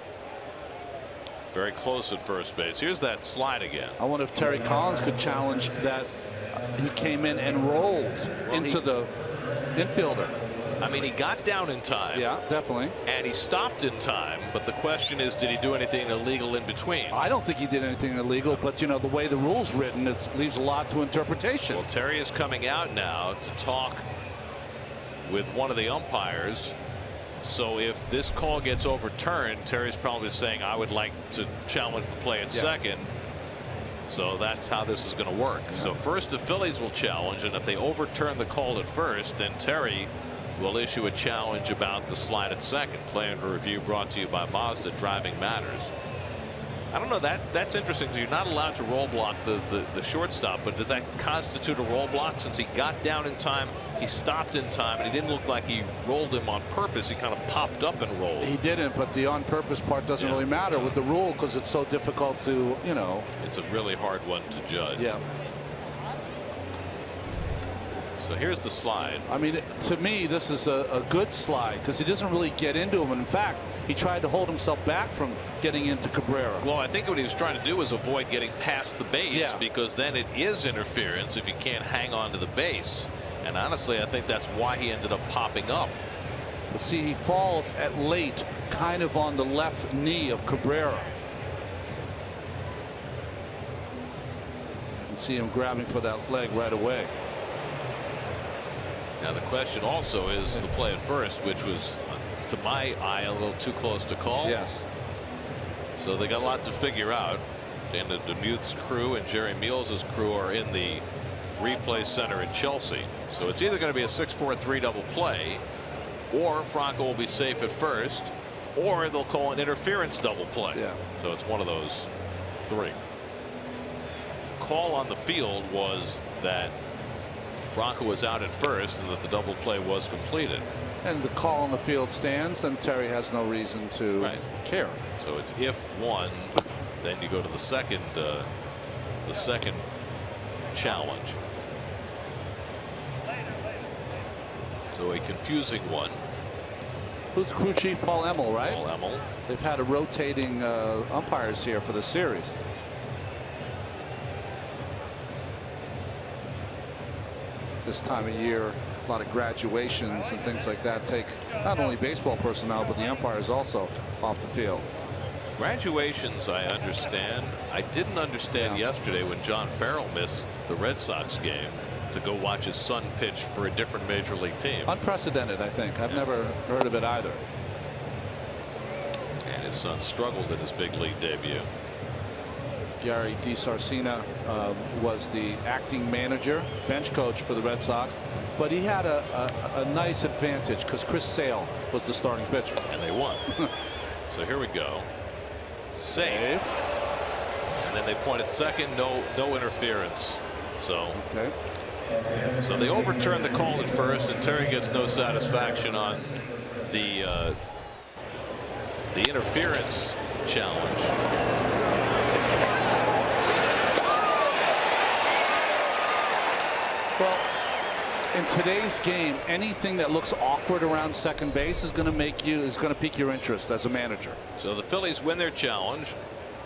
B: Very close at first base. Here's that slide again.
D: I wonder if Terry Collins could challenge that. He came in and rolled into the infielder.
B: I mean, he got down in time.
D: Yeah, definitely.
B: And he stopped in time. But the question is, did he do anything illegal in between?
D: I don't think he did anything illegal, but you know, the way the rule's written, it leaves a lot to interpretation.
B: Well, Terry is coming out now to talk with one of the umpires. So if this call gets overturned, Terry's probably saying, I would like to challenge the play at second. So that's how this is going to work. So first the Phillies will challenge, and if they overturn the call at first, then Terry will issue a challenge about the slide at second. Play under review brought to you by Mazda. Driving matters. I don't know, that's interesting because you're not allowed to roll block the shortstop, but does that constitute a roll block? Since he got down in time, he stopped in time, and he didn't look like he rolled him on purpose. He kind of popped up and rolled.
D: He didn't, but the on purpose part doesn't really matter with the rule because it's so difficult to, you know.
B: It's a really hard one to judge.
D: Yeah.
B: So here's the slide.
D: I mean, to me, this is a good slide because he doesn't really get into him. And in fact, he tried to hold himself back from getting into Cabrera.
B: Well, I think what he was trying to do was avoid getting past the base because then it is interference if you can't hang on to the base. And honestly, I think that's why he ended up popping up.
D: But see, he falls at late, kind of on the left knee of Cabrera. You can see him grabbing for that leg right away.
B: Now the question also is the play at first, which was, to my eye, a little too close to call.
D: Yes.
B: So they got a lot to figure out. And the Demuth's crew and Jerry Meals' crew are in the replay center in Chelsea. So it's either going to be a 6-4-3 double play, or Franco will be safe at first, or they'll call an interference double play.
D: Yeah.
B: So it's one of those three. call on the field was that Franco was out at first and that the double play was completed.
D: And the call on the field stands, and Terry has no reason to care.
B: So it's if one, then you go to the second challenge. So a confusing one.
D: Who's crew chief? Paul Emmel, right?
B: Paul Emmel.
D: They've had a rotating umpires here for the series. This time of year, a lot of graduations and things like that take not only baseball personnel but the umpires also off the field.
B: Graduations, I understand. I didn't understand yesterday when John Farrell missed the Red Sox game to go watch his son pitch for a different major league team.
D: Unprecedented, I think. I've never heard of it either.
B: And his son struggled in his big league debut.
D: Gary DiSarcina was the acting manager, bench coach for the Red Sox, but he had a nice advantage because Chris Sale was the starting pitcher.
B: And they won. So here we go. Safe. And then they point at second. No interference. So so they overturned the call at first, and Terry gets no satisfaction on the interference challenge.
D: Well, in today's game, anything that looks awkward around second base is going to pique your interest as a manager.
B: So the Phillies win their challenge.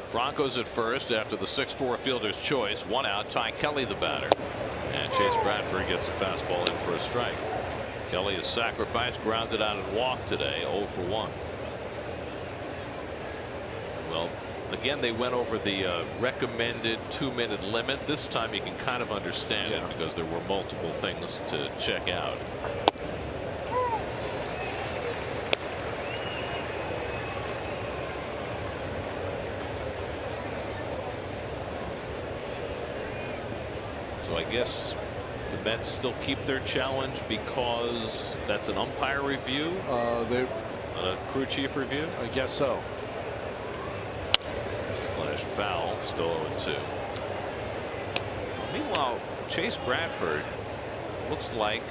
B: Franco's at first after the 6-4 fielder's choice. 1 out. Ty Kelly the batter. And Chase Bradford gets a fastball in for a strike. Kelly is sacrificed, grounded out and walked today. 0 for 1. Well, again, they went over the recommended 2-minute limit. This time you can kind of understand it because there were multiple things to check out. So I guess the Mets still keep their challenge because that's an umpire review, a crew chief review.
D: I guess so.
B: Slash foul, still 0-2. Meanwhile, Chase Bradford looks like,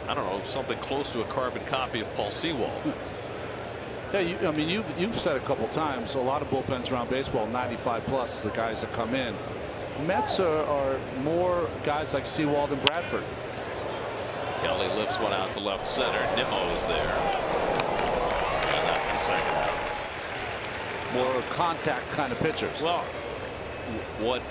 B: I don't know, something close to a carbon copy of Paul Sewald.
D: Yeah, I mean, you've said a couple times, a lot of bullpens around baseball, 95 plus, the guys that come in. Mets are more guys like Sewald and Bradford.
B: Kelly lifts one out to left center. Nimmo is there. And that's the second out.
D: More contact kind of pitchers.
B: Well, what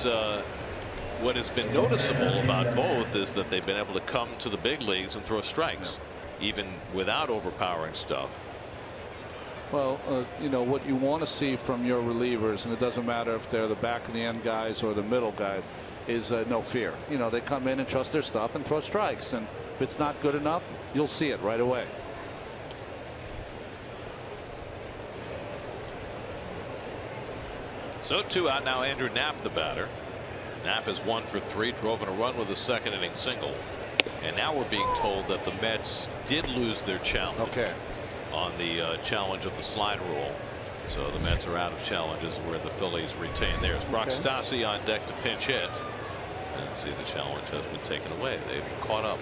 B: has been noticeable about both is that they've been able to come to the big leagues and throw strikes, even without overpowering stuff.
D: Well, you know what you want to see from your relievers, and it doesn't matter if they're the back of the end guys or the middle guys, is no fear. You know, they come in and trust their stuff and throw strikes, and if it's not good enough, you'll see it right away.
B: So 2 out now. Andrew Knapp the batter. Knapp is 1 for 3, drove in a run with a second inning single, and now we're being told that the Mets did lose their challenge on the challenge of the slide rule. So the Mets are out of challenges where the Phillies retain theirs. Brock Stassi on deck to pinch hit, and see the challenge has been taken away. They've caught up.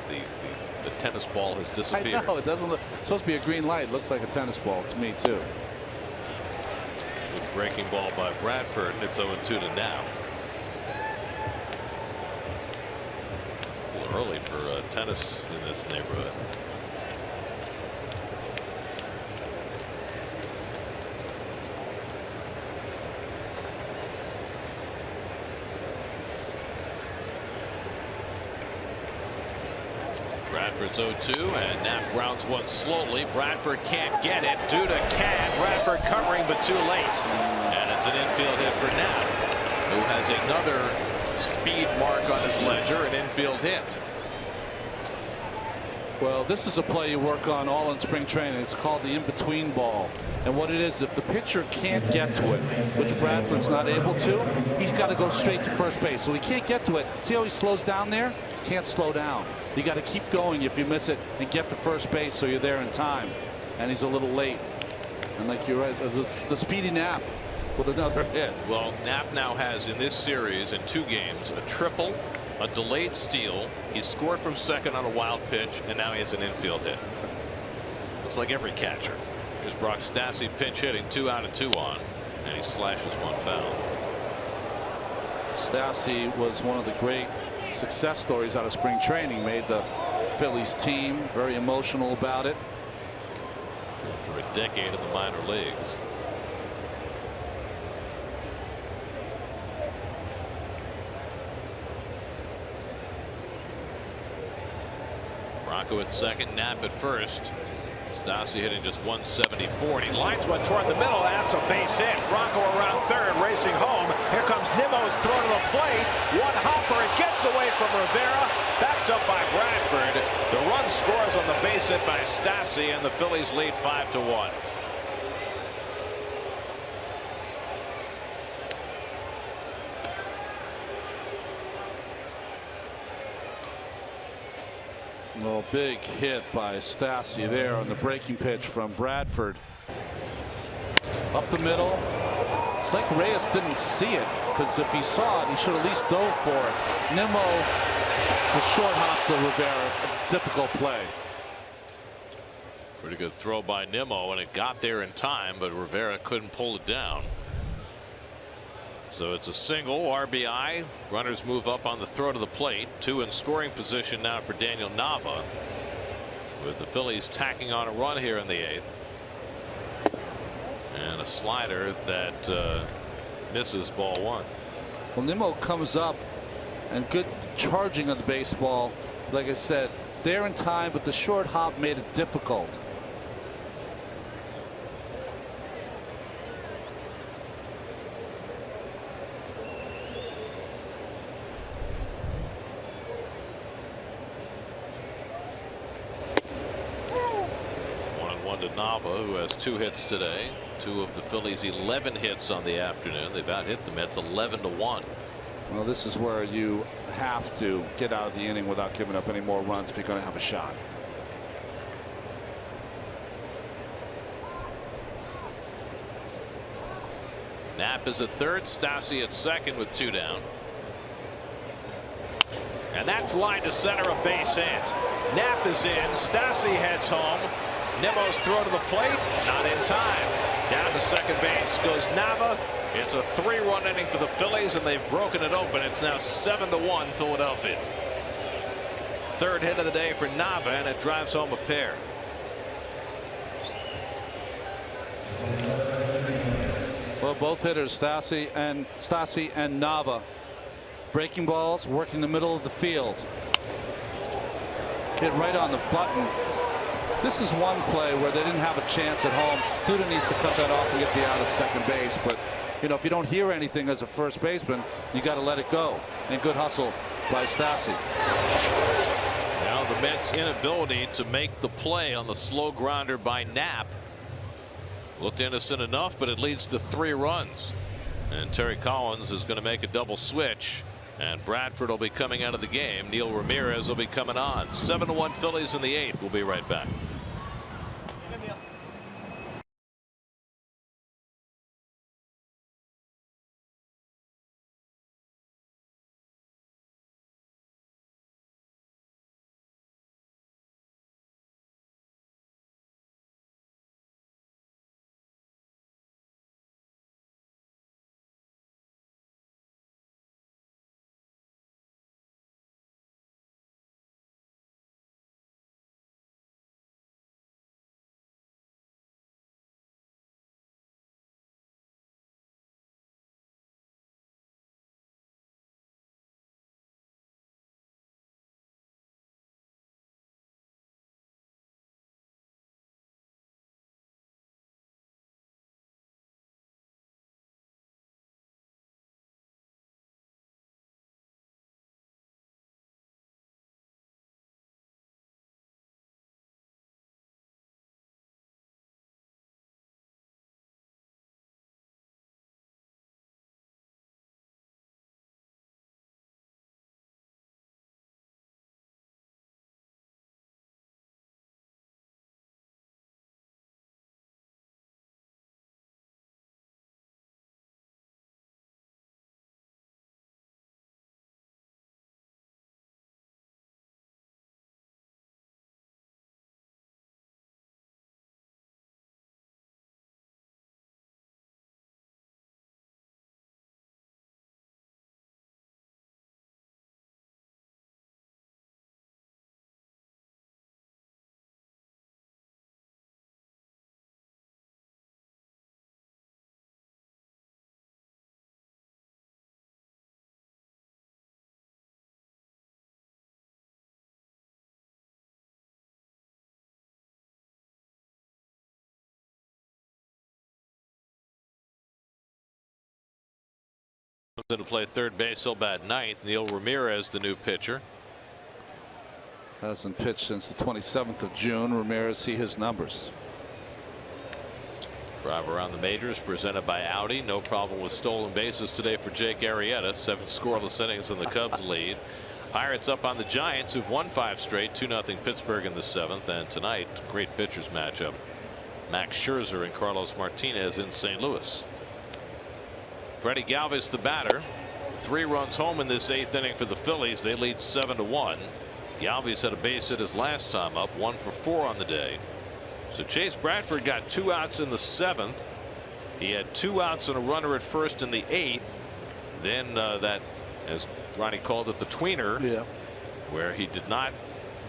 B: The tennis ball has disappeared.
D: I know, it doesn't look, it's supposed to be a green light. It looks like a tennis ball to me too.
B: Breaking ball by Bradford, and it's 0-2 to now. A little early for tennis in this neighborhood. Bradford's 0-2, and Knapp grounds one slowly. Bradford can't get it. Duda can. Bradford covering, but too late. And it's an infield hit for Knapp, who has another speed mark on his ledger, an infield hit.
D: Well, this is a play you work on all in spring training. It's called the in-between ball. And what it is, if the pitcher can't get to it, which Bradford's not able to, he's got to go straight to first base. So he can't get to it. See how he slows down there? Can't slow down. You got to keep going if you miss it and get to first base so you're there in time. And he's a little late. And like you're right, the speedy Knapp. with another hit.
B: Well, Knapp now has in this series in 2 games a triple, a delayed steal. He scored from second on a wild pitch, and now he has an infield hit. It's like every catcher. Here's Brock Stassi pinch hitting, 2 out and 2 on, and he slashes 1 foul.
D: Stassi was one of the great success stories out of spring training. Made the Phillies team, very emotional about it.
B: After a decade in the minor leagues. Franco at second, Knapp at first. Stassi hitting just 174, and he lines one toward the middle. That's a base hit. Franco around third, racing home. Here comes Nimmo's throw to the plate. One hopper, it gets away from Rivera. Backed up by Bradford. The run scores on the base hit by Stassi, and the Phillies lead 5-1.
D: Well, big hit by Stassi there on the breaking pitch from Bradford. Up the middle. It's like Reyes didn't see it, because if he saw it, he should at least dove for it. Nimmo, the short hop to Rivera. Difficult play.
B: Pretty good throw by Nimmo, and it got there in time, but Rivera couldn't pull it down. So it's a single RBI. Runners move up on the throw to the plate. 2 in scoring position now for Daniel Nava, with the Phillies tacking on a run here in the 8th. And a slider that misses ball 1.
D: Well, Nimmo comes up and good charging of the baseball. Like I said, there in time, but the short hop made it difficult.
B: To Nava, who has 2 hits today. 2 of the Phillies' 11 hits on the afternoon. They've out-hit the Mets 11-1.
D: Well, this is where you have to get out of the inning without giving up any more runs if you're going to have a shot.
B: Knapp is at third, Stassi at second with 2 down. And that's line to center, a base hit. Knapp is in, Stassi heads home. Nimmo's throw to the plate, not in time. Down to second base goes Nava. It's a 3-run inning for the Phillies, and they've broken it open. It's now 7-1 Philadelphia. 3rd hit of the day for Nava, and it drives home a pair.
D: Well, both hitters, Stassi and Nava, breaking balls, working the middle of the field. Hit right on the button. This is one play where they didn't have a chance at home. Duda needs to cut that off and get the out at second base. But, you know, if you don't hear anything as a first baseman, you got to let it go. And good hustle by Stassi.
B: Now the Mets' inability to make the play on the slow grounder by Knapp looked innocent enough, but it leads to 3 runs. And Terry Collins is going to make a double switch. And Bradford will be coming out of the game. Neil Ramirez will be coming on. 7-1 Phillies in the 8th. We'll be right back. in to play third base. He'll bat ninth. Neil Ramirez, the new pitcher.
D: Hasn't pitched since the 27th of June. Ramirez, see his numbers.
B: Drive around the majors presented by Audi. No problem with stolen bases today for Jake Arrieta. 7 scoreless innings in the Cubs lead. Pirates up on the Giants, who've won 5 straight. 2-0 Pittsburgh in the 7th. And tonight, great pitchers matchup. Max Scherzer and Carlos Martinez in St. Louis. Freddie Galvis, the batter. 3 runs home in this 8th inning for the Phillies. They lead 7-1. Galvis had a base hit his last time up, 1 for 4 on the day. So Chase Bradford got 2 outs in the 7th. He had 2 outs and a runner at first in the 8th. Then that, as Ronnie called it, the tweener, where he did not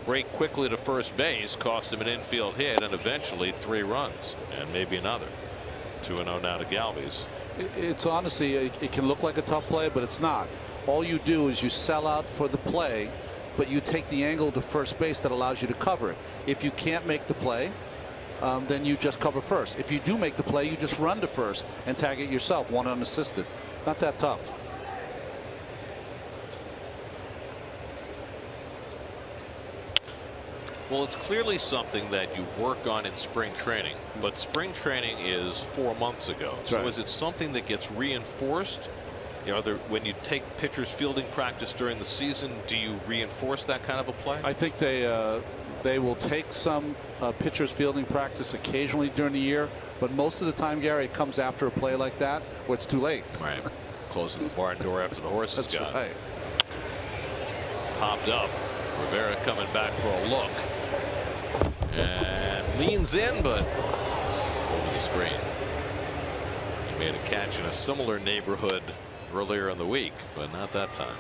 B: break quickly to first base, cost him an infield hit and eventually 3 runs and maybe another. 2-0 now to Galvis.
D: It's honestly, it can look like a tough play, but it's not. All you do is you sell out for the play, but you take the angle to first base that allows you to cover it. If you can't make the play, then you just cover first. If you do make the play, you just run to first and tag it yourself, 1 unassisted. Not that tough.
B: Well, it's clearly something that you work on in spring training, but spring training is 4 months ago. So is it something that gets reinforced? You know, when you take pitchers fielding practice during the season, do you reinforce that kind of a play?
D: I think they will take some pitchers fielding practice occasionally during the year, but most of the time, Gary, it comes after a play like that where it's too late.
B: Right. Closing the barn door after the horse is gone.
D: Right.
B: Popped up. Rivera coming back for a look. And leans in, but it's over the screen. He made a catch in a similar neighborhood earlier in the week, but not that time.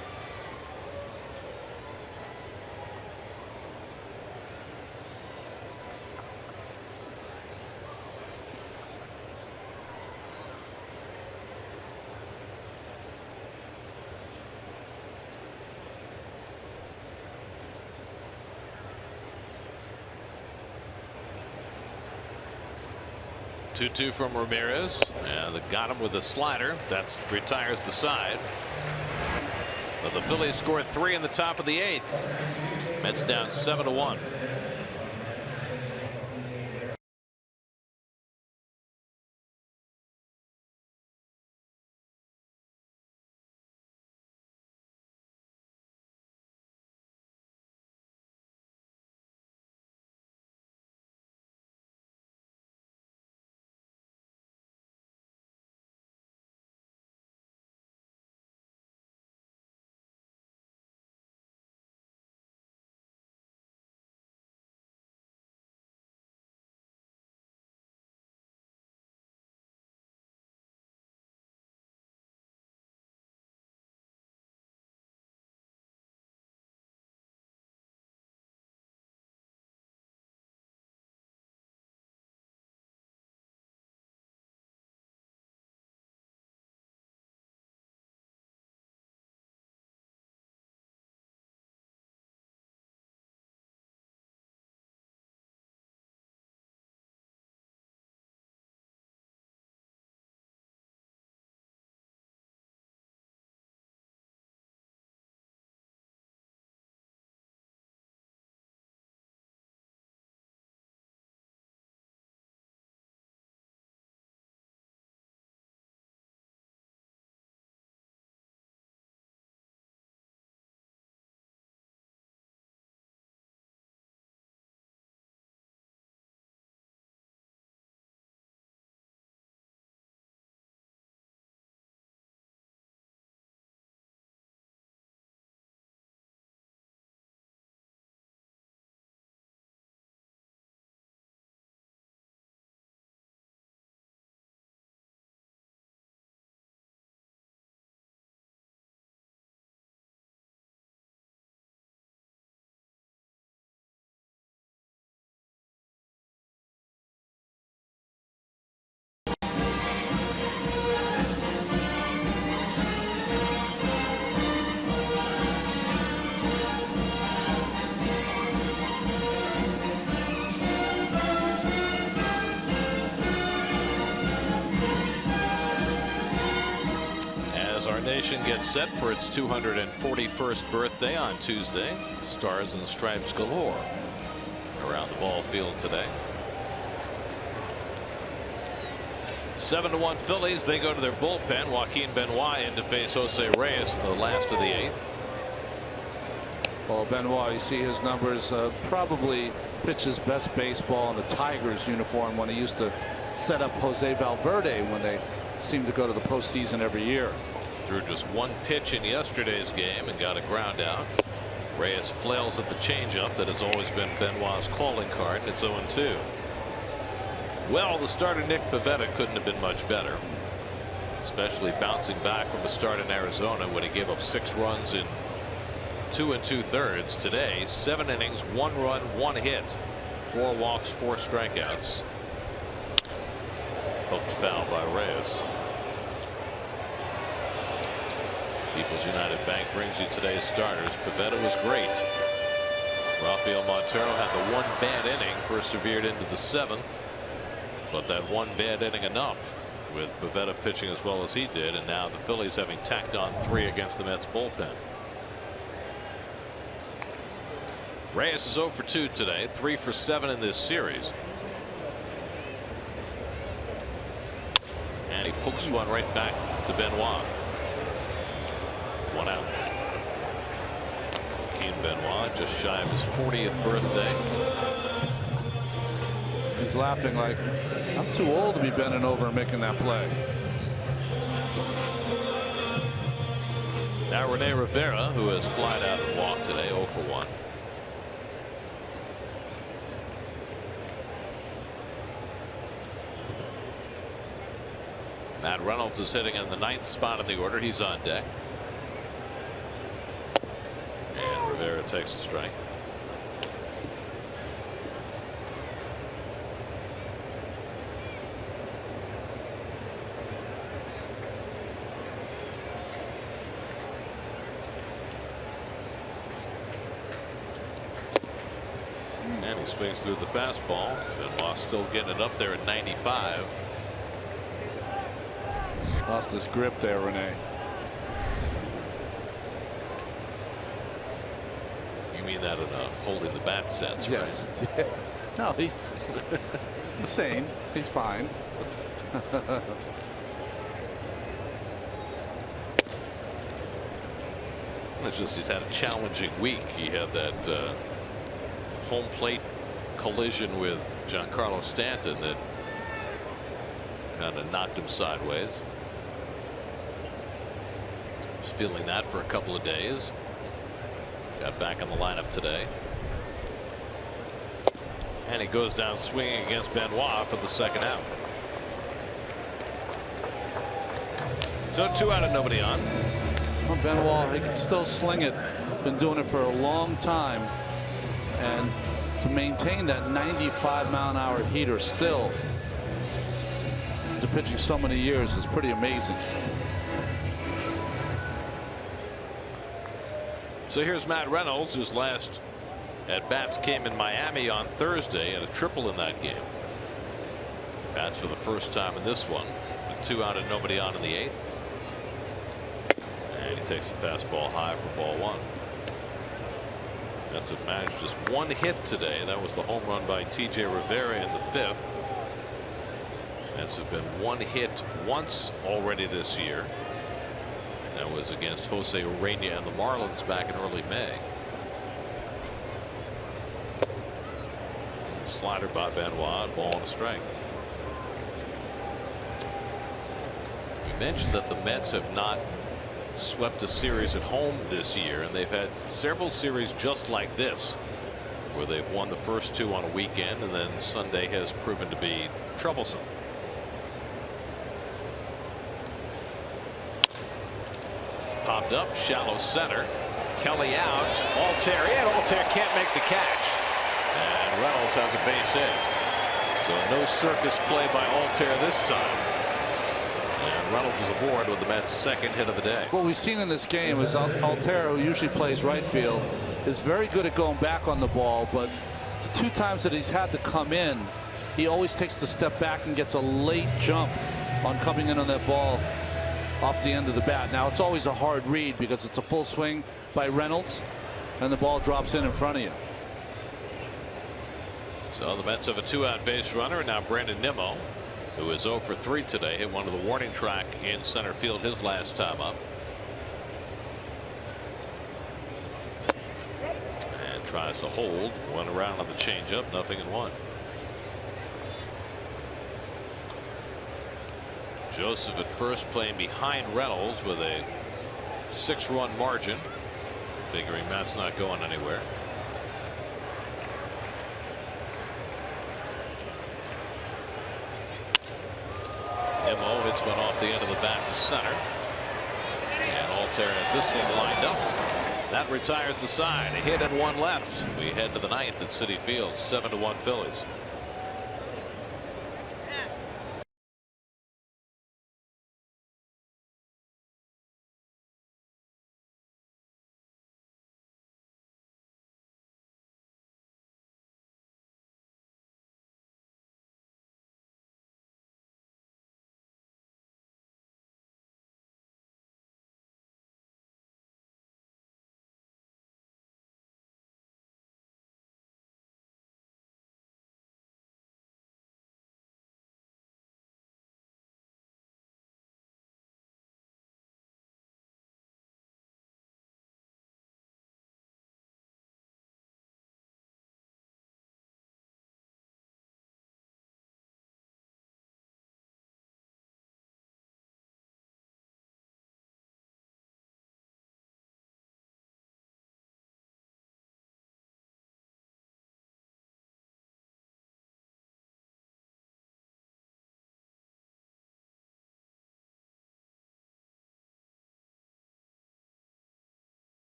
B: Two from Ramirez, and they got him with a slider. That retires the side. But the Phillies scored 3 in the top of the 8th. Mets down 7-1. Nation gets set for its 241st birthday on Tuesday. Stars and stripes galore around the ball field today. 7-1 Phillies. They go to their bullpen. Joaquin Benoit in to face Jose Reyes in the last of the 8th.
D: Well, Benoit, you see his numbers, probably pitched his best baseball in the Tigers uniform when he used to set up Jose Valverde when they seemed to go to the postseason every year.
B: Threw just one pitch in yesterday's game and got a ground out. Reyes flails at the changeup that has always been Benoit's calling card, and it's 0-2. Well, the starter Nick Pivetta couldn't have been much better, especially bouncing back from a start in Arizona when he gave up 6 runs in 2 2/3. Today, 7 innings, 1 run, 1 hit, 4 walks, 4 strikeouts. Hooked foul by Reyes. People's United Bank brings you today's starters. Pivetta was great. Rafael Montero had the 1 bad inning, persevered into the 7th, but that 1 bad inning enough with Pivetta pitching as well as he did, and now the Phillies having tacked on 3 against the Mets bullpen. Reyes is 0 for 2 today, 3 for 7 in this series. And he pokes one right back to Benoit. 1 out. Joaquin Benoit just shy of his 40th birthday.
D: He's laughing like, I'm too old to be bending over and making that play.
B: Now Rene Rivera, who has flied out and walked today, 0 for 1. Matt Reynolds is hitting in the 9th spot in the order. He's on deck. And Rivera takes a strike. And he swings through the fastball. Benoit still getting it up there at 95.
D: Lost his grip there, Rene.
B: You mean that in a holding the bat sense,
D: yes.
B: right?
D: No, he's sane. He's fine.
B: It's just he's had a challenging week. He had that home plate collision with Giancarlo Stanton that kind of knocked him sideways. Was feeling that for a couple of days. Got back in the lineup today. And he goes down swinging against Benoit for the 2nd out. So 2 out and nobody on.
D: Well, Benoit, he can still sling it. Been doing it for a long time. And to maintain that 95-mile-an-hour heater still to pitching so many years is pretty amazing.
B: So here's Matt Reynolds, whose last at bats came in Miami on Thursday, and a triple in that game. Bats for the first time in this one, with 2 out and nobody on in the 8th. And he takes the fastball high for ball 1. Mets have managed just 1 hit today. That was the home run by T.J. Rivera in the 5th. Mets have been 1 hit once already this year. That was against Jose Urena and the Marlins back in early May. Slider by Benoit, ball and a strike. We mentioned that the Mets have not swept a series at home this year, and they've had several series just like this, where they've won the first 2 on a weekend, and then Sunday has proven to be troublesome. Popped up, shallow center. Kelly out. Altair in. Altair can't make the catch. And Reynolds has a base hit. So no circus play by Altair this time. And Reynolds is aboard with the Mets' 2nd hit of the day.
D: What we've seen in this game is Altair, who usually plays right field, is very good at going back on the ball, but the 2 times that he's had to come in, he always takes the step back and gets a late jump on coming in on that ball. off the end of the bat. Now it's always a hard read because it's a full swing by Reynolds and the ball drops in front of you.
B: So the Mets have a 2-out base runner, and now Brandon Nimmo, who is 0 for 3 today, hit one of the warning track in center field his last time up. And tries to hold one around on the changeup, 0-1. Joseph at first, playing behind Reynolds with a 6-run margin, figuring Matt's not going anywhere. Nimmo hits one off the end of the bat to center, and Altair has this one lined up. That retires the side. A hit and one left. We head to the ninth at Citi Field. 7-1 Phillies.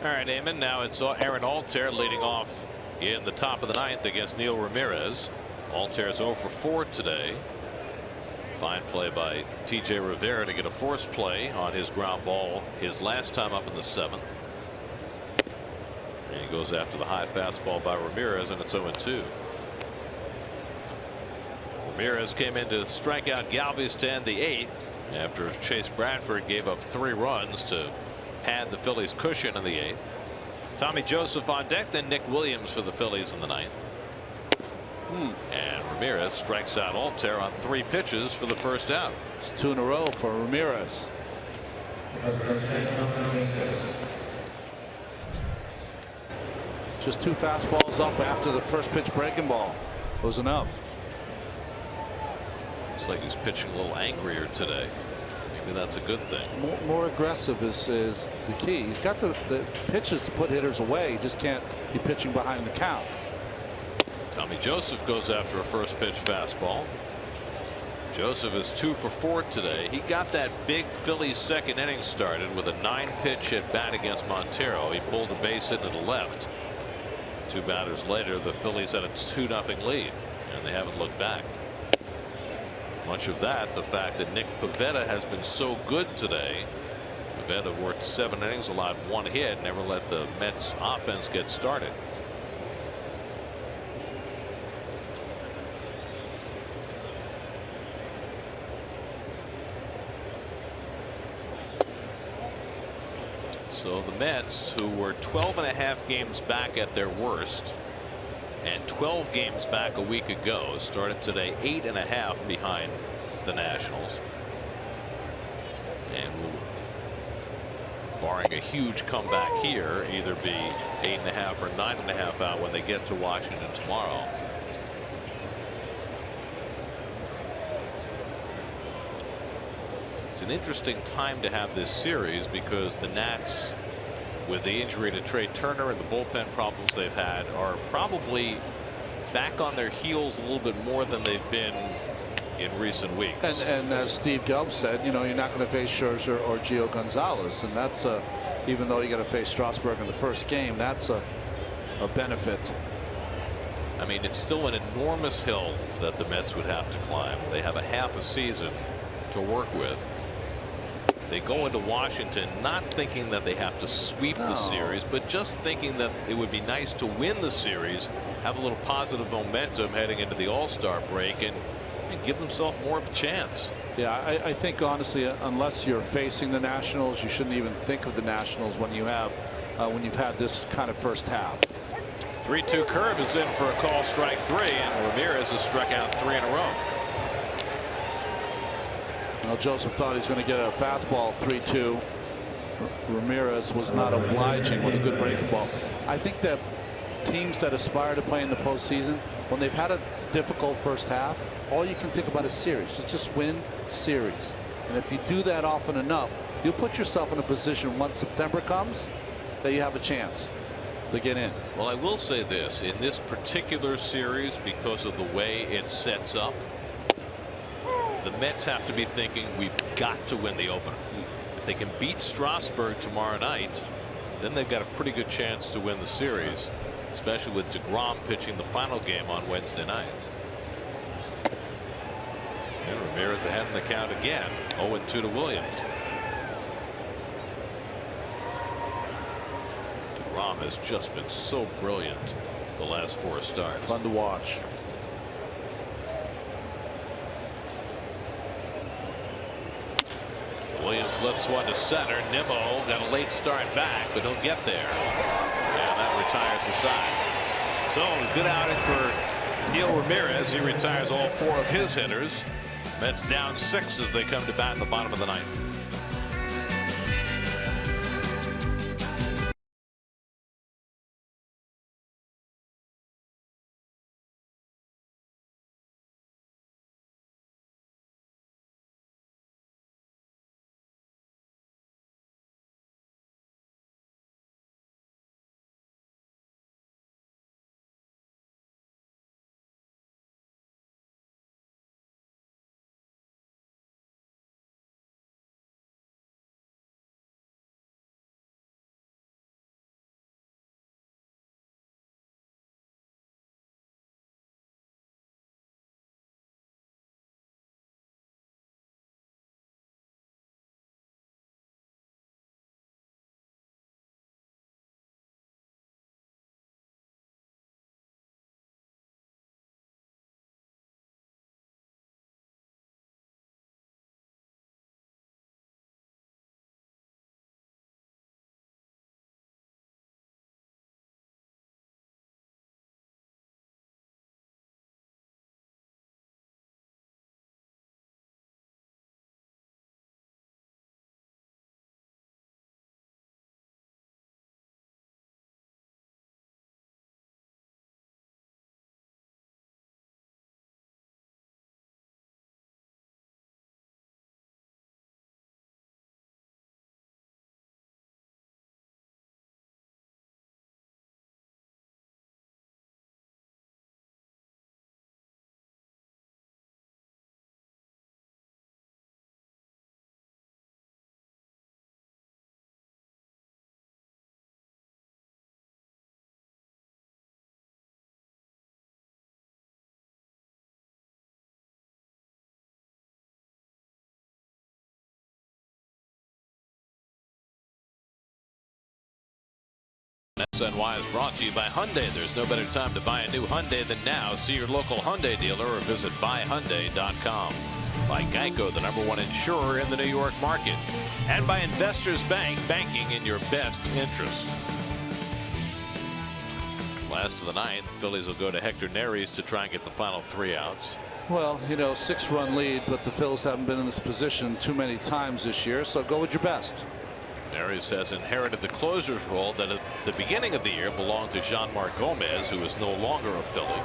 B: All right, Eamon, now it's Aaron Altair leading off in the top of the ninth against Neil Ramirez. Altair's 0 for 4 today. Fine play by T.J. Rivera to get a force play on his ground ball his last time up in the 7th. And he goes after the high fastball by Ramirez, and it's 0-2. Ramirez came in to strike out Galvis to end the 8th after Chase Bradford gave up 3 runs to pad the Phillies' cushion in the 8th. Tommy Joseph on deck, then Nick Williams for the Phillies in the 9th. And Ramirez strikes out Altair on 3 pitches for the first out.
D: It's 2 in a row for Ramirez. Just 2 fastballs up after the first pitch breaking ball was enough.
B: Looks like he's pitching a little angrier today. Maybe that's a good thing.
D: More aggressive is the key. He's got the pitches to put hitters away. He just can't be pitching behind the count.
B: Tommy Joseph goes after a first pitch fastball. Joseph is 2 for 4 today. He got that big Phillies second inning started with a 9-pitch at bat against Montero. He pulled a base hit to the left. 2 batters later, the Phillies had a 2-0 lead, and they haven't looked back. Much of that, the fact that Nick Pivetta has been so good today. Pivetta worked 7 innings, allowed 1 hit, never let the Mets offense get started. So the Mets, who were 12.5 games back at their worst and 12 games back a week ago, started today 8.5 behind the Nationals. And will, barring a huge comeback here, either be 8.5 or 9.5 out when they get to Washington tomorrow. It's an interesting time to have this series because the Nats, with the injury to Trey Turner and the bullpen problems they've had, are probably back on their heels a little bit more than they've been in recent weeks.
D: And as Steve Gelb said, you know, you're not going to face Scherzer or Gio Gonzalez, and that's even though you got to face Strasburg in the first game, that's a benefit.
B: I mean, it's still an enormous hill that the Mets would have to climb. They have a half a season to work with. They go into Washington not thinking that they have to sweep the series, but just thinking that it would be nice to win the series, have a little positive momentum heading into the All-Star break, and give themselves more of a chance.
D: Yeah, I think honestly, unless you're facing the Nationals, you shouldn't even think of the Nationals when you've had this kind of first half.
B: 3-2 curve is in for a call, strike 3, and Ramirez has struck out 3 in a row.
D: Well, Joseph thought he was going to get a fastball 3-2. Ramirez was not obliging with a good breaking ball. I think that teams that aspire to play in the postseason, when they've had a difficult first half, all you can think about is series. Just win series. And if you do that often enough, you'll put yourself in a position once September comes that you have a chance to get in.
B: Well, I will say this, in this particular series, because of the way it sets up, the Mets have to be thinking we've got to win the opener. If they can beat Strasburg tomorrow night, then they've got a pretty good chance to win the series, especially with DeGrom pitching the final game on Wednesday night. And Ramirez ahead in the count again, 0-2 to Williams. DeGrom has just been so brilliant the last 4 starts.
D: Fun to watch.
B: Williams lifts one to center. Nimmo got a late start back, but don't get there. And that retires the side. So good outing for Neil Ramirez. He retires all 4 of his hitters. Mets down 6 as they come to bat in the bottom of the 9th. SNY is brought to you by Hyundai. There's no better time to buy a new Hyundai than now. See your local Hyundai dealer or visit buyhyundai.com. by Geico, the #1 insurer in the New York market, and by Investors Bank, banking in your best interest. Last of the ninth, Phillies will go to Hector Neris to try and get the final 3 outs.
D: Well, you know, 6-run lead, but the Phillies haven't been in this position too many times this year, so go with your best.
B: Neris has inherited the closer's role that at the beginning of the year belonged to Jean-Marc Gomez, who is no longer a Philly.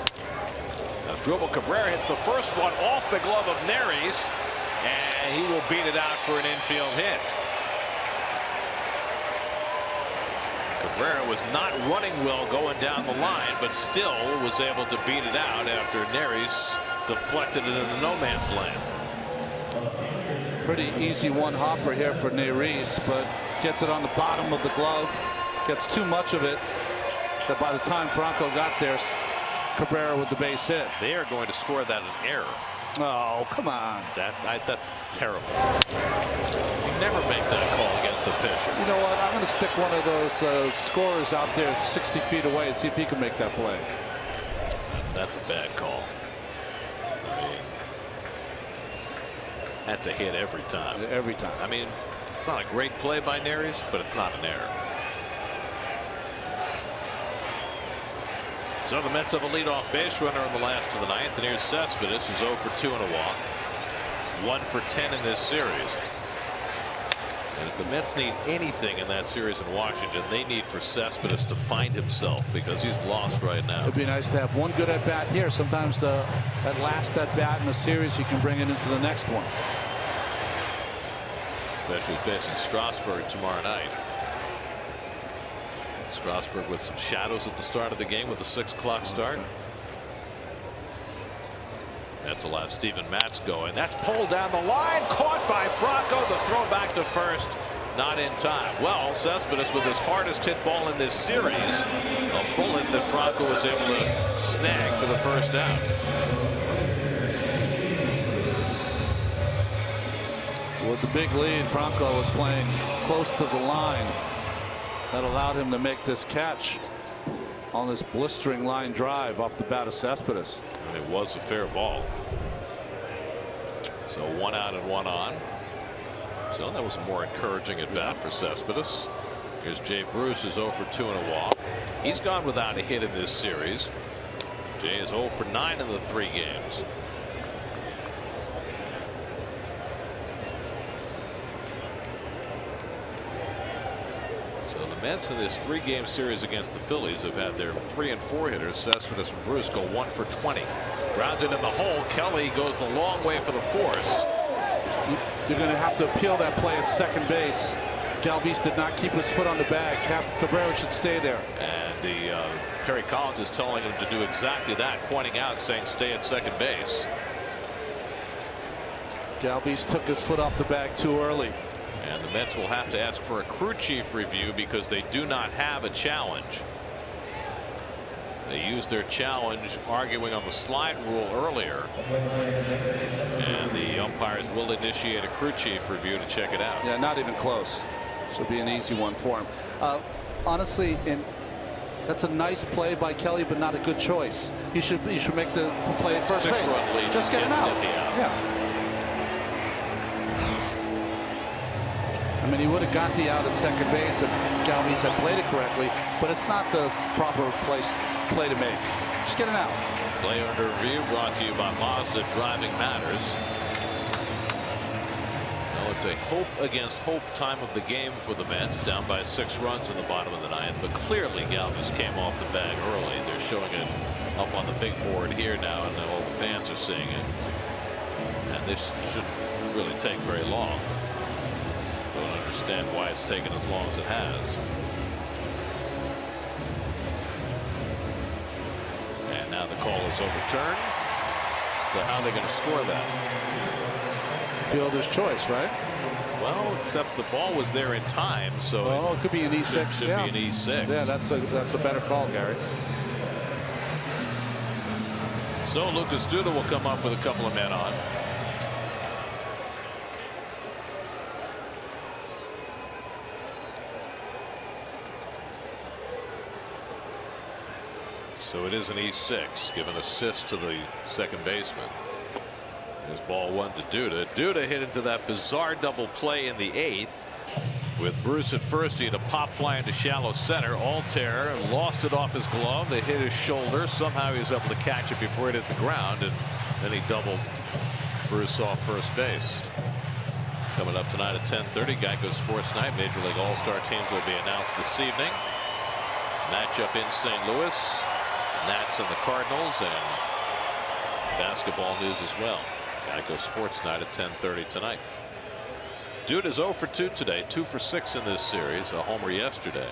B: As Dribble Cabrera hits the first one off the glove of Neris, and he will beat it out for an infield hit. Cabrera was not running well going down the line, but still was able to beat it out after Neris deflected it into no man's land.
D: Pretty easy one-hopper here for Neris, but gets it on the bottom of the glove. Gets too much of it that by the time Franco got there, Cabrera with the base hit.
B: They are going to score that an error.
D: Oh, come on.
B: That's terrible. You never make that call against a pitcher.
D: You know what? I'm going to stick one of those scorers out there 60 feet away and see if he can make that play.
B: That's a bad call. I mean, that's a hit every time.
D: Every time.
B: I mean, it's not a great play by Neris, but it's not an error. So the Mets have a leadoff base runner in the last of the ninth, and here's Cespedes, who's 0 for 2 and a walk. 1 for 10 in this series. And if the Mets need anything in that series in Washington, they need for Cespedes to find himself, because he's lost right now.
D: It'd be nice to have one good at bat here. Sometimes that last at bat in a series, you can bring it into the next one.
B: Especially facing Strasburg tomorrow night. Strasburg with some shadows at the start of the game with the 6 o'clock start. Mets will have Steven Matz going. That's pulled down the line, caught by Franco. The throw back to first, not in time. Well, Cespedes with his hardest hit ball in this series, a bullet that Franco was able to snag for the first out.
D: With the big lead, Franco was playing close to the line. That allowed him to make this catch on this blistering line drive off the bat of Cespedes.
B: And it was a fair ball. So 1 out and 1 on. So that was a more encouraging at bat for Cespedes. Here's Jay Bruce, who's 0 for 2 and a walk. He's gone without a hit in this series. Jay is 0 for 9 in the 3 games. So the Mets in this 3-game series against the Phillies have had their 3 and 4 hitters, Cespedes and Bruce, go 1 for 20. Grounded in the hole. Kelly goes the long way for the force.
D: You're going to have to appeal that play at second base. Galvis did not keep his foot on the bag. Cabrera should stay there.
B: And Perry Collins is telling him to do exactly that, pointing out, saying stay at second base.
D: Galvis took his foot off the bag too early.
B: And the Mets will have to ask for a crew chief review because they do not have a challenge. They used their challenge arguing on the slide rule earlier. And the umpires will initiate a crew chief review to check it out.
D: Yeah, not even close. This will be an easy one for him. Honestly, that's a nice play by Kelly, but not a good choice. You should make the play at first base.
B: 6-run lead.
D: Just get him out.
B: Yeah.
D: I mean, he would have got the out at second base if Galvis had played it correctly, but it's not the proper play to make. Just get it out.
B: Play under review brought to you by Mazda. Driving matters. Well, it's a hope against hope time of the game for the Mets, down by 6 runs in the bottom of the 9th. But clearly Galvis came off the bag early. They're showing it up on the big board here now, and all the fans are seeing it. And this shouldn't really take very long. Don't understand why it's taken as long as it has. And now the call is overturned. So how are they going to score that?
D: Fielder's choice, right?
B: Well, except the ball was there in time, so
D: it could be an E6.
B: Should be an E6.
D: Yeah, that's a better call, Gary.
B: So Lucas Duda will come up with a couple of men on. So it is an E6, give an assist to the second baseman. There's ball one to Duda. Duda hit into that bizarre double play in the 8th. With Bruce at first, he had a pop fly into shallow center. Altair lost it off his glove. They hit his shoulder. Somehow he was able to catch it before it hit the ground, and then he doubled Bruce off first base. Coming up tonight at 10:30, Geico Sports Night. Major League All-Star teams will be announced this evening. Matchup in St. Louis. Nats and the Cardinals, and basketball news as well. Geico Sports Night at 10:30 tonight. Dude is 0 for 2 today, 2 for 6 in this series, a homer yesterday.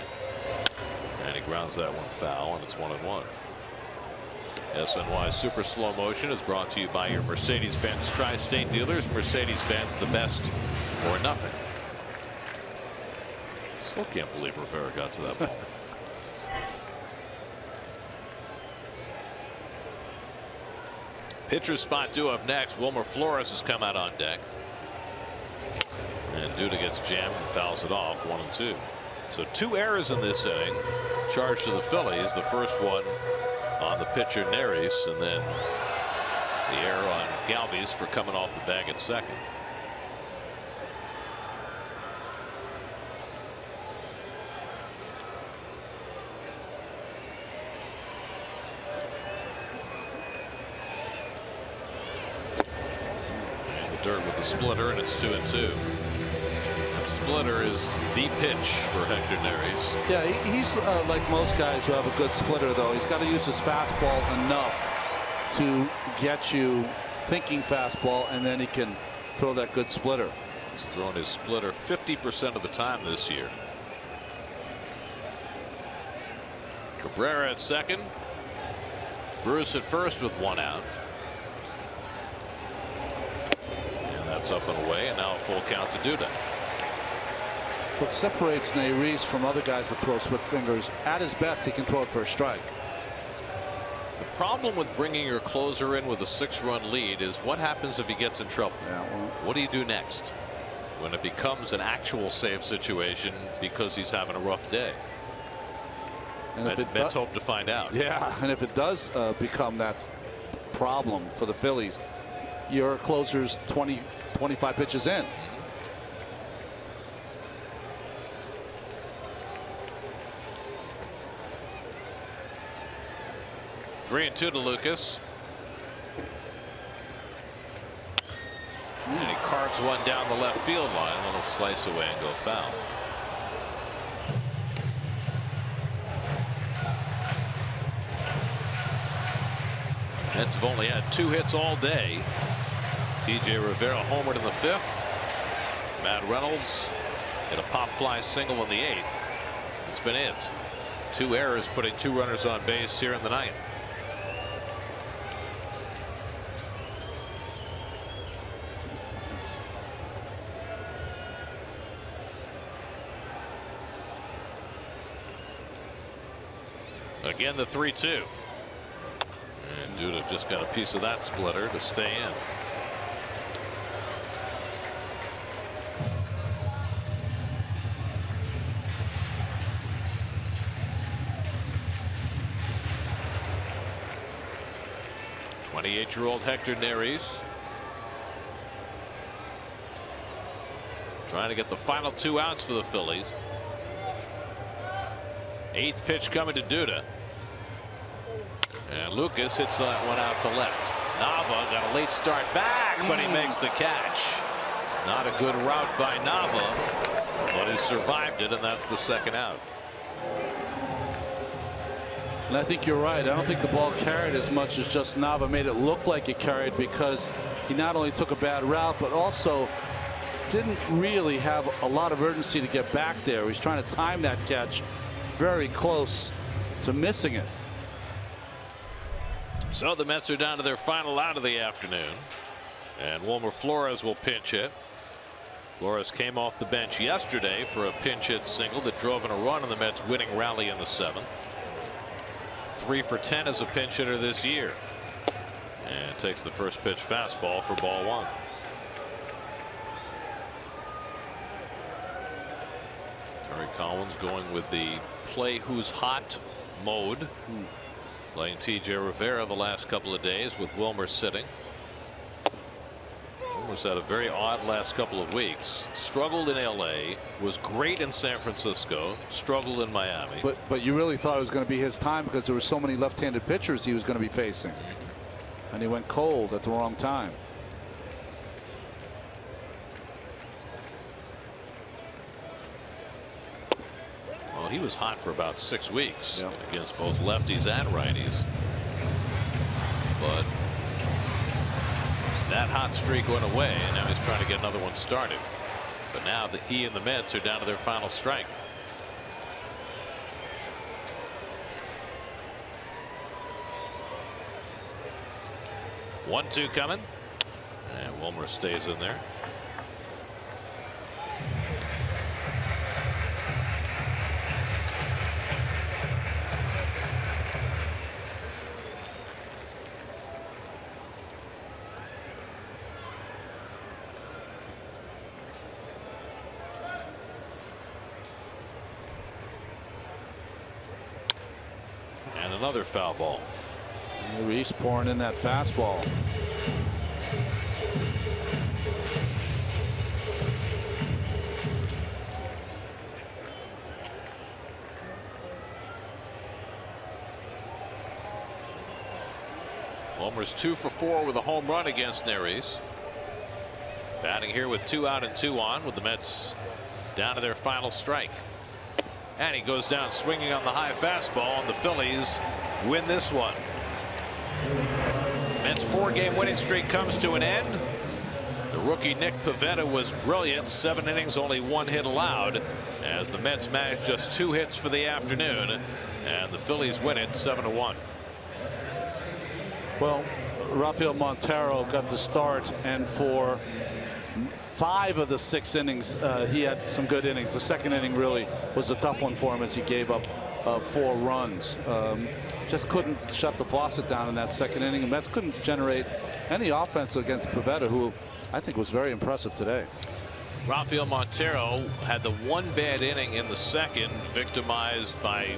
B: And he grounds that one foul, and it's 1-1. SNY Super Slow Motion is brought to you by your Mercedes-Benz Tri-State dealers. Mercedes-Benz, the best or nothing. Still can't believe Rivera got to that ball. Pitcher spot due up next. Wilmer Flores has come out on deck. And Duda gets jammed and fouls it off, 1-2. So 2 errors in this inning. Charged to the Phillies. The first one on the pitcher Neris, and then the error on Galvis for coming off the bag at second. And the dirt with the splitter, and it's 2-2. That splitter is the pitch for Hector Neris.
D: Yeah, he's like most guys who have a good splitter, though. He's got to use his fastball enough to get you thinking fastball, and then he can throw that good splitter.
B: He's thrown his splitter 50% of the time this year. Cabrera at second. Bruce at first with 1 out. And that's up and away, and now a full count to Duda.
D: What separates Neris from other guys that throw split fingers, at his best, he can throw it for a strike.
B: The problem with bringing your closer in with a 6-run lead is what happens if he gets in trouble?
D: Yeah, well,
B: what do you do next when it becomes an actual save situation because he's having a rough day?
D: and if
B: Let's hope to find out.
D: Yeah, and if it does become that problem for the Phillies, your closer's 20-25 pitches in.
B: 3-2 to Lucas. And he carves one down the left field line. A little slice away and go foul. Mets have only had 2 hits all day. TJ Rivera homered in the 5th. Matt Reynolds hit a pop fly single in the 8th. It's been it. 2 errors, putting 2 runners on base here in the 9th. Again, the 3-2. And Duda just got a piece of that splitter to stay in. '28-year-old Hector Neris trying to get the final 2 outs for the Phillies. 8th pitch coming to Duda. And Lucas hits that one out to left. Nava got a late start back, but he makes the catch. Not a good route by Nava, but he survived it, and that's the 2nd out.
D: And I think you're right. I don't think the ball carried as much as just Nava made it look like it carried, because he not only took a bad route, but also didn't really have a lot of urgency to get back there. He's trying to time that catch very close to missing it.
B: So the Mets are down to their final out of the afternoon, and Wilmer Flores will pinch hit. Flores came off the bench yesterday for a pinch hit single that drove in a run in the Mets' winning rally in the 7th. 3 for 10 as a pinch hitter this year, and takes the first pitch fastball for ball 1. Terry Collins going with the play who's hot mode. Playing TJ Rivera the last couple of days with Wilmer sitting. Wolmer's had a very odd last couple of weeks. Struggled in LA, was great in San Francisco, struggled in Miami.
D: But you really thought it was going to be his time because there were so many left-handed pitchers he was going to be facing. And he went cold at the wrong time.
B: Well, he was hot for about 6 weeks against both lefties and righties. But that hot streak went away, and now he's trying to get another one started. But now he and the Mets are down to their final strike. One-two coming, and Wolmer stays in there. And another foul ball.
D: Reese pouring in that fastball.
B: Wolmer's 2 for 4 with a home run against Neris. Batting here with 2 out and 2 on, with the Mets down to their final strike. And he goes down swinging on the high fastball, and the Phillies win this one. Mets 4-game winning streak comes to an end. The rookie Nick Pivetta was brilliant. 7 innings, only 1 hit allowed, as the Mets managed just 2 hits for the afternoon, and the Phillies win it 7-1.
D: Well, Rafael Montero got the start, and for 5 of the 6 innings he had some good innings. The second inning really was a tough one for him, as he gave up 4 runs. Just couldn't shut the faucet down in that second inning. The Mets couldn't generate any offense against Pivetta, who I think was very impressive today.
B: Rafael Montero had the 1 bad inning in the second, victimized by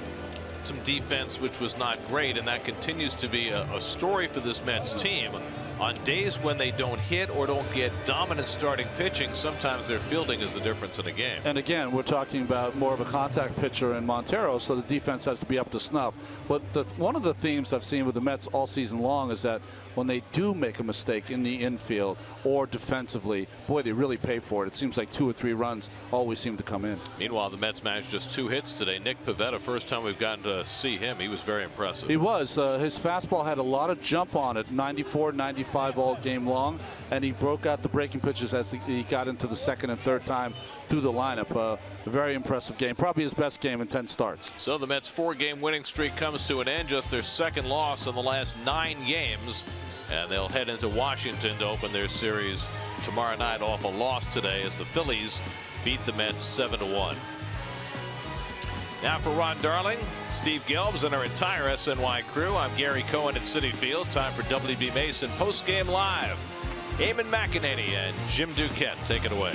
B: some defense which was not great, and that continues to be a story for this Mets team. On days when they don't hit or don't get dominant starting pitching, sometimes their fielding is the difference in a game.
D: And again, we're talking about more of a contact pitcher in Montero, so the defense has to be up to snuff. But one of the themes I've seen with the Mets all season long is that when they do make a mistake in the infield or defensively, boy, they really pay for it. It seems like 2 or 3 runs always seem to come in.
B: Meanwhile, the Mets managed just 2 hits today. Nick Pivetta, first time we've gotten to see him, he was very impressive.
D: He was. His fastball had a lot of jump on it, 94, 95 all game long, and he broke out the breaking pitches as he got into the second and third time through the lineup. A very impressive game, probably his best game in 10 starts.
B: So the Mets' 4-game winning streak comes to an end, just their 2nd loss in the last 9 games, and they'll head into Washington to open their series tomorrow night off a loss today, as the Phillies beat the Mets 7-1. Now for Ron Darling, Steve Gelbs, and our entire SNY crew, I'm Gary Cohen at Citi Field. Time for WB Mason Postgame Live. Eamon McEnany and Jim Duquette take it away.